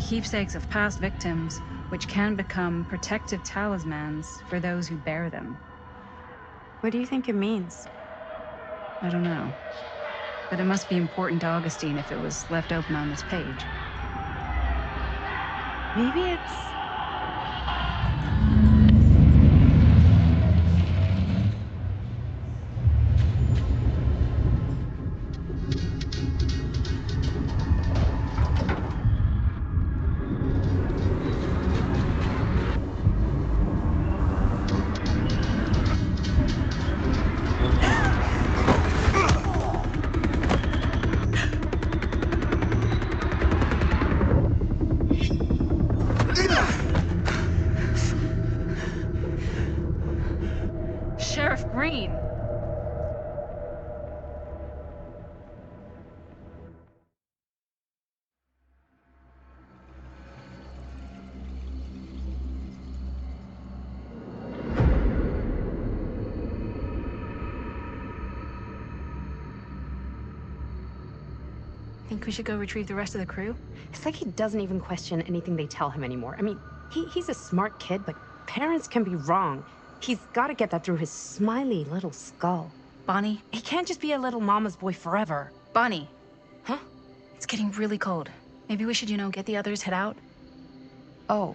Keepsakes of past victims, which can become protective talismans for those who bear them. What do you think it means? I don't know. But it must be important to Augustine if it was left open on this page. Maybe it's... Sheriff Green! Think we should go retrieve the rest of the crew? It's like he doesn't even question anything they tell him anymore. I mean, he's a smart kid, but parents can be wrong. He's got to get that through his smiley little skull. Bonnie? He can't just be a little mama's boy forever. Bonnie! Huh? It's getting really cold. Maybe we should, get the others, head out? Oh.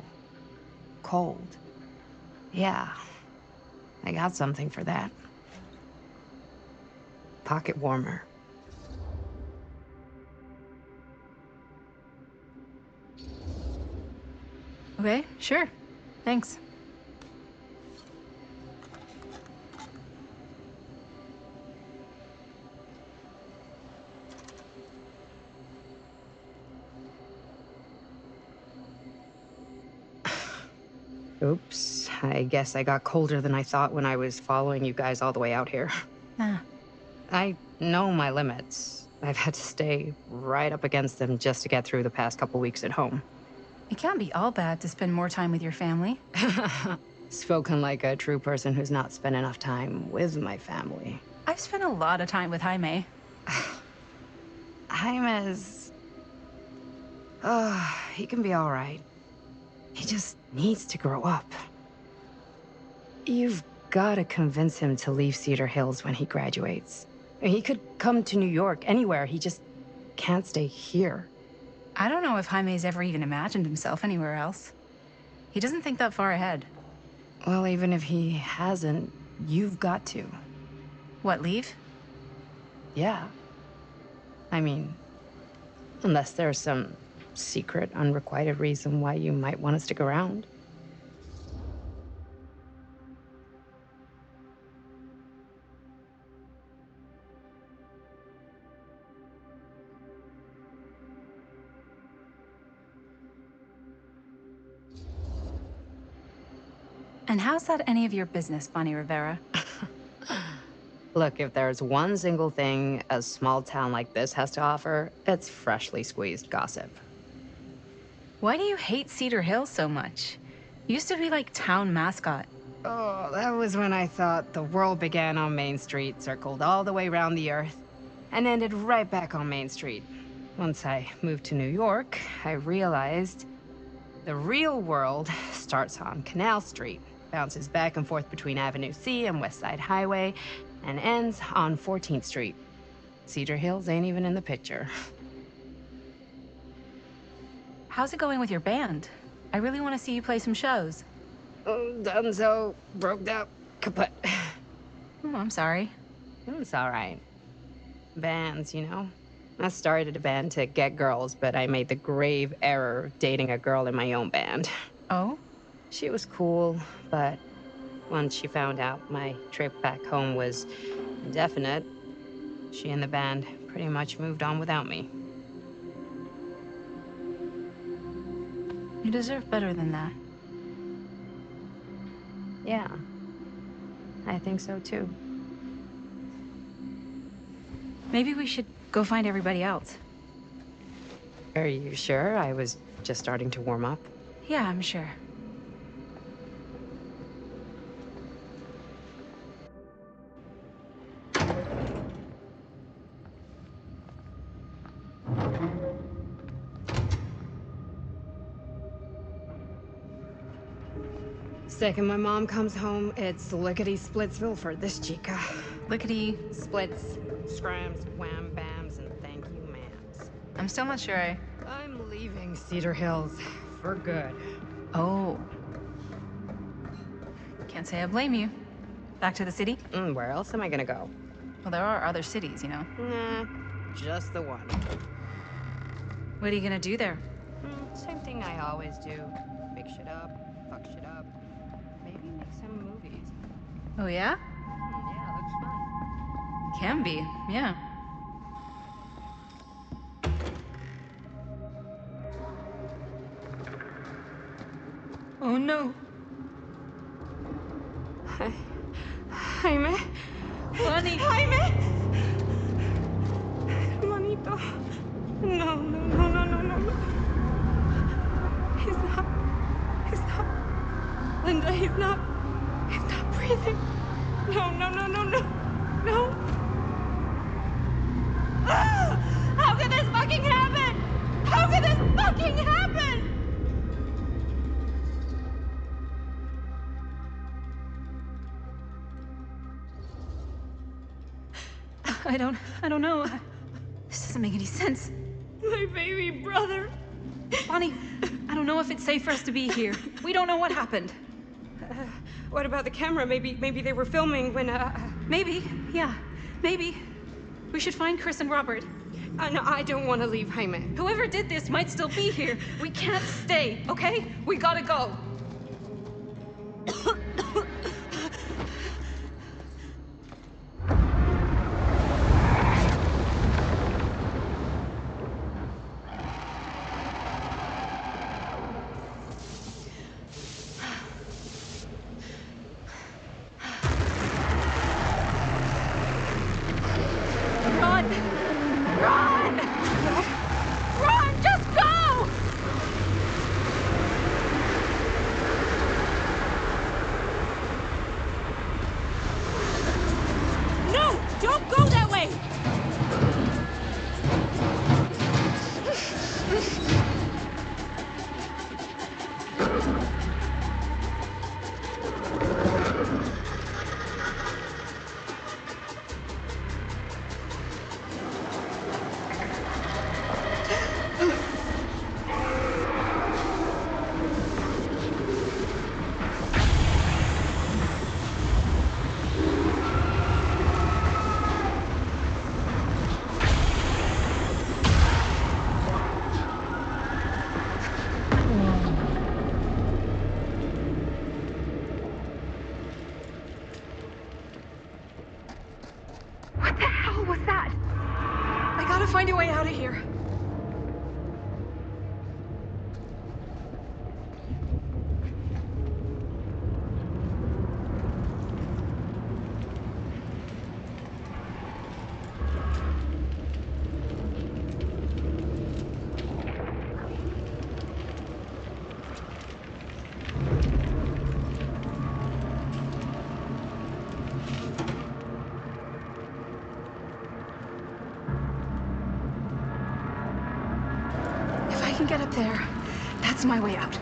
Cold. Yeah. I got something for that. Pocket warmer. Okay, sure. Thanks. Oops. I guess I got colder than I thought when I was following you guys all the way out here. Ah. I know my limits. I've had to stay right up against them just to get through the past couple weeks at home. It can't be all bad to spend more time with your family. Spoken like a true person who's not spent enough time with my family. I've spent a lot of time with Jaime. Jaime's... he can be all right. He just needs to grow up. You've got to convince him to leave Cedar Hills when he graduates. He could come to New York, anywhere. He just can't stay here. I don't know if Jaime's ever even imagined himself anywhere else. He doesn't think that far ahead. Well, even if he hasn't, you've got to. What, leave? Yeah. I mean, unless there's some secret, unrequited reason why you might want to stick around. And how's that any of your business, Bonnie Rivera? Look, if there's one single thing a small town like this has to offer, it's freshly squeezed gossip. Why do you hate Cedar Hills so much? Used to be like town mascot. Oh, that was when I thought the world began on Main Street, circled all the way around the earth, and ended right back on Main Street. Once I moved to New York, I realized the real world starts on Canal Street, bounces back and forth between Avenue C and West Side Highway, and ends on 14th Street. Cedar Hills ain't even in the picture. How's it going with your band? I really want to see you play some shows. Oh, done so. Broke up. Kaput. Oh, I'm sorry. It's all right. Bands, you know? I started a band to get girls, but I made the grave error of dating a girl in my own band. Oh? She was cool, but once she found out my trip back home was indefinite, she and the band pretty much moved on without me. You deserve better than that. Yeah, I think so too. Maybe we should go find everybody else. Are you sure? I was just starting to warm up. Yeah, I'm sure. Second my mom comes home, it's lickety-splitsville for this chica. Lickety... Splits, scrams, wham bams, and thank you ma'ams. I'm still not sure I'm leaving Cedar Hills for good. Oh. Can't say I blame you. Back to the city? Where else am I gonna go? Well, there are other cities, you know. Nah, just the one. What are you gonna do there? Same thing I always do. Make shit up, fuck shit up. Maybe make some movies. Oh, yeah? Yeah, looks fun. Can be, yeah. Oh, no. Jaime? Bonnie! Jaime! Manito. No, no, no, no, no, no, no. He's not. Linda, he's not breathing. No, no, no, no, no. No. Ah! How could this fucking happen? How could this fucking happen? I don't know. This doesn't make any sense. My baby brother. Bonnie, I don't know if it's safe for us to be here. We don't know what happened. What about the camera? Maybe they were filming when, Maybe, yeah, maybe. We should find Chris and Robert. No, I don't want to leave Jaime. Whoever did this might still be here. We can't stay, okay? We gotta go. Find a way out of here. can get up there, that's my way out.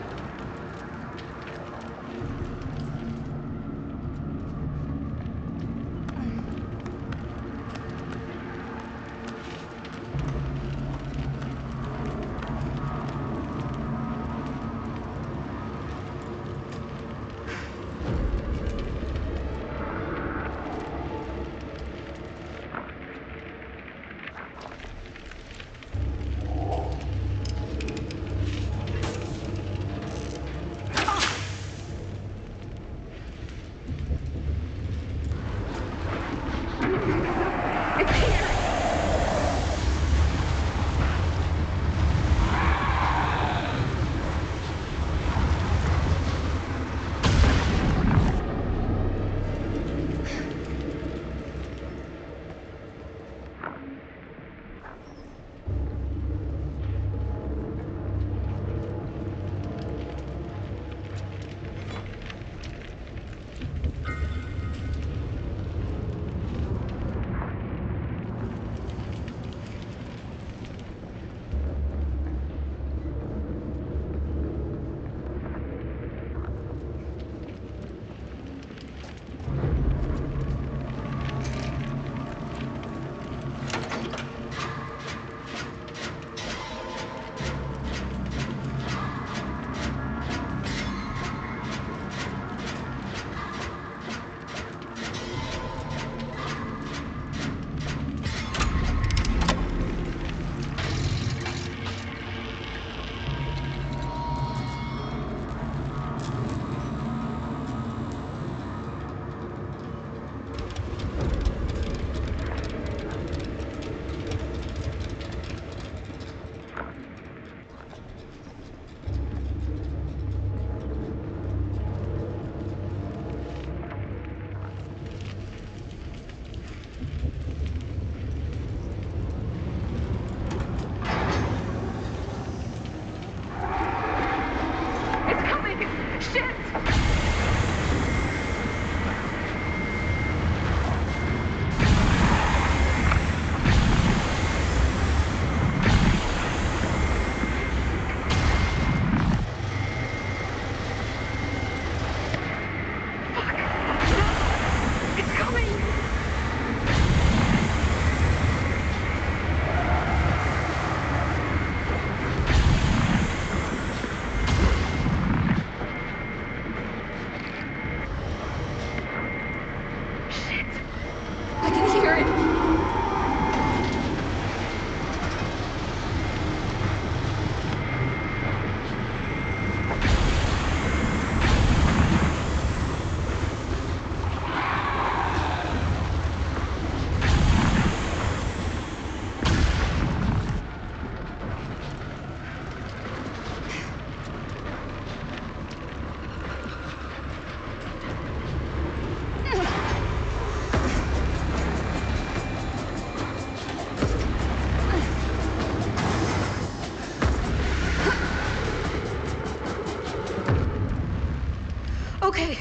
Okay.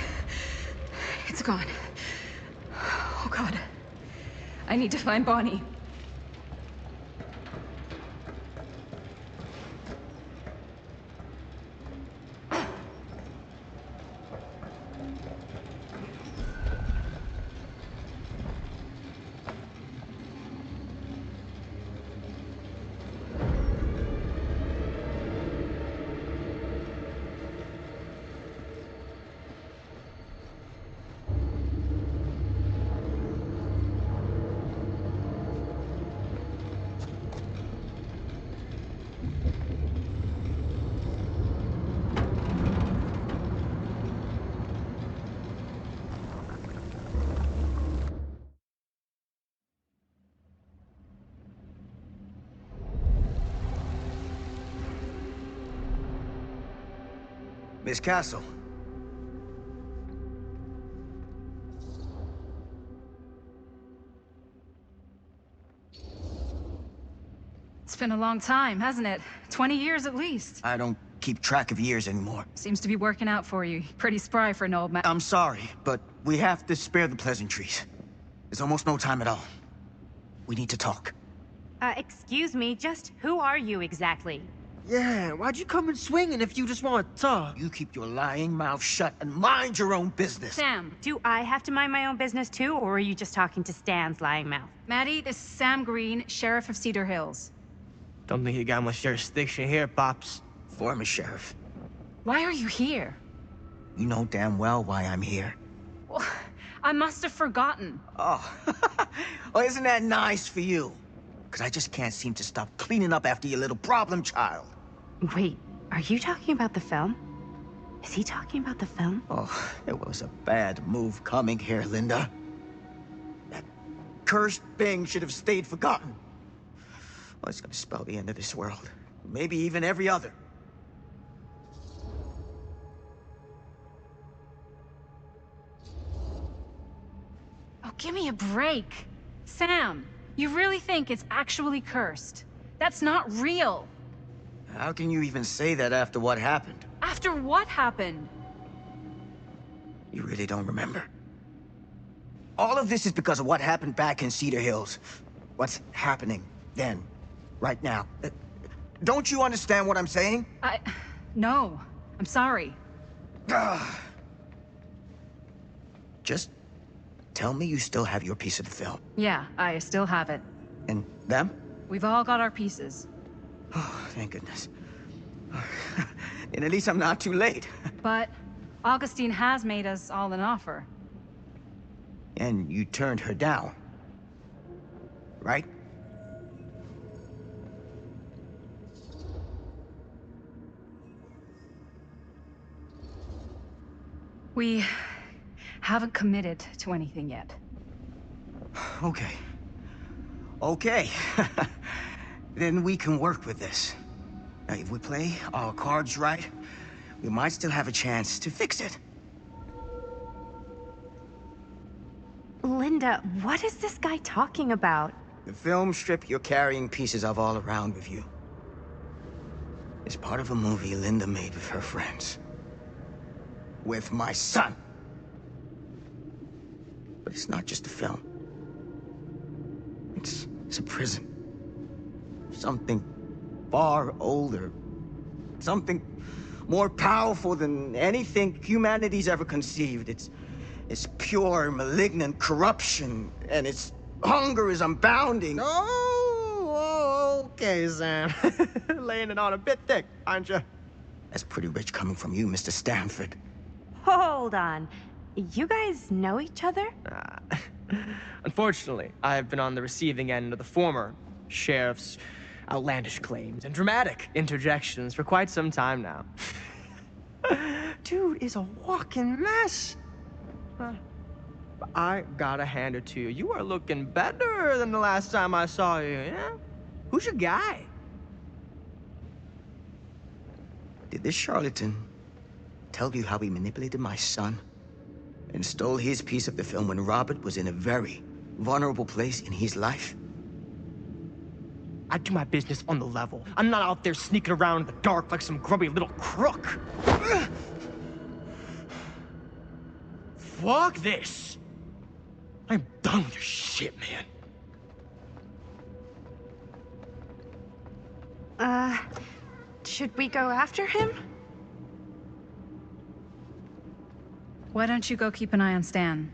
It's gone. Oh, God. I need to find Bonnie. Miss Castle. It's been a long time, hasn't it? 20 years at least. I don't keep track of years anymore. Seems to be working out for you. Pretty spry for an old man. I'm sorry, but we have to spare the pleasantries. There's almost no time at all. We need to talk. Excuse me, just who are you exactly? Yeah, why'd you come in swinging if you just want to talk? You keep your lying mouth shut and mind your own business. Sam, do I have to mind my own business too, or are you just talking to Stan's lying mouth? Maddie, this is Sam Green, Sheriff of Cedar Hills. Don't think you got much jurisdiction here, Pops. Former sheriff. Why are you here? You know damn well why I'm here. Well, I must have forgotten. Oh, well, isn't that nice for you? Because I just can't seem to stop cleaning up after your little problem child. Wait, are you talking about the film? Is he talking about the film? Oh, it was a bad move coming here, Linda. That cursed thing should have stayed forgotten. Well, it's gonna spell the end of this world. Maybe even every other. Oh, give me a break. Sam, you really think it's actually cursed? That's not real. How can you even say that after what happened? After what happened? You really don't remember. All of this is because of what happened back in Cedar Hills. What's happening then, right now. Don't you understand what I'm saying? No. I'm sorry. Just tell me you still have your piece of the film. Yeah, I still have it. And them? We've all got our pieces. Oh, thank goodness. And at least I'm not too late. But Augustine has made us all an offer. And you turned her down, right? We haven't committed to anything yet. Okay. Okay. Then we can work with this. Now, if we play our cards right, we might still have a chance to fix it. Linda, what is this guy talking about? The film strip you're carrying pieces of all around with you is part of a movie Linda made with her friends. With my son. But it's not just a film. It's a prison. Something far older. Something more powerful than anything humanity's ever conceived. It's pure, malignant corruption, and its hunger is unbounding. Oh, okay, Sam. Laying it on a bit thick, aren't you? That's pretty rich coming from you, Mr. Stanford. Hold on. You guys know each other? Unfortunately, I've been on the receiving end of the former sheriff's outlandish claims and dramatic interjections for quite some time now. Dude is a walking mess. But I gotta hand it to you. You are looking better than the last time I saw you, yeah? Who's your guy? Did this charlatan tell you how he manipulated my son and stole his piece of the film when Robert was in a very vulnerable place in his life? I do my business on the level. I'm not out there sneaking around in the dark like some grubby little crook. Fuck this. I'm done with your shit, man. Should we go after him? Why don't you go keep an eye on Stan?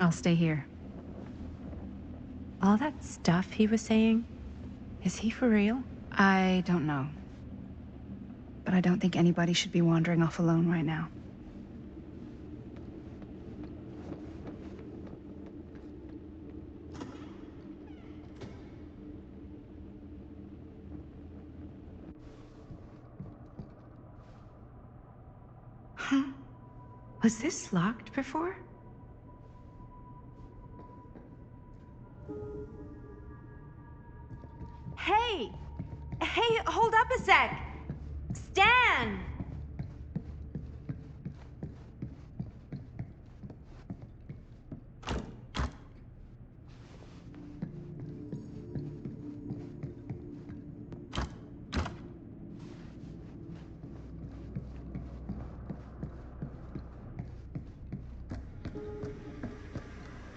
I'll stay here. All that stuff he was saying, is he for real? I don't know. But I don't think anybody should be wandering off alone right now. Huh? Was this locked before? Hey! Hey, hold up a sec! Stan!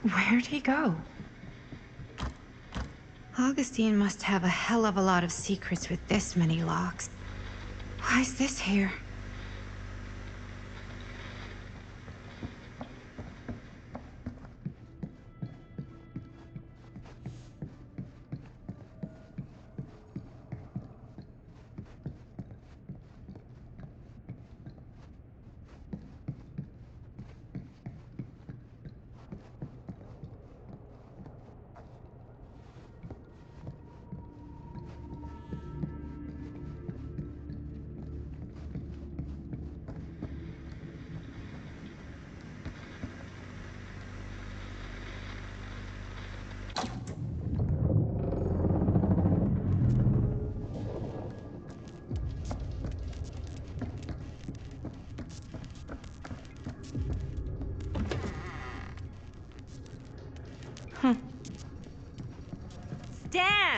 Where'd he go? Augustine must have a hell of a lot of secrets with this many locks. Why is this here? Dan!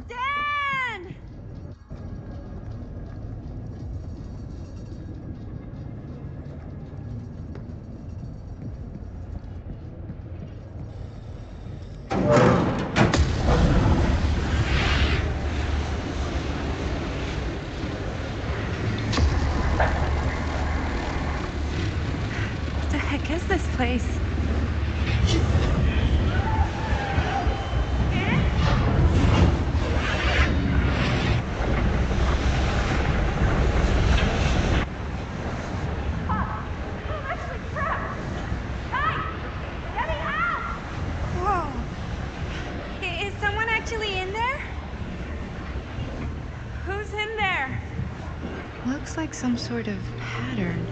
Dan! What the heck is this place? Whoa! Is someone actually in there? Who's in there? Looks like some sort of pattern.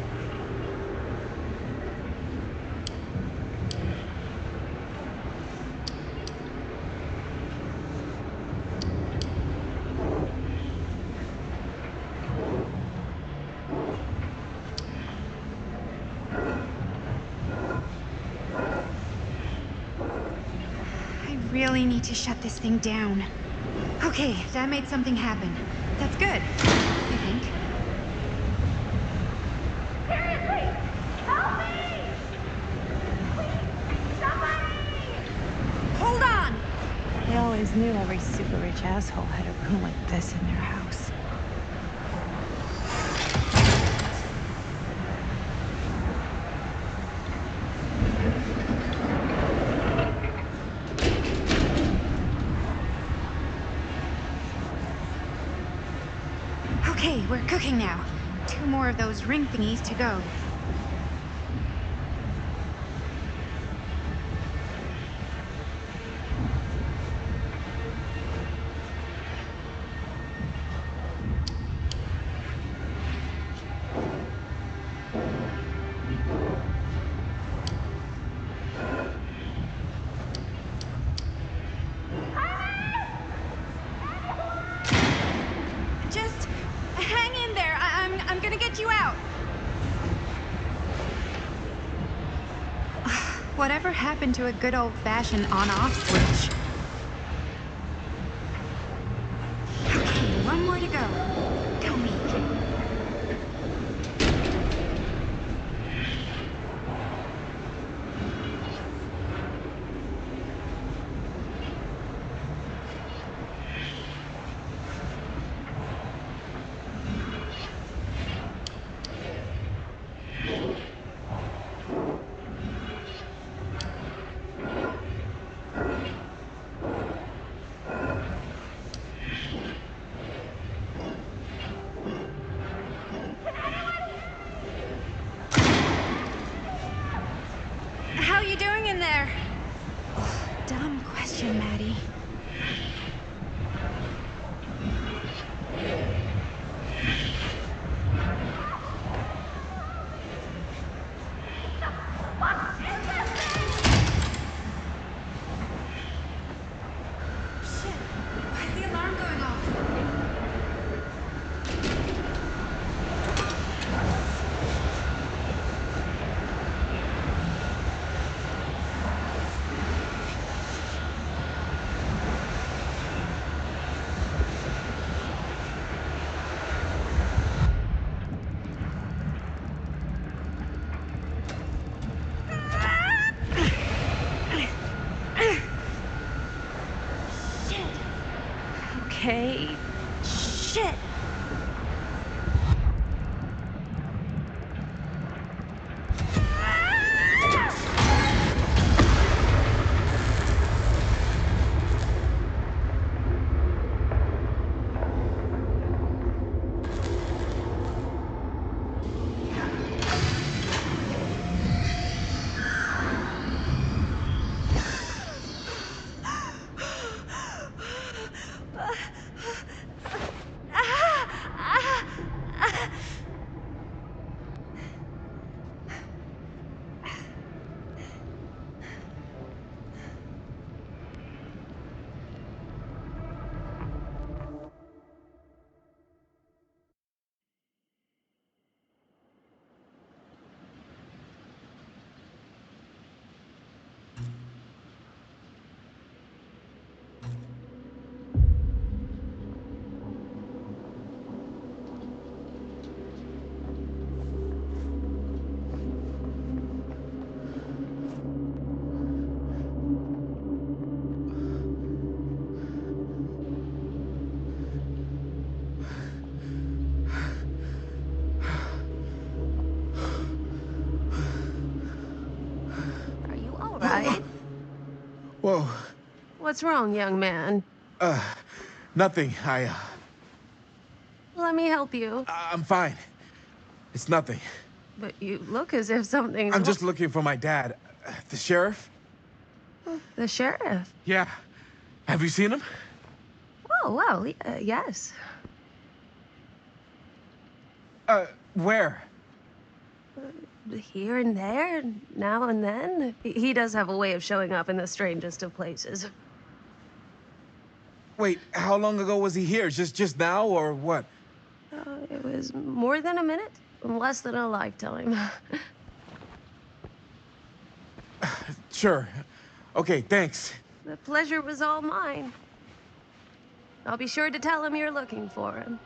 I really need to shut this thing down. Okay, that made something happen. That's good, I think. Seriously! Help me! Please, somebody! Hold on! I always knew every super rich asshole had a room like this in their house. Okay, we're cooking now. 2 more of those ring thingies to go. Just hang in there. I'm gonna get you out. Whatever happened to a good old-fashioned on-off switch? Okay, 1 more to go. Go me. okay? Shit! Are you all right? Whoa. What's wrong, young man? Nothing. Let me help you. I'm fine. It's nothing. But you look as if something's I'm just looking for my dad. The sheriff? The sheriff? Yeah. Have you seen him? Oh, well, yes. Where? Here and there, now and then. He does have a way of showing up in the strangest of places. Wait, how long ago was he here? Just now, or what? It was more than a minute, less than a lifetime. Sure. Okay, thanks. The pleasure was all mine. I'll be sure to tell him you're looking for him.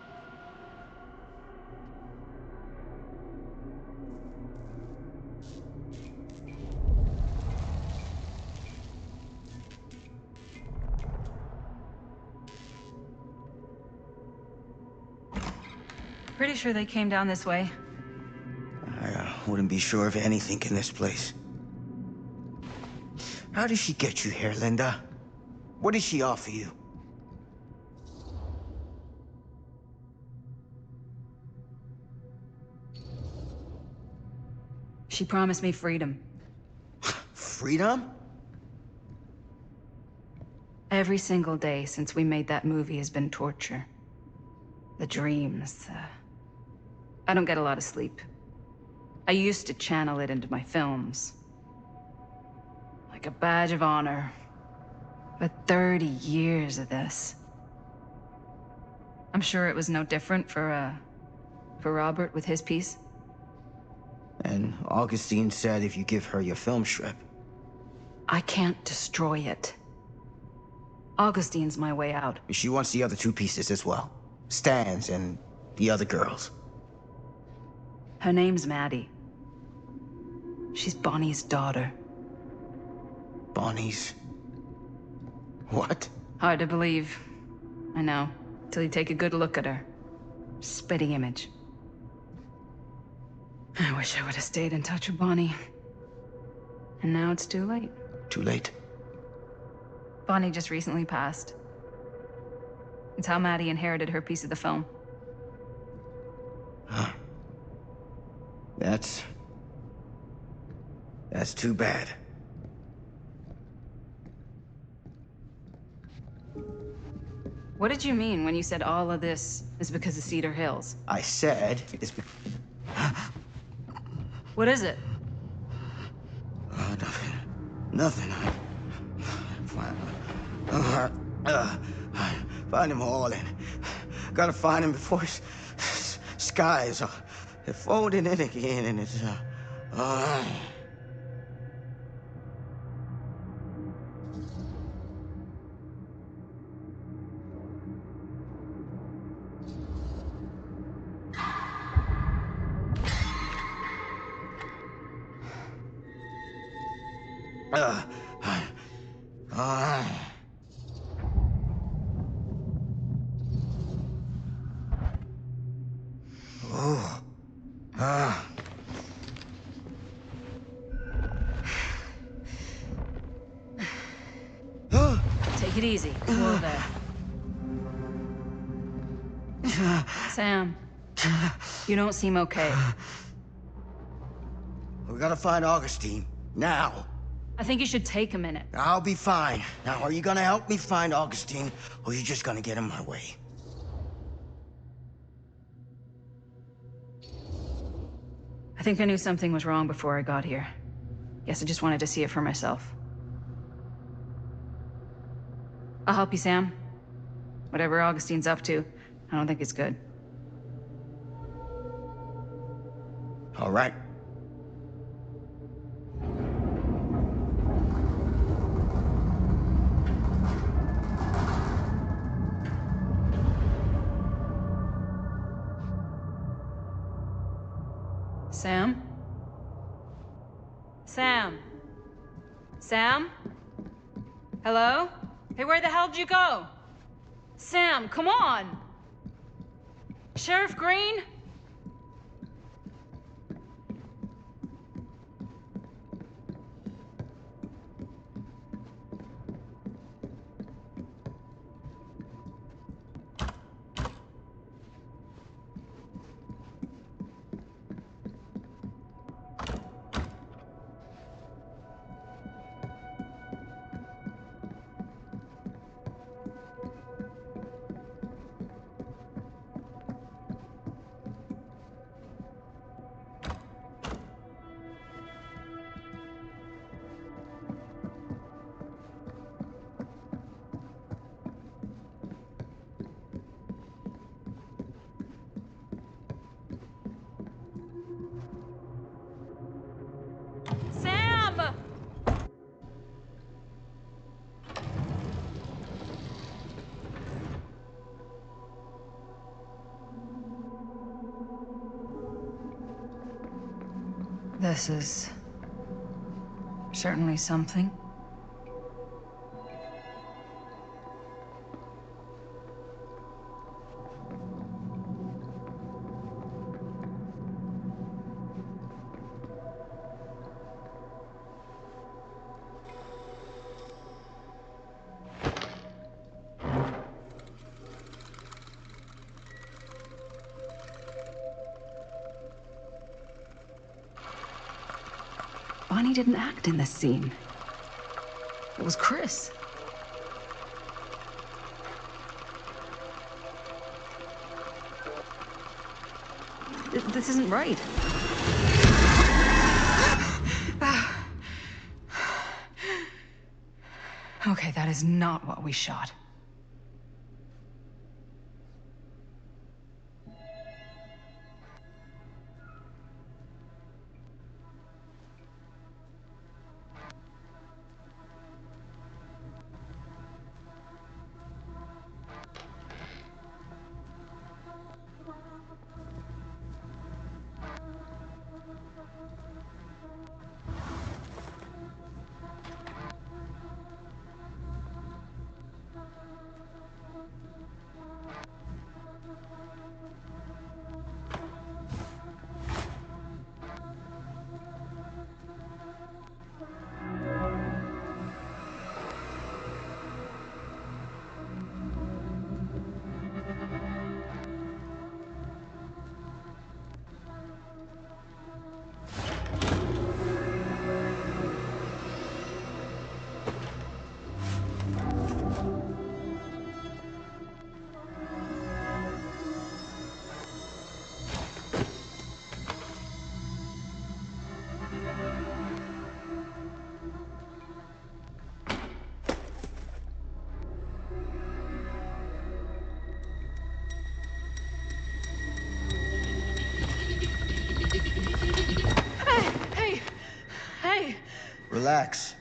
Pretty sure they came down this way. I wouldn't be sure of anything in this place. How did she get you here, Linda? What did she offer you? She promised me freedom. Freedom? Every single day since we made that movie has been torture. The dreams, I don't get a lot of sleep. I used to channel it into my films. Like a badge of honor. But 30 years of this. I'm sure it was no different for Robert with his piece. And Augustine said if you give her your film strip. I can't destroy it. Augustine's my way out. She wants the other two pieces as well. Stan's and the other girls. Her name's Maddie. She's Bonnie's daughter. Bonnie's... what? Hard to believe. I know. Till you take a good look at her. Spitting image. I wish I would have stayed in touch with Bonnie. And now it's too late. Too late? Bonnie just recently passed. It's how Maddie inherited her piece of the film. Huh. That's too bad. What did you mean when you said all of this is because of Cedar Hills? I said it's What is it? nothing. Find them all and gotta find them before skies are folding in again and it's Take it easy. Whoa there. Sam, you don't seem okay. We gotta find Augustine. Now. I think you should take a minute. I'll be fine. Now, are you gonna help me find Augustine, or are you just gonna get in my way? I think I knew something was wrong before I got here. Guess I just wanted to see it for myself. I'll help you, Sam. Whatever Augustine's up to, I don't think it's good. All right. Sam? Sam? Sam? Hello? Hey, where the hell did you go? Sam, come on! Sheriff Green? Sam! This is certainly something. Bonnie didn't act in this scene. It was Chris. This isn't right. Okay, that is not what we shot. Hey! Relax.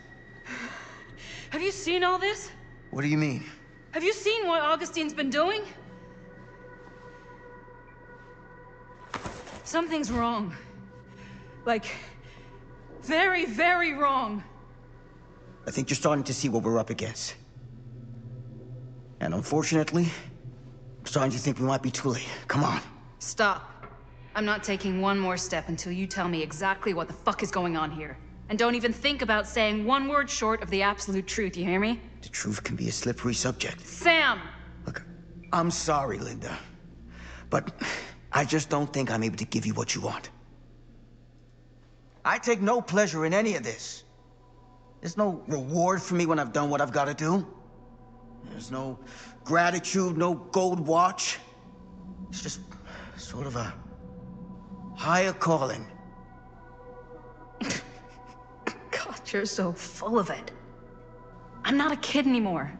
Have you seen all this? What do you mean? Have you seen what Augustine's been doing? Something's wrong. Like, very, very wrong. I think you're starting to see what we're up against. And unfortunately, I'm starting to think we might be too late. Come on. Stop. I'm not taking one more step until you tell me exactly what the fuck is going on here. And don't even think about saying one word short of the absolute truth, you hear me? The truth can be a slippery subject. Sam! I'm sorry, Linda. But I just don't think I'm able to give you what you want. I take no pleasure in any of this. There's no reward for me when I've done what I've got to do. There's no gratitude, no gold watch. It's just sort of a higher calling. God, you're so full of it. I'm not a kid anymore.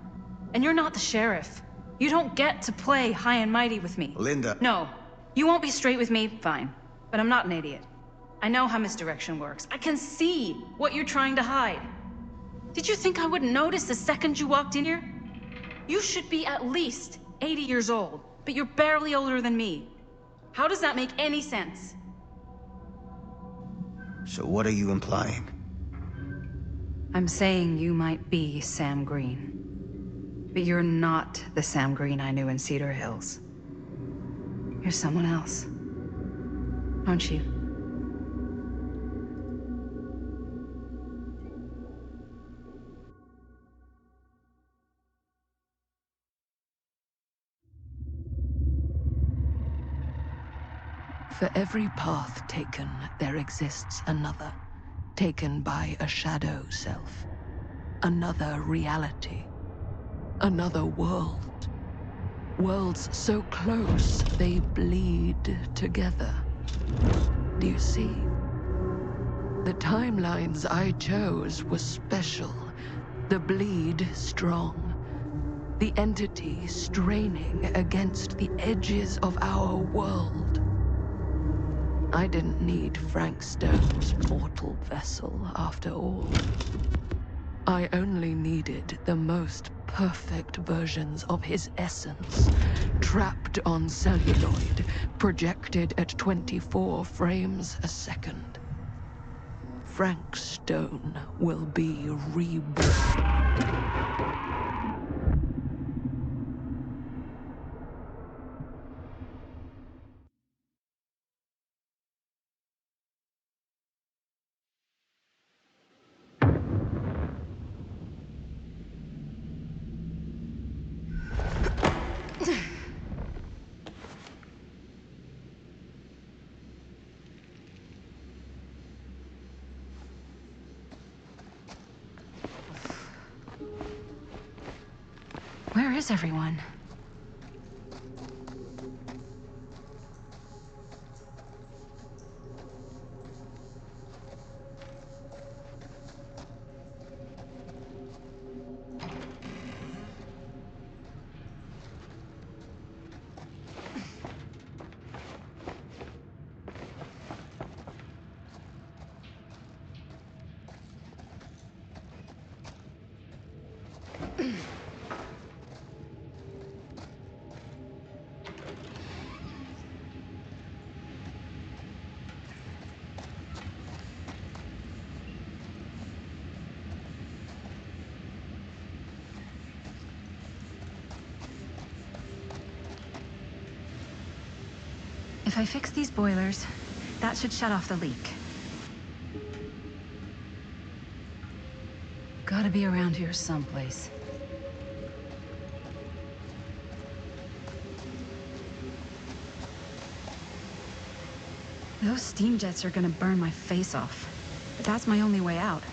And you're not the sheriff. You don't get to play high and mighty with me. Linda. No. You won't be straight with me, fine. But I'm not an idiot. I know how misdirection works. I can see what you're trying to hide. Did you think I wouldn't notice the second you walked in here? You should be at least 80 years old, but you're barely older than me. How does that make any sense? So what are you implying? I'm saying you might be Sam Green. But you're not the Sam Green I knew in Cedar Hills. You're someone else. Aren't you? For every path taken, there exists another, taken by a shadow self. Another reality. Another world. Worlds so close, they bleed together. Do you see? The timelines I chose were special. The bleed strong. The entity straining against the edges of our world. I didn't need Frank Stone's mortal vessel, after all. I only needed the most perfect versions of his essence, trapped on celluloid, projected at 24 frames a second. Frank Stone will be reborn. Where is everyone? If I fix these boilers, that should shut off the leak. Gotta be around here someplace. Those steam jets are gonna burn my face off. But that's my only way out.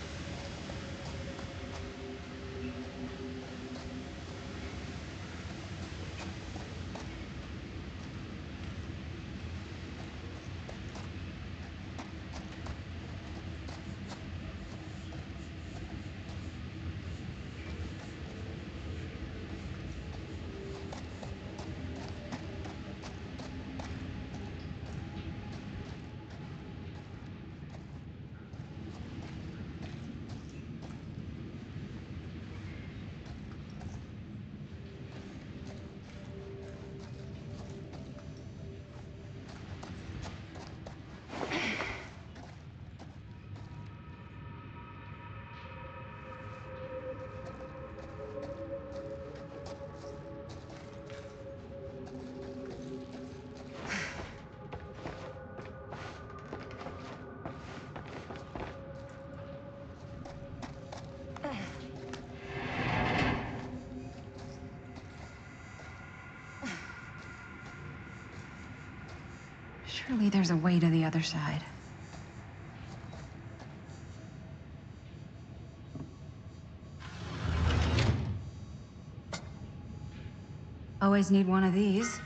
Surely there's a way to the other side. Always need one of these.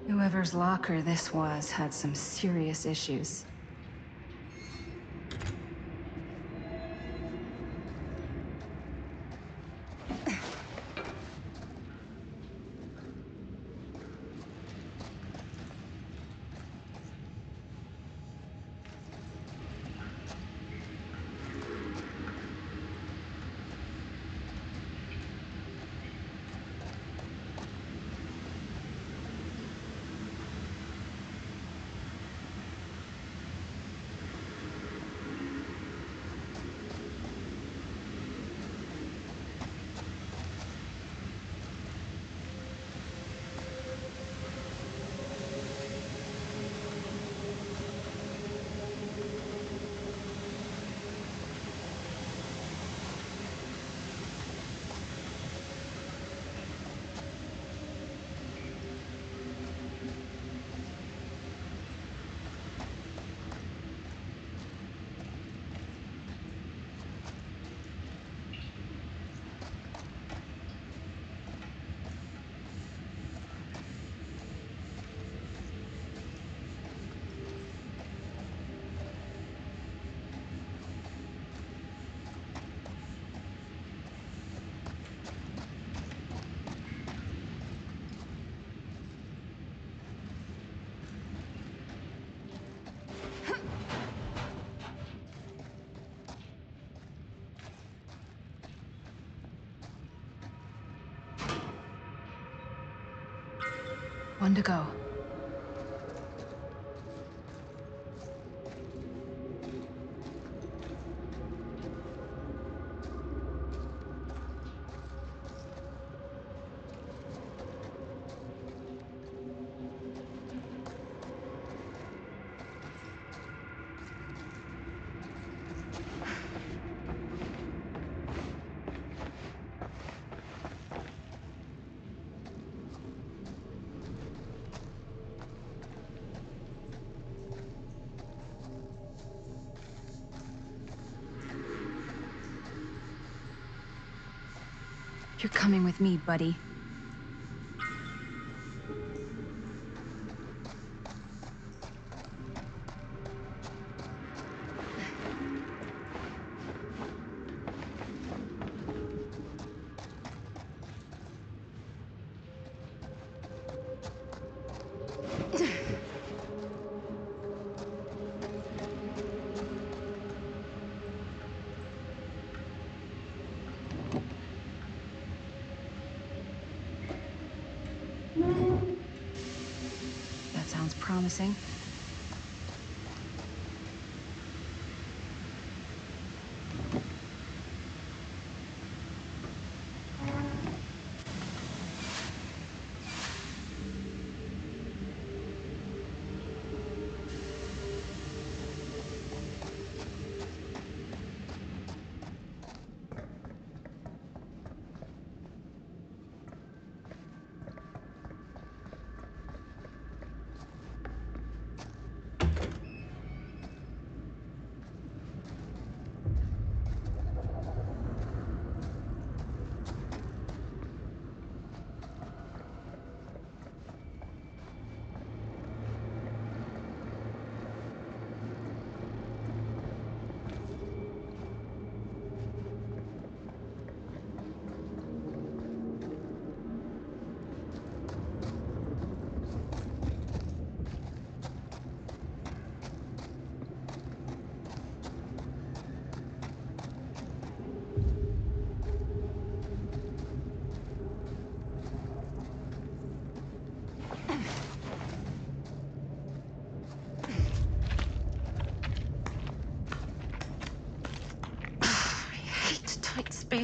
Whoever's locker this was had some serious issues. One to go. You're coming with me, buddy. That sounds promising.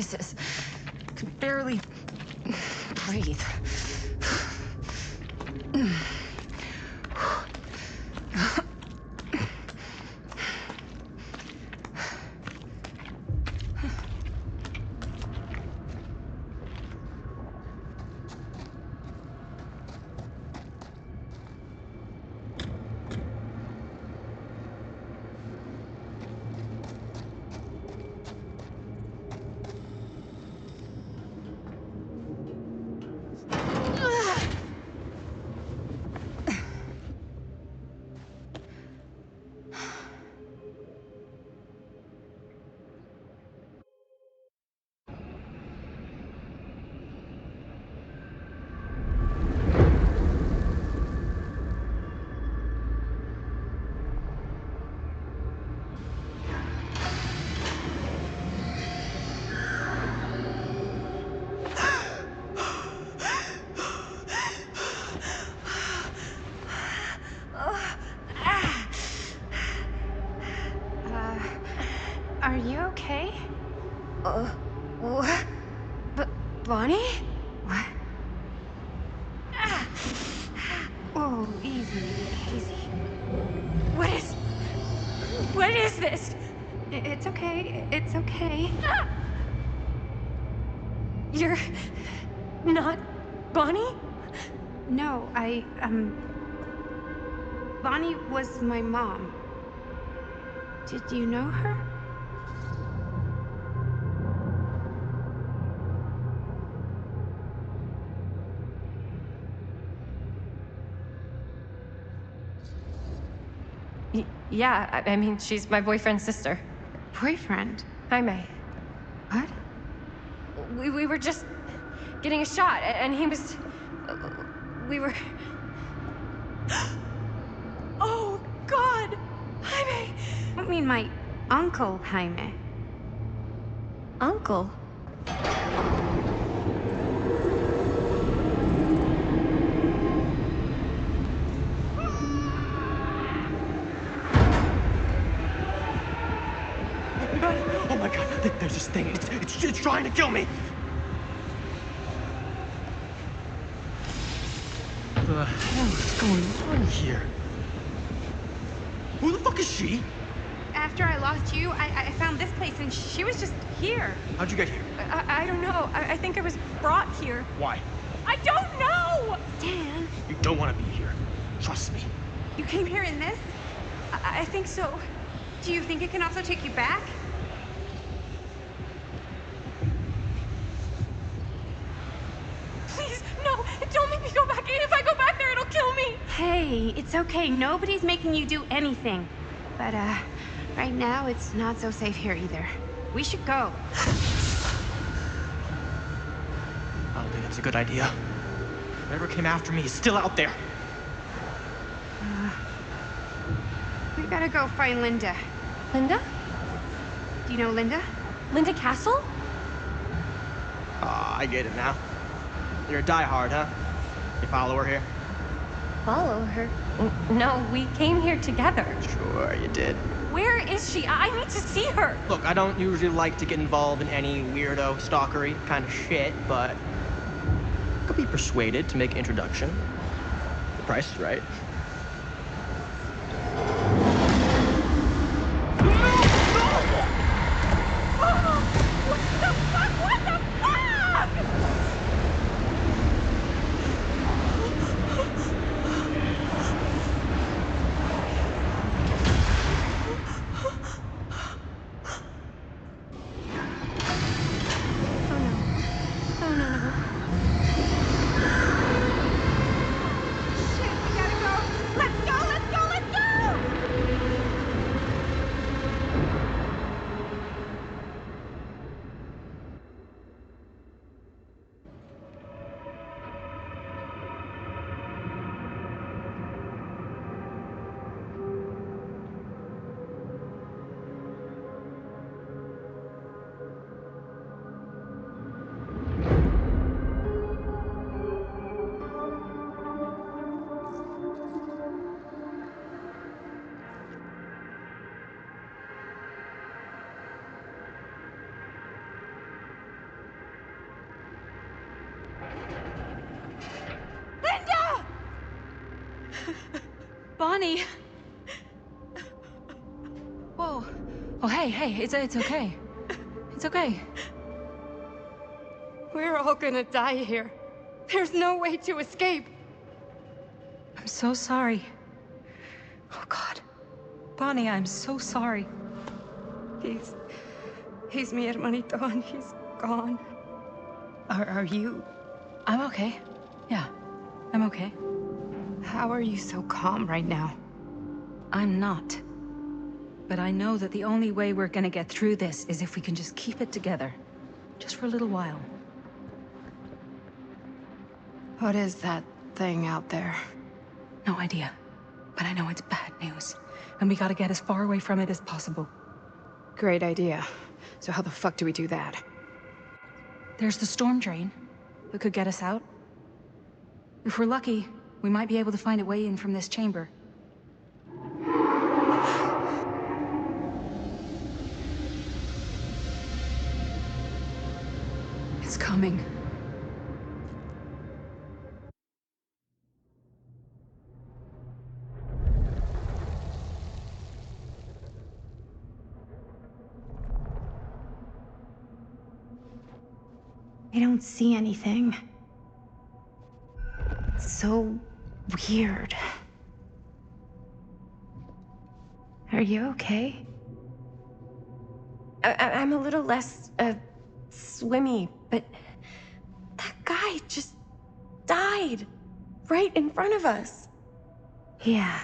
braces. I could barely breathe. Are you okay? What? Bonnie? What? Oh, easy, easy. What is this? It's okay. It's okay. You're not Bonnie? No, Bonnie was my mom. Did you know her? Yeah, I mean, she's my boyfriend's sister. Boyfriend? Jaime. What? We were just getting a shot, and he was... We were... Oh, God! Jaime! I mean, my uncle, Jaime. Uncle? Oh my God, there's this thing. It's trying to kill me. What the hell is going on here? Who the fuck is she? After I lost you, I found this place, and she was just here. How'd you get here? I don't know. I think I was brought here. Why? I don't know! Dan, You don't want to be here. Trust me. you came here in this? I think so. Do you think it can also take you back? Please, no! Don't make me go back. If I go back there, it'll kill me! Hey, it's okay. Nobody's making you do anything. But, right now, it's not so safe here either. We should go. I don't think that's a good idea. Whoever came after me is still out there. We gotta go find Linda. Linda? Do you know Linda? Linda Castle? I get it now. You're a diehard, huh? You follow her here? Follow her? No, we came here together. Sure, you did. Where is she? I need to see her. Look, I don't usually like to get involved in any weirdo, stalkery kind of shit, but I could be persuaded to make an introduction. The price is right. Shit, we gotta go. Bonnie! Whoa. Oh, hey, it's okay. It's okay. We're all gonna die here. There's no way to escape. I'm so sorry. Oh, God. Bonnie, I'm so sorry. He's mi hermanito and he's gone. Are you... I'm okay. Yeah, I'm okay. How are you so calm right now? I'm not. But I know that the only way we're gonna get through this is if we can just keep it together. Just for a little while. What is that thing out there? No idea. But I know it's bad news. And we gotta get as far away from it as possible. Great idea. So how the fuck do we do that? There's the storm drain that could get us out. If we're lucky, we might be able to find a way in from this chamber. It's coming. I don't see anything. It's so weird. Are you okay? I'm a little less, swimmy, but that guy just died right in front of us. Yeah.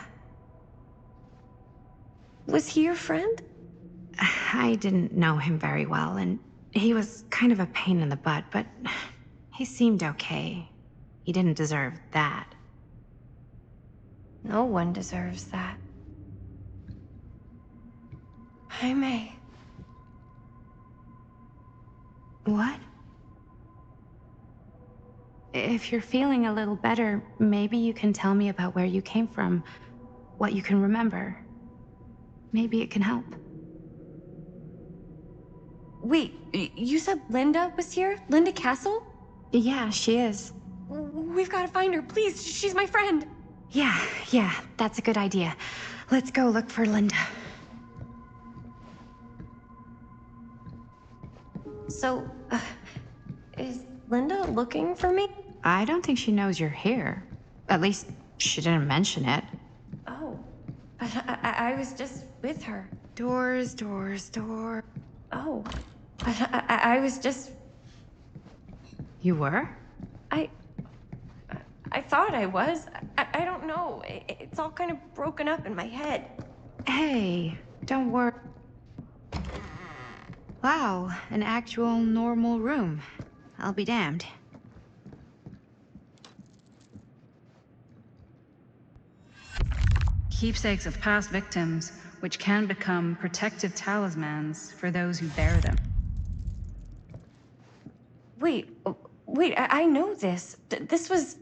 Was he your friend? I didn't know him very well, and he was kind of a pain in the butt, but he seemed okay. He didn't deserve that. No one deserves that. Jaime. What? If you're feeling a little better, maybe you can tell me about where you came from, what you can remember. Maybe it can help. Wait, you said Linda was here? Linda Castle? Yeah, she is. We've got to find her, please. She's my friend. Yeah, that's a good idea. Let's go look for Linda. So, is Linda looking for me? I don't think she knows you're here. At least, she didn't mention it. Oh, but I was just with her. Doors. Oh, but I was just... You were? I thought I was. I don't know. It's all kind of broken up in my head. Hey, don't worry. Wow, an actual normal room. I'll be damned. Keepsakes of past victims, which can become protective talismans for those who bear them. Wait, I know this. This was...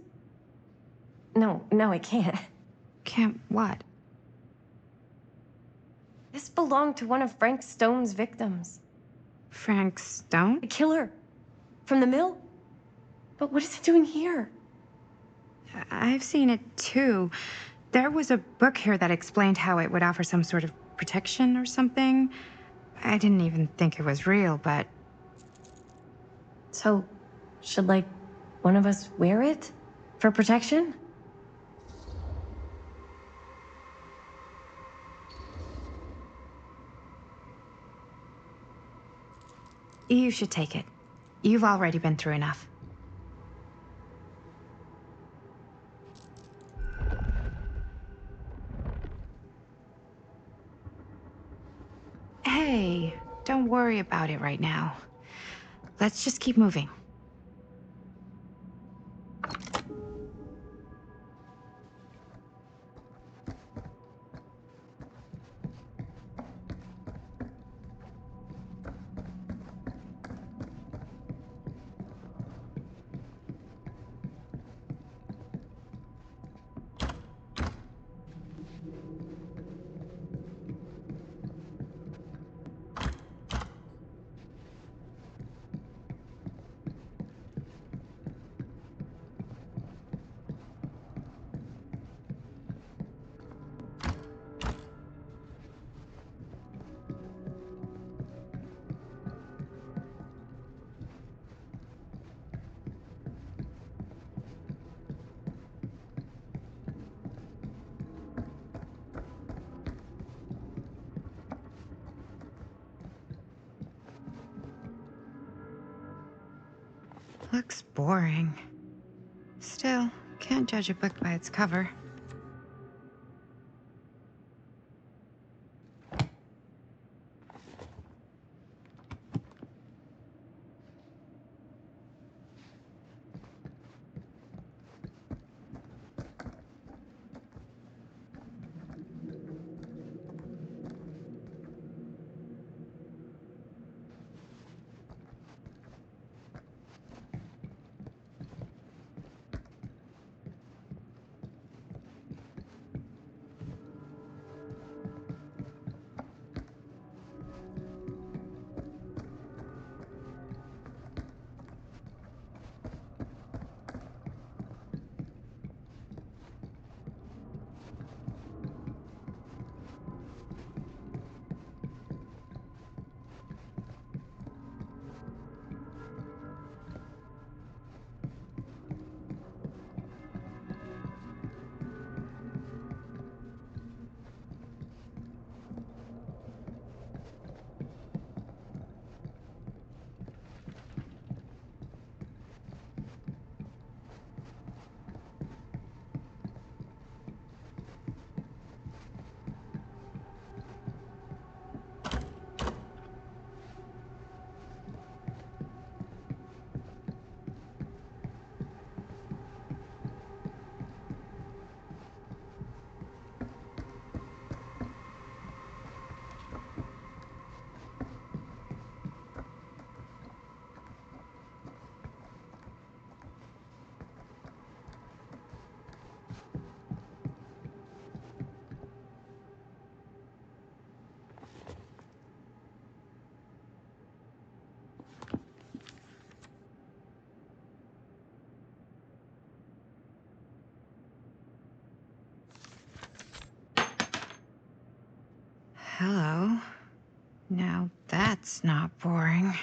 No, I can't. Can't what? This belonged to one of Frank Stone's victims. Frank Stone? The killer. From the mill. But what is it doing here? I've seen it too. There was a book here that explained how it would offer some sort of protection or something. I didn't even think it was real, but... So, should, like, one of us wear it? For protection? You should take it. You've already been through enough. Hey, don't worry about it right now. Let's just keep moving. Looks boring. Still, can't judge a book by its cover. Hello. Now that's not boring.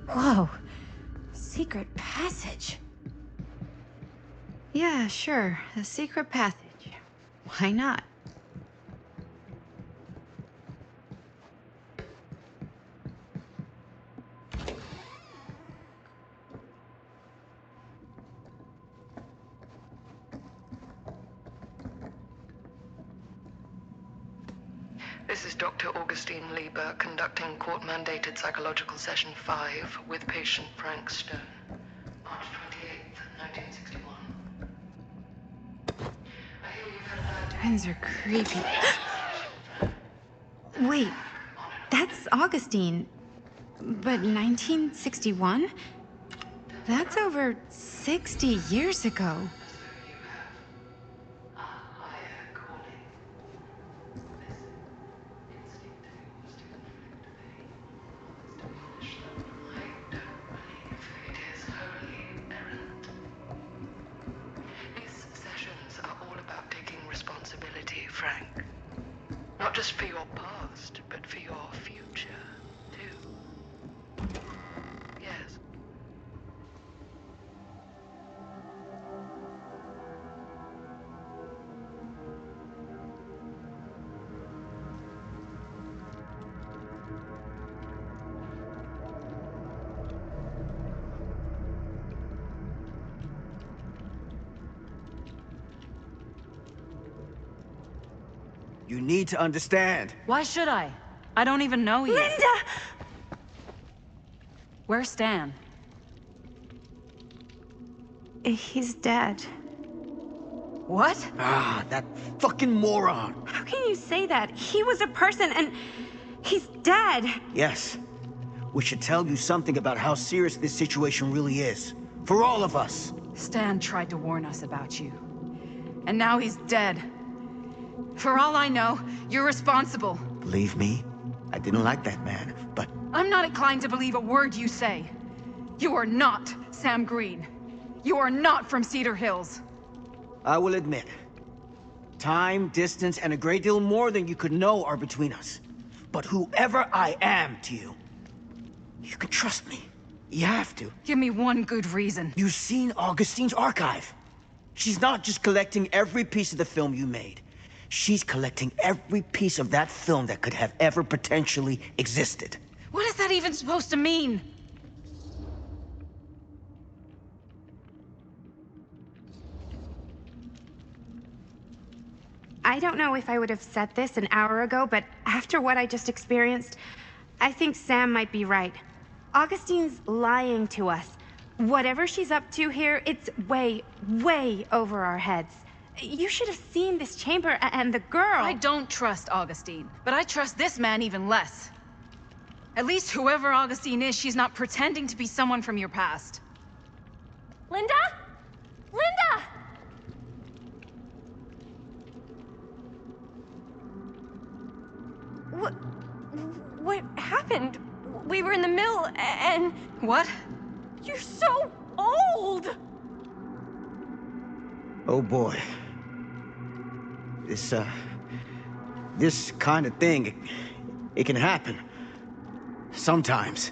Whoa. Secret passage. Yeah, sure. A secret passage. Why not? This is Dr. Augustine Lieber conducting court-mandated psychological session 5 with patient Frank Stone. March 28th, 1961. I hear you've had a bad day. Twins are creepy. Wait, that's Augustine. But 1961? That's over 60 years ago. These sessions are all about taking responsibility, Frank. Not just for your past, but for your future, too. Yes. You need to understand. Why should I? I don't even know you. Linda! Where's Stan? He's dead. What? Ah, that fucking moron. How can you say that? He was a person and he's dead. Yes. We should tell you something about how serious this situation really is. For all of us. Stan tried to warn us about you. And now he's dead. For all I know, you're responsible. Believe me, I didn't like that man, but... I'm not inclined to believe a word you say. You are not Sam Green. You are not from Cedar Hills. I will admit, time, distance, and a great deal more than you could know are between us. But whoever I am to you, you can trust me. You have to. Give me one good reason. You've seen Augustine's archive. She's not just collecting every piece of the film you made. She's collecting every piece of that film that could have ever potentially existed. What is that even supposed to mean? I don't know if I would have said this an hour ago, but after what I just experienced, I think Sam might be right. Augustine's lying to us. Whatever she's up to here, it's way, way over our heads. You should have seen this chamber and the girl. I don't trust Augustine, but I trust this man even less. At least whoever Augustine is, she's not pretending to be someone from your past. Linda? Linda! What happened? We were in the mill and... What? You're so old! Oh boy. This kind of thing, it can happen. Sometimes.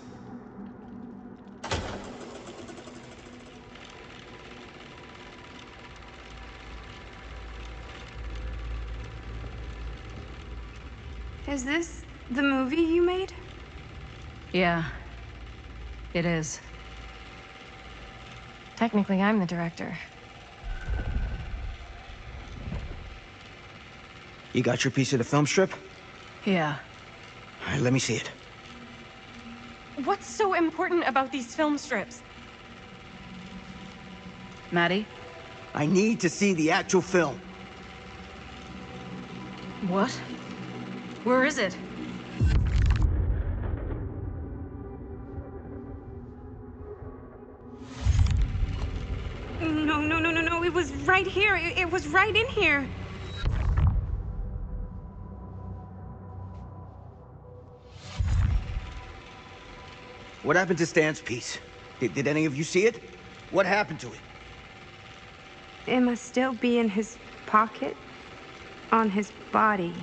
Is this the movie you made? Yeah, it is. Technically, I'm the director. You got your piece of the film strip? Yeah. All right, let me see it. What's so important about these film strips? Maddie? I need to see the actual film. What? Where is it? No. It was right here. It was right in here. What happened to Stan's piece? Did any of you see it? What happened to it? It must still be in his pocket, on his body.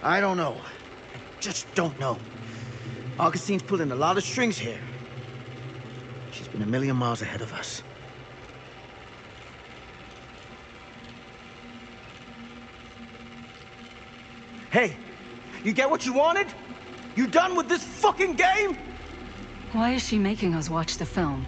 I don't know. I just don't know. Augustine's pulling a lot of strings here. She's been a million miles ahead of us. Hey, you get what you wanted? You done with this fucking game? Why is she making us watch the film?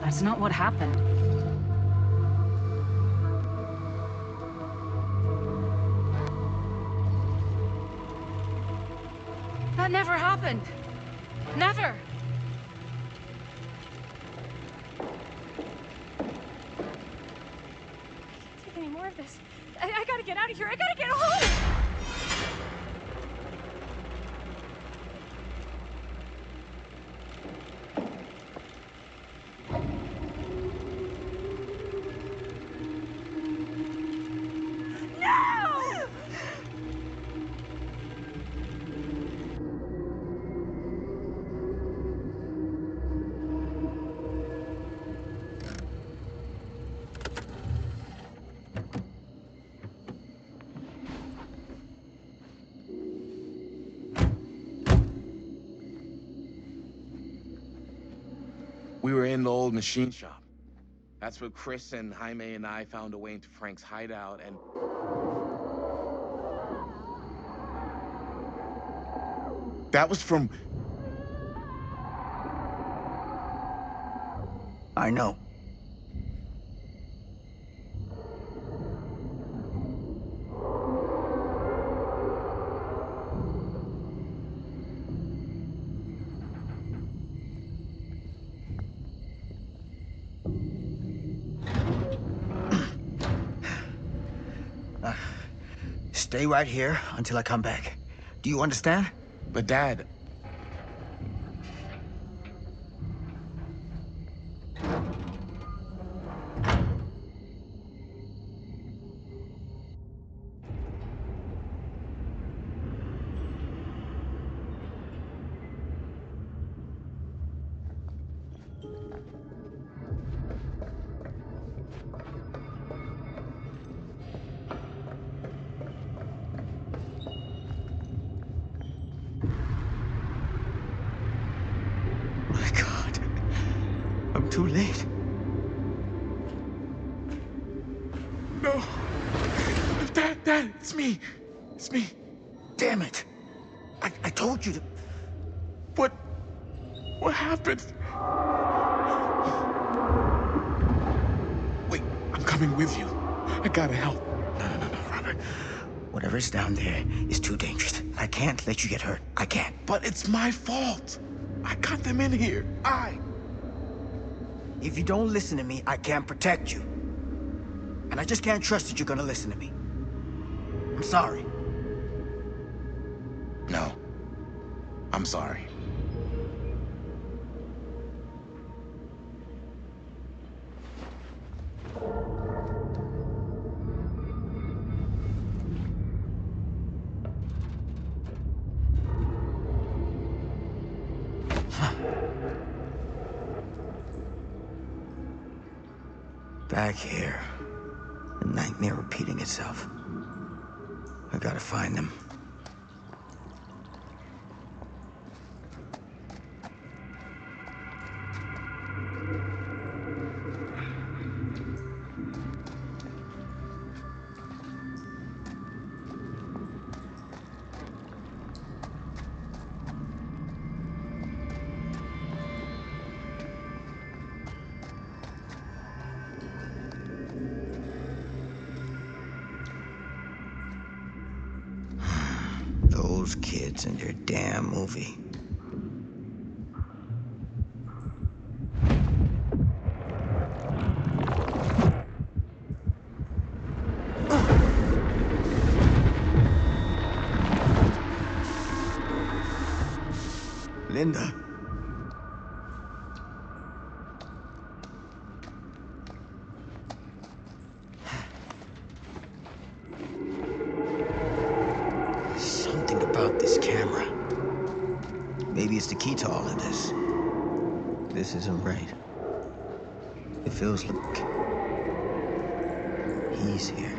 That's not what happened. That never happened. Never. Take any more of this. I gotta get out of here. I gotta get home. We were in the old machine shop. That's where Chris and Jaime and I found a way into Frank's hideout, and... That was from... I know. Stay right here until I come back. Do you understand? But Dad... My God. I'm too late. No. Dad, it's me. It's me. Damn it. I told you to... What happened? Wait, I'm coming with you. I gotta help. No, Robert. Whatever's down there is too dangerous. I can't let you get hurt. I can't. But it's my fault. I got them in here. If you don't listen to me, I can't protect you. And I just can't trust that you're gonna listen to me. I'm sorry. No. I'm sorry. Back here. The nightmare repeating itself. I gotta find them. Those kids and their damn movie. Linda. Something about this camera. Maybe it's the key to all of this. This isn't right. It feels like he's here.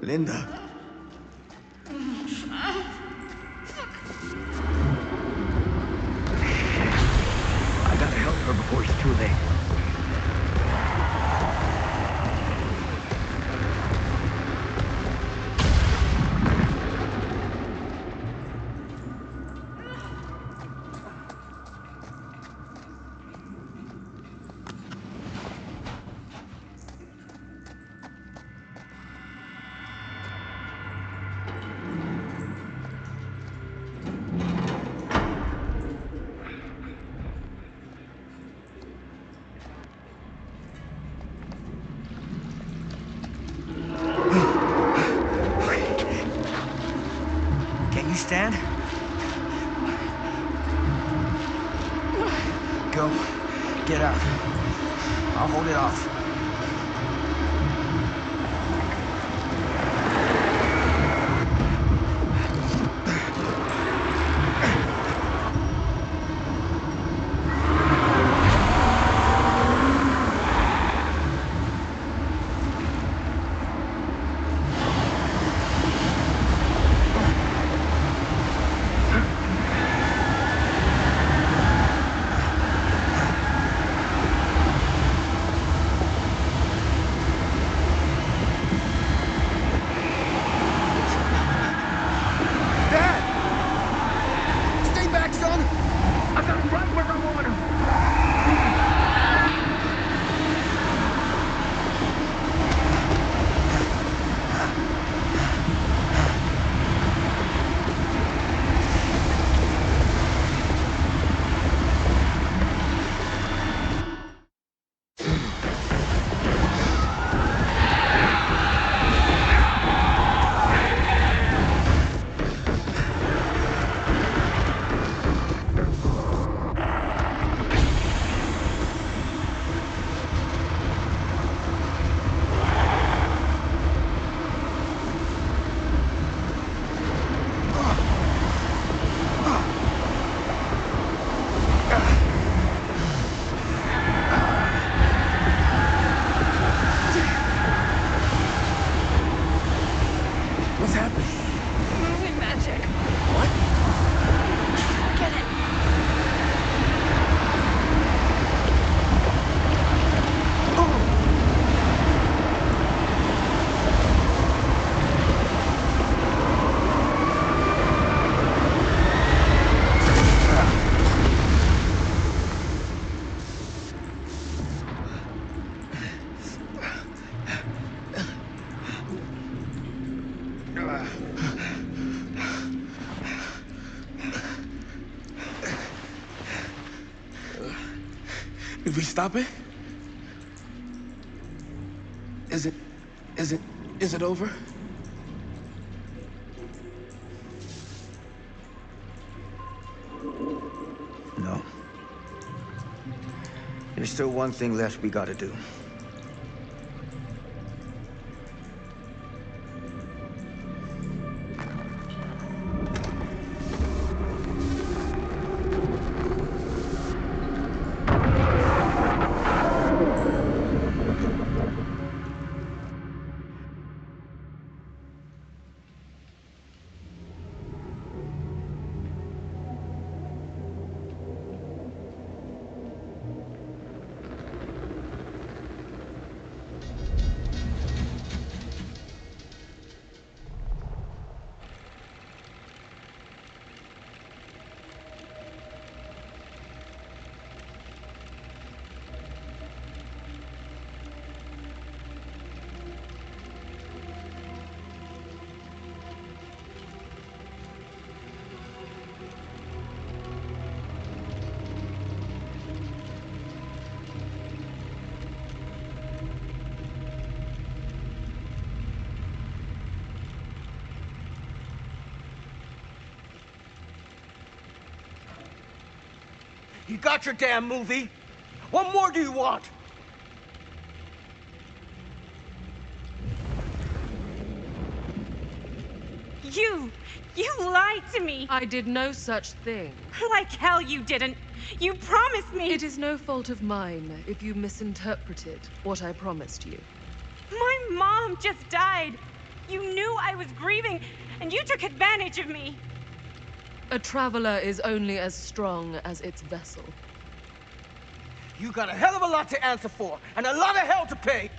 Linda. I gotta help her before it's too late. Can you stand? Go. Get out. I'll hold it off. Did we stop it? Is it over? No. There's still one thing left we gotta do. You got your damn movie. What more do you want? You lied to me. I did no such thing. Like hell you didn't. You promised me. It is no fault of mine if you misinterpreted what I promised you. My mom just died. You knew I was grieving, and you took advantage of me. A traveler is only as strong as its vessel. You got a hell of a lot to answer for, and a lot of hell to pay.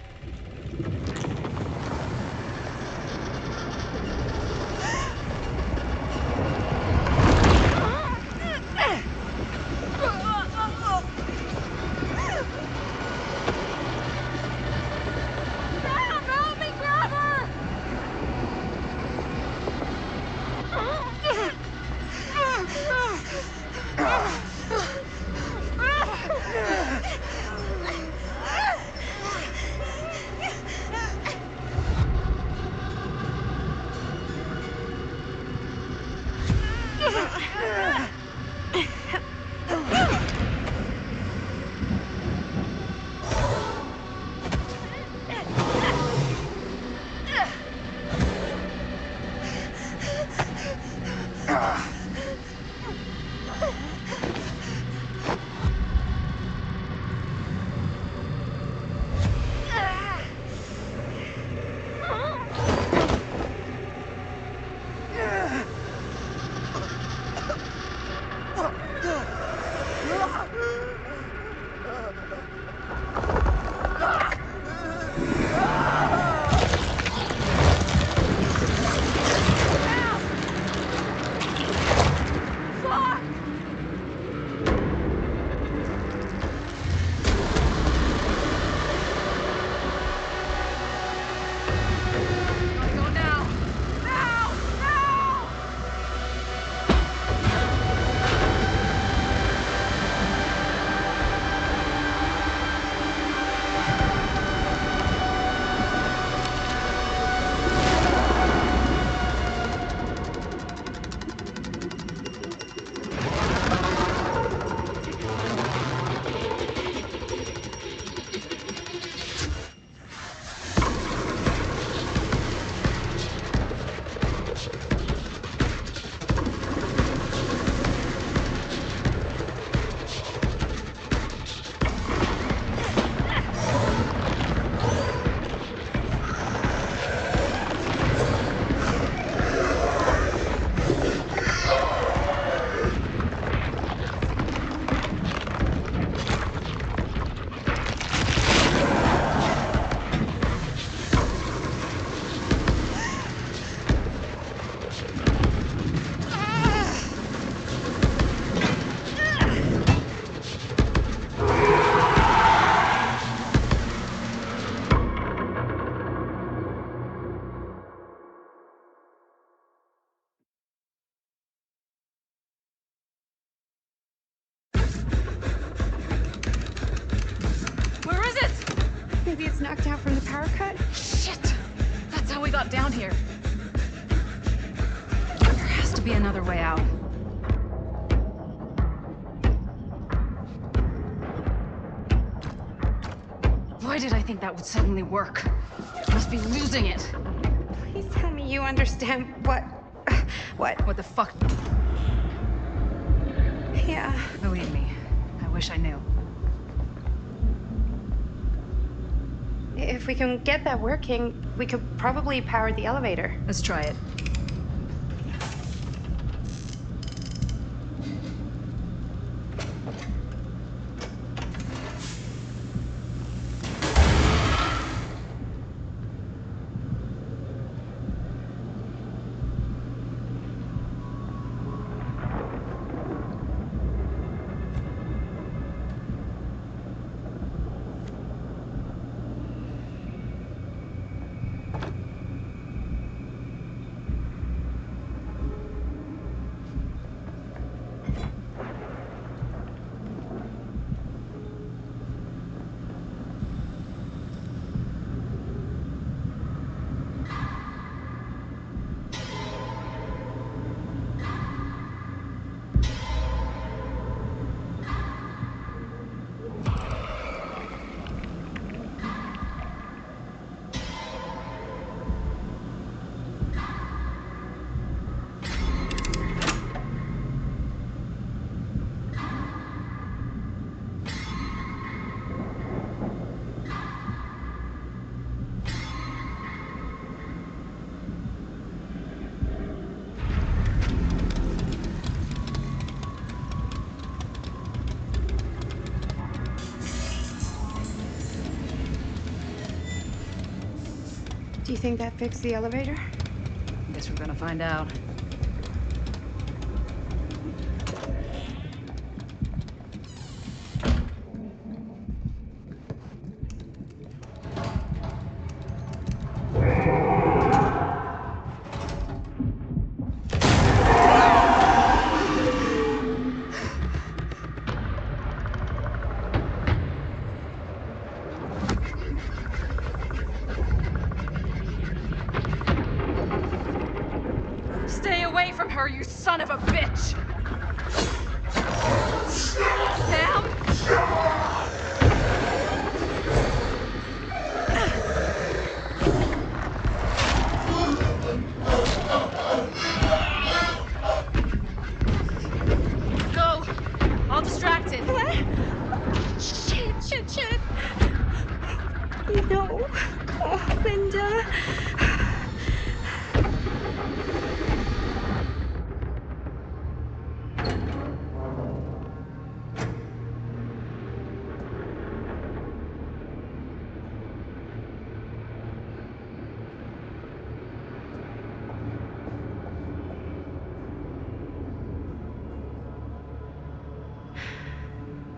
Maybe it's knocked out from the power cut? Shit! That's how we got down here. There has to be another way out. Why did I think that would suddenly work? Must be losing it. Please tell me you understand what... What the fuck? Yeah. Believe me, I wish I knew. If we can get that working, we could probably power the elevator. Let's try it. Do you think that fixed the elevator? Guess we're gonna find out. Stay away from her, you son of a bitch! Sam? Go! I'll distract it. What? Shit. No. Oh, Linda.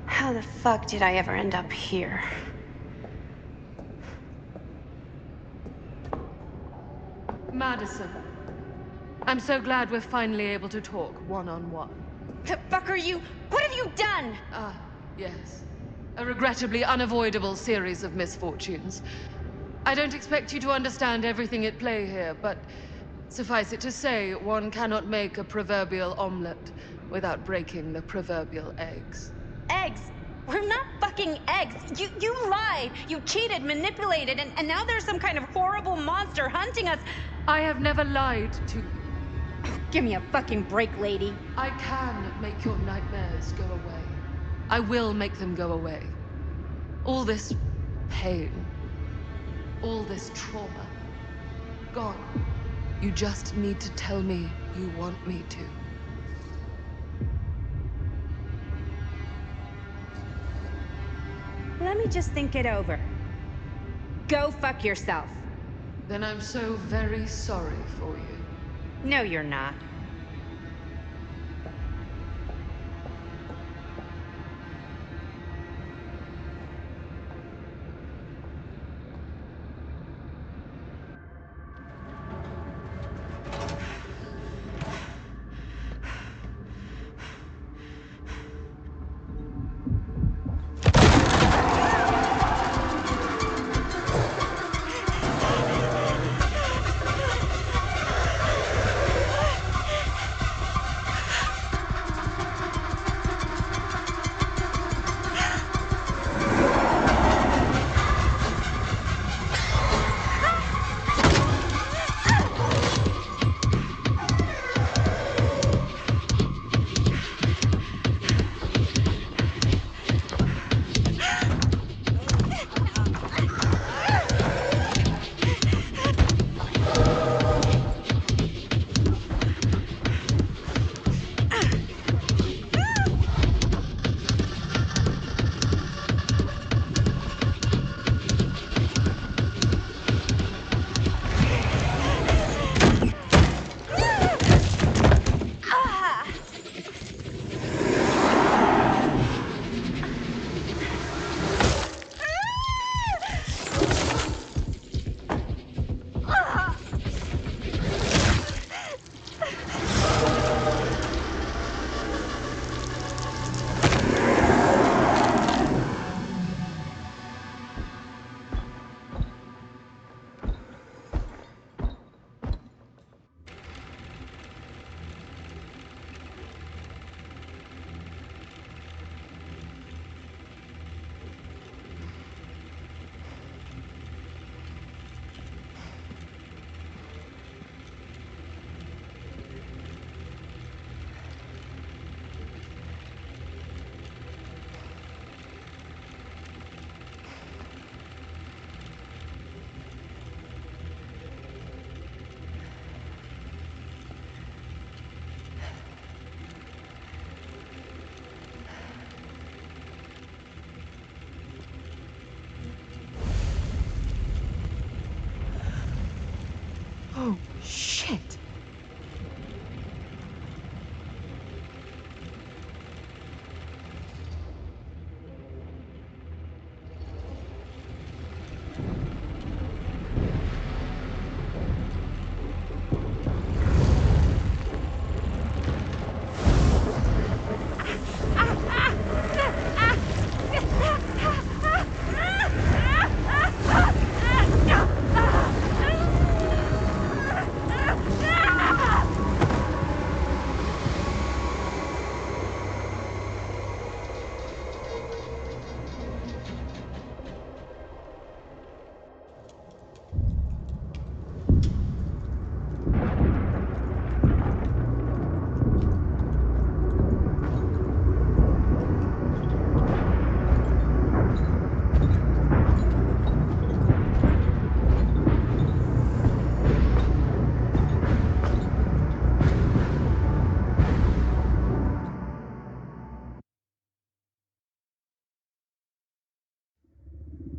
How the fuck did I ever end up here? Madison, I'm so glad we're finally able to talk one-on-one. The fuck are you? What have you done? Ah, yes. A regrettably unavoidable series of misfortunes. I don't expect you to understand everything at play here, but suffice it to say, one cannot make a proverbial omelet without breaking the proverbial eggs. Eggs? We're not fucking eggs. You lied. You cheated, manipulated, and now there's some kind of horrible monster hunting us. I have never lied to you. Give me a fucking break, lady. I can make your nightmares go away. I will make them go away. All this pain, all this trauma, gone. You just need to tell me you want me to. Let me just think it over. Go fuck yourself. Then I'm so very sorry for you. No, you're not.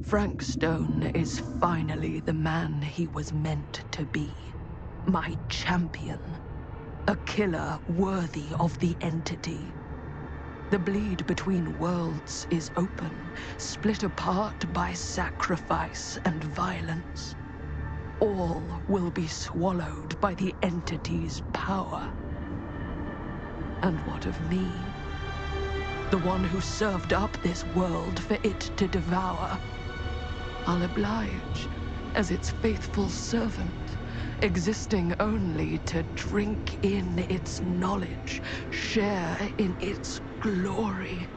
Frank Stone is finally the man he was meant to be. My champion. A killer worthy of the entity. The bleed between worlds is open, split apart by sacrifice and violence. All will be swallowed by the entity's power. And what of me? The one who served up this world for it to devour. I'll oblige as its faithful servant, existing only to drink in its knowledge, share in its glory.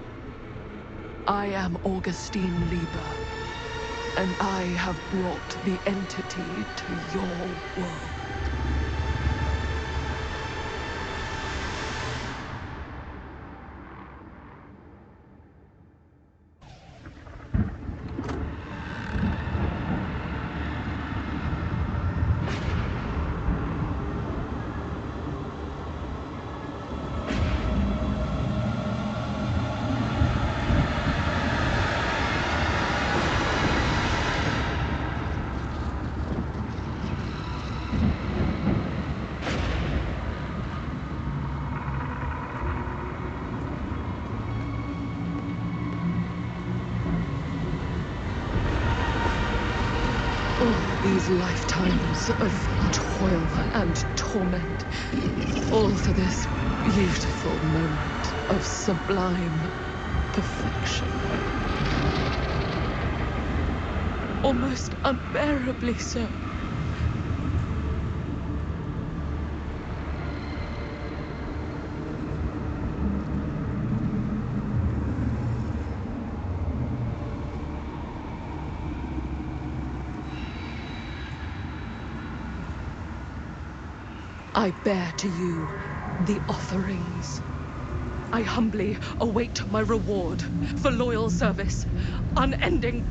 I am Augustine Lieber, and I have brought the entity to your world. These lifetimes of toil and torment, all for this beautiful moment of sublime perfection. Almost unbearably so. I bear to you the offerings. I humbly await my reward for loyal service, unending.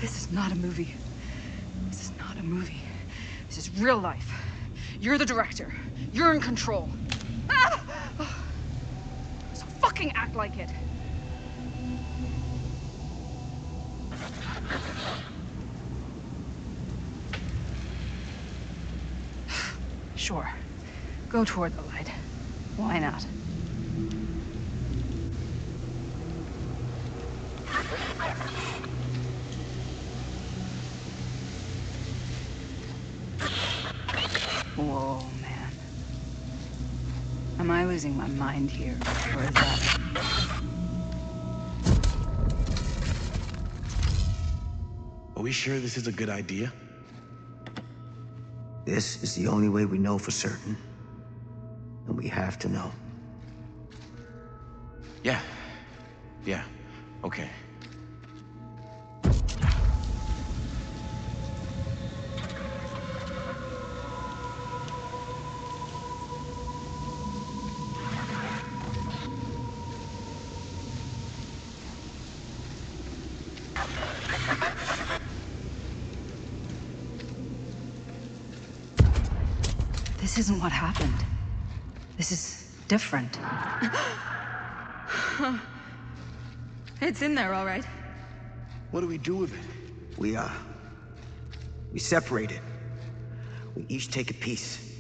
This is not a movie. This is not a movie. This is real life. You're the director. You're in control. Ah! So fucking act like it. Sure. Go toward the light. Why not? Whoa, man. Am I losing my mind here, or is that... Are we sure this is a good idea? This is the only way we know for certain. And we have to know. Yeah. Yeah. Okay. This isn't what happened. This is different. It's in there, all right. What do we do with it? We separate it. We each take a piece.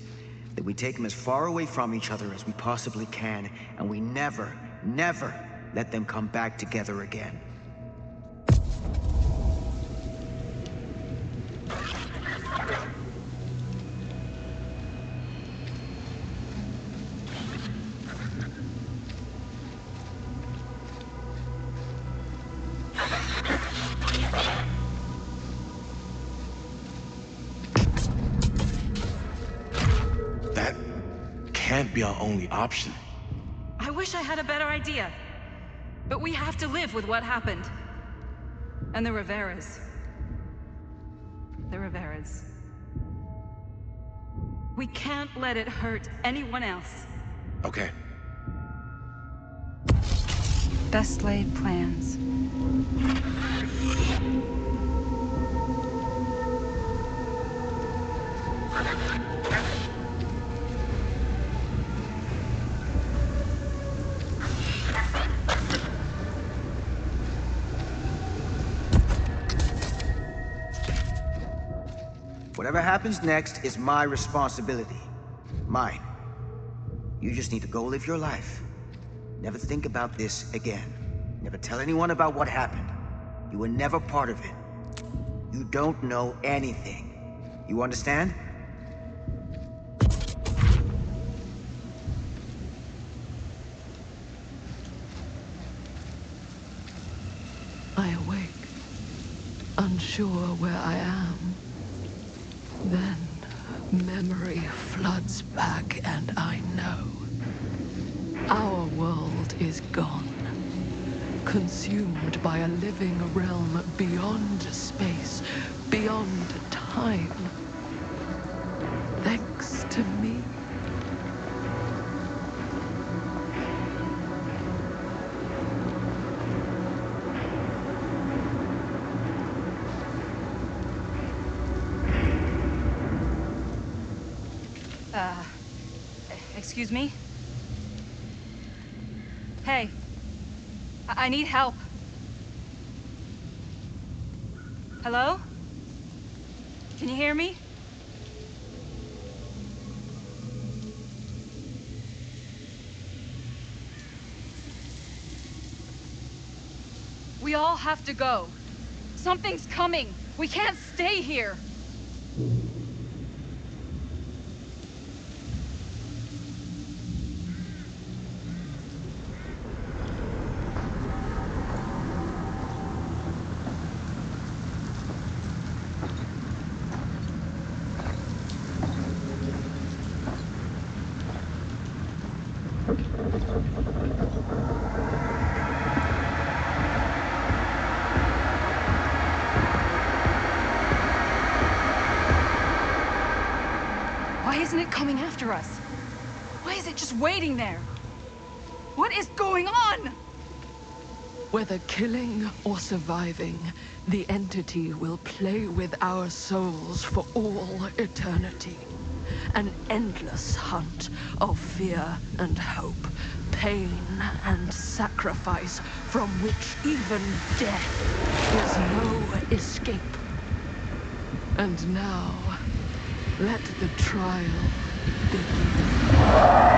Then we take them as far away from each other as we possibly can, and we never, never let them come back together again. That can't be our only option. I wish I had a better idea. But we have to live with what happened. And the Riveras. The Riveras. We can't let it hurt anyone else. Okay. Best laid plans. Whatever happens next is my responsibility. Mine. You just need to go live your life. Never think about this again. Never tell anyone about what happened. You were never part of it. You don't know anything. You understand? I awake, unsure where I am. Then memory floods back, and I know. Our world is gone, consumed by a living realm beyond space, beyond time. Thanks to me. Excuse me? Hey, I need help. Hello? Can you hear me? We all have to go. Something's coming. We can't stay here. Why isn't it coming after us? Why is it just waiting there? What is going on? Whether killing or surviving, the entity will play with our souls for all eternity. An endless hunt of fear and hope, pain and sacrifice, from which even death is no escape. And now, let the trial begin.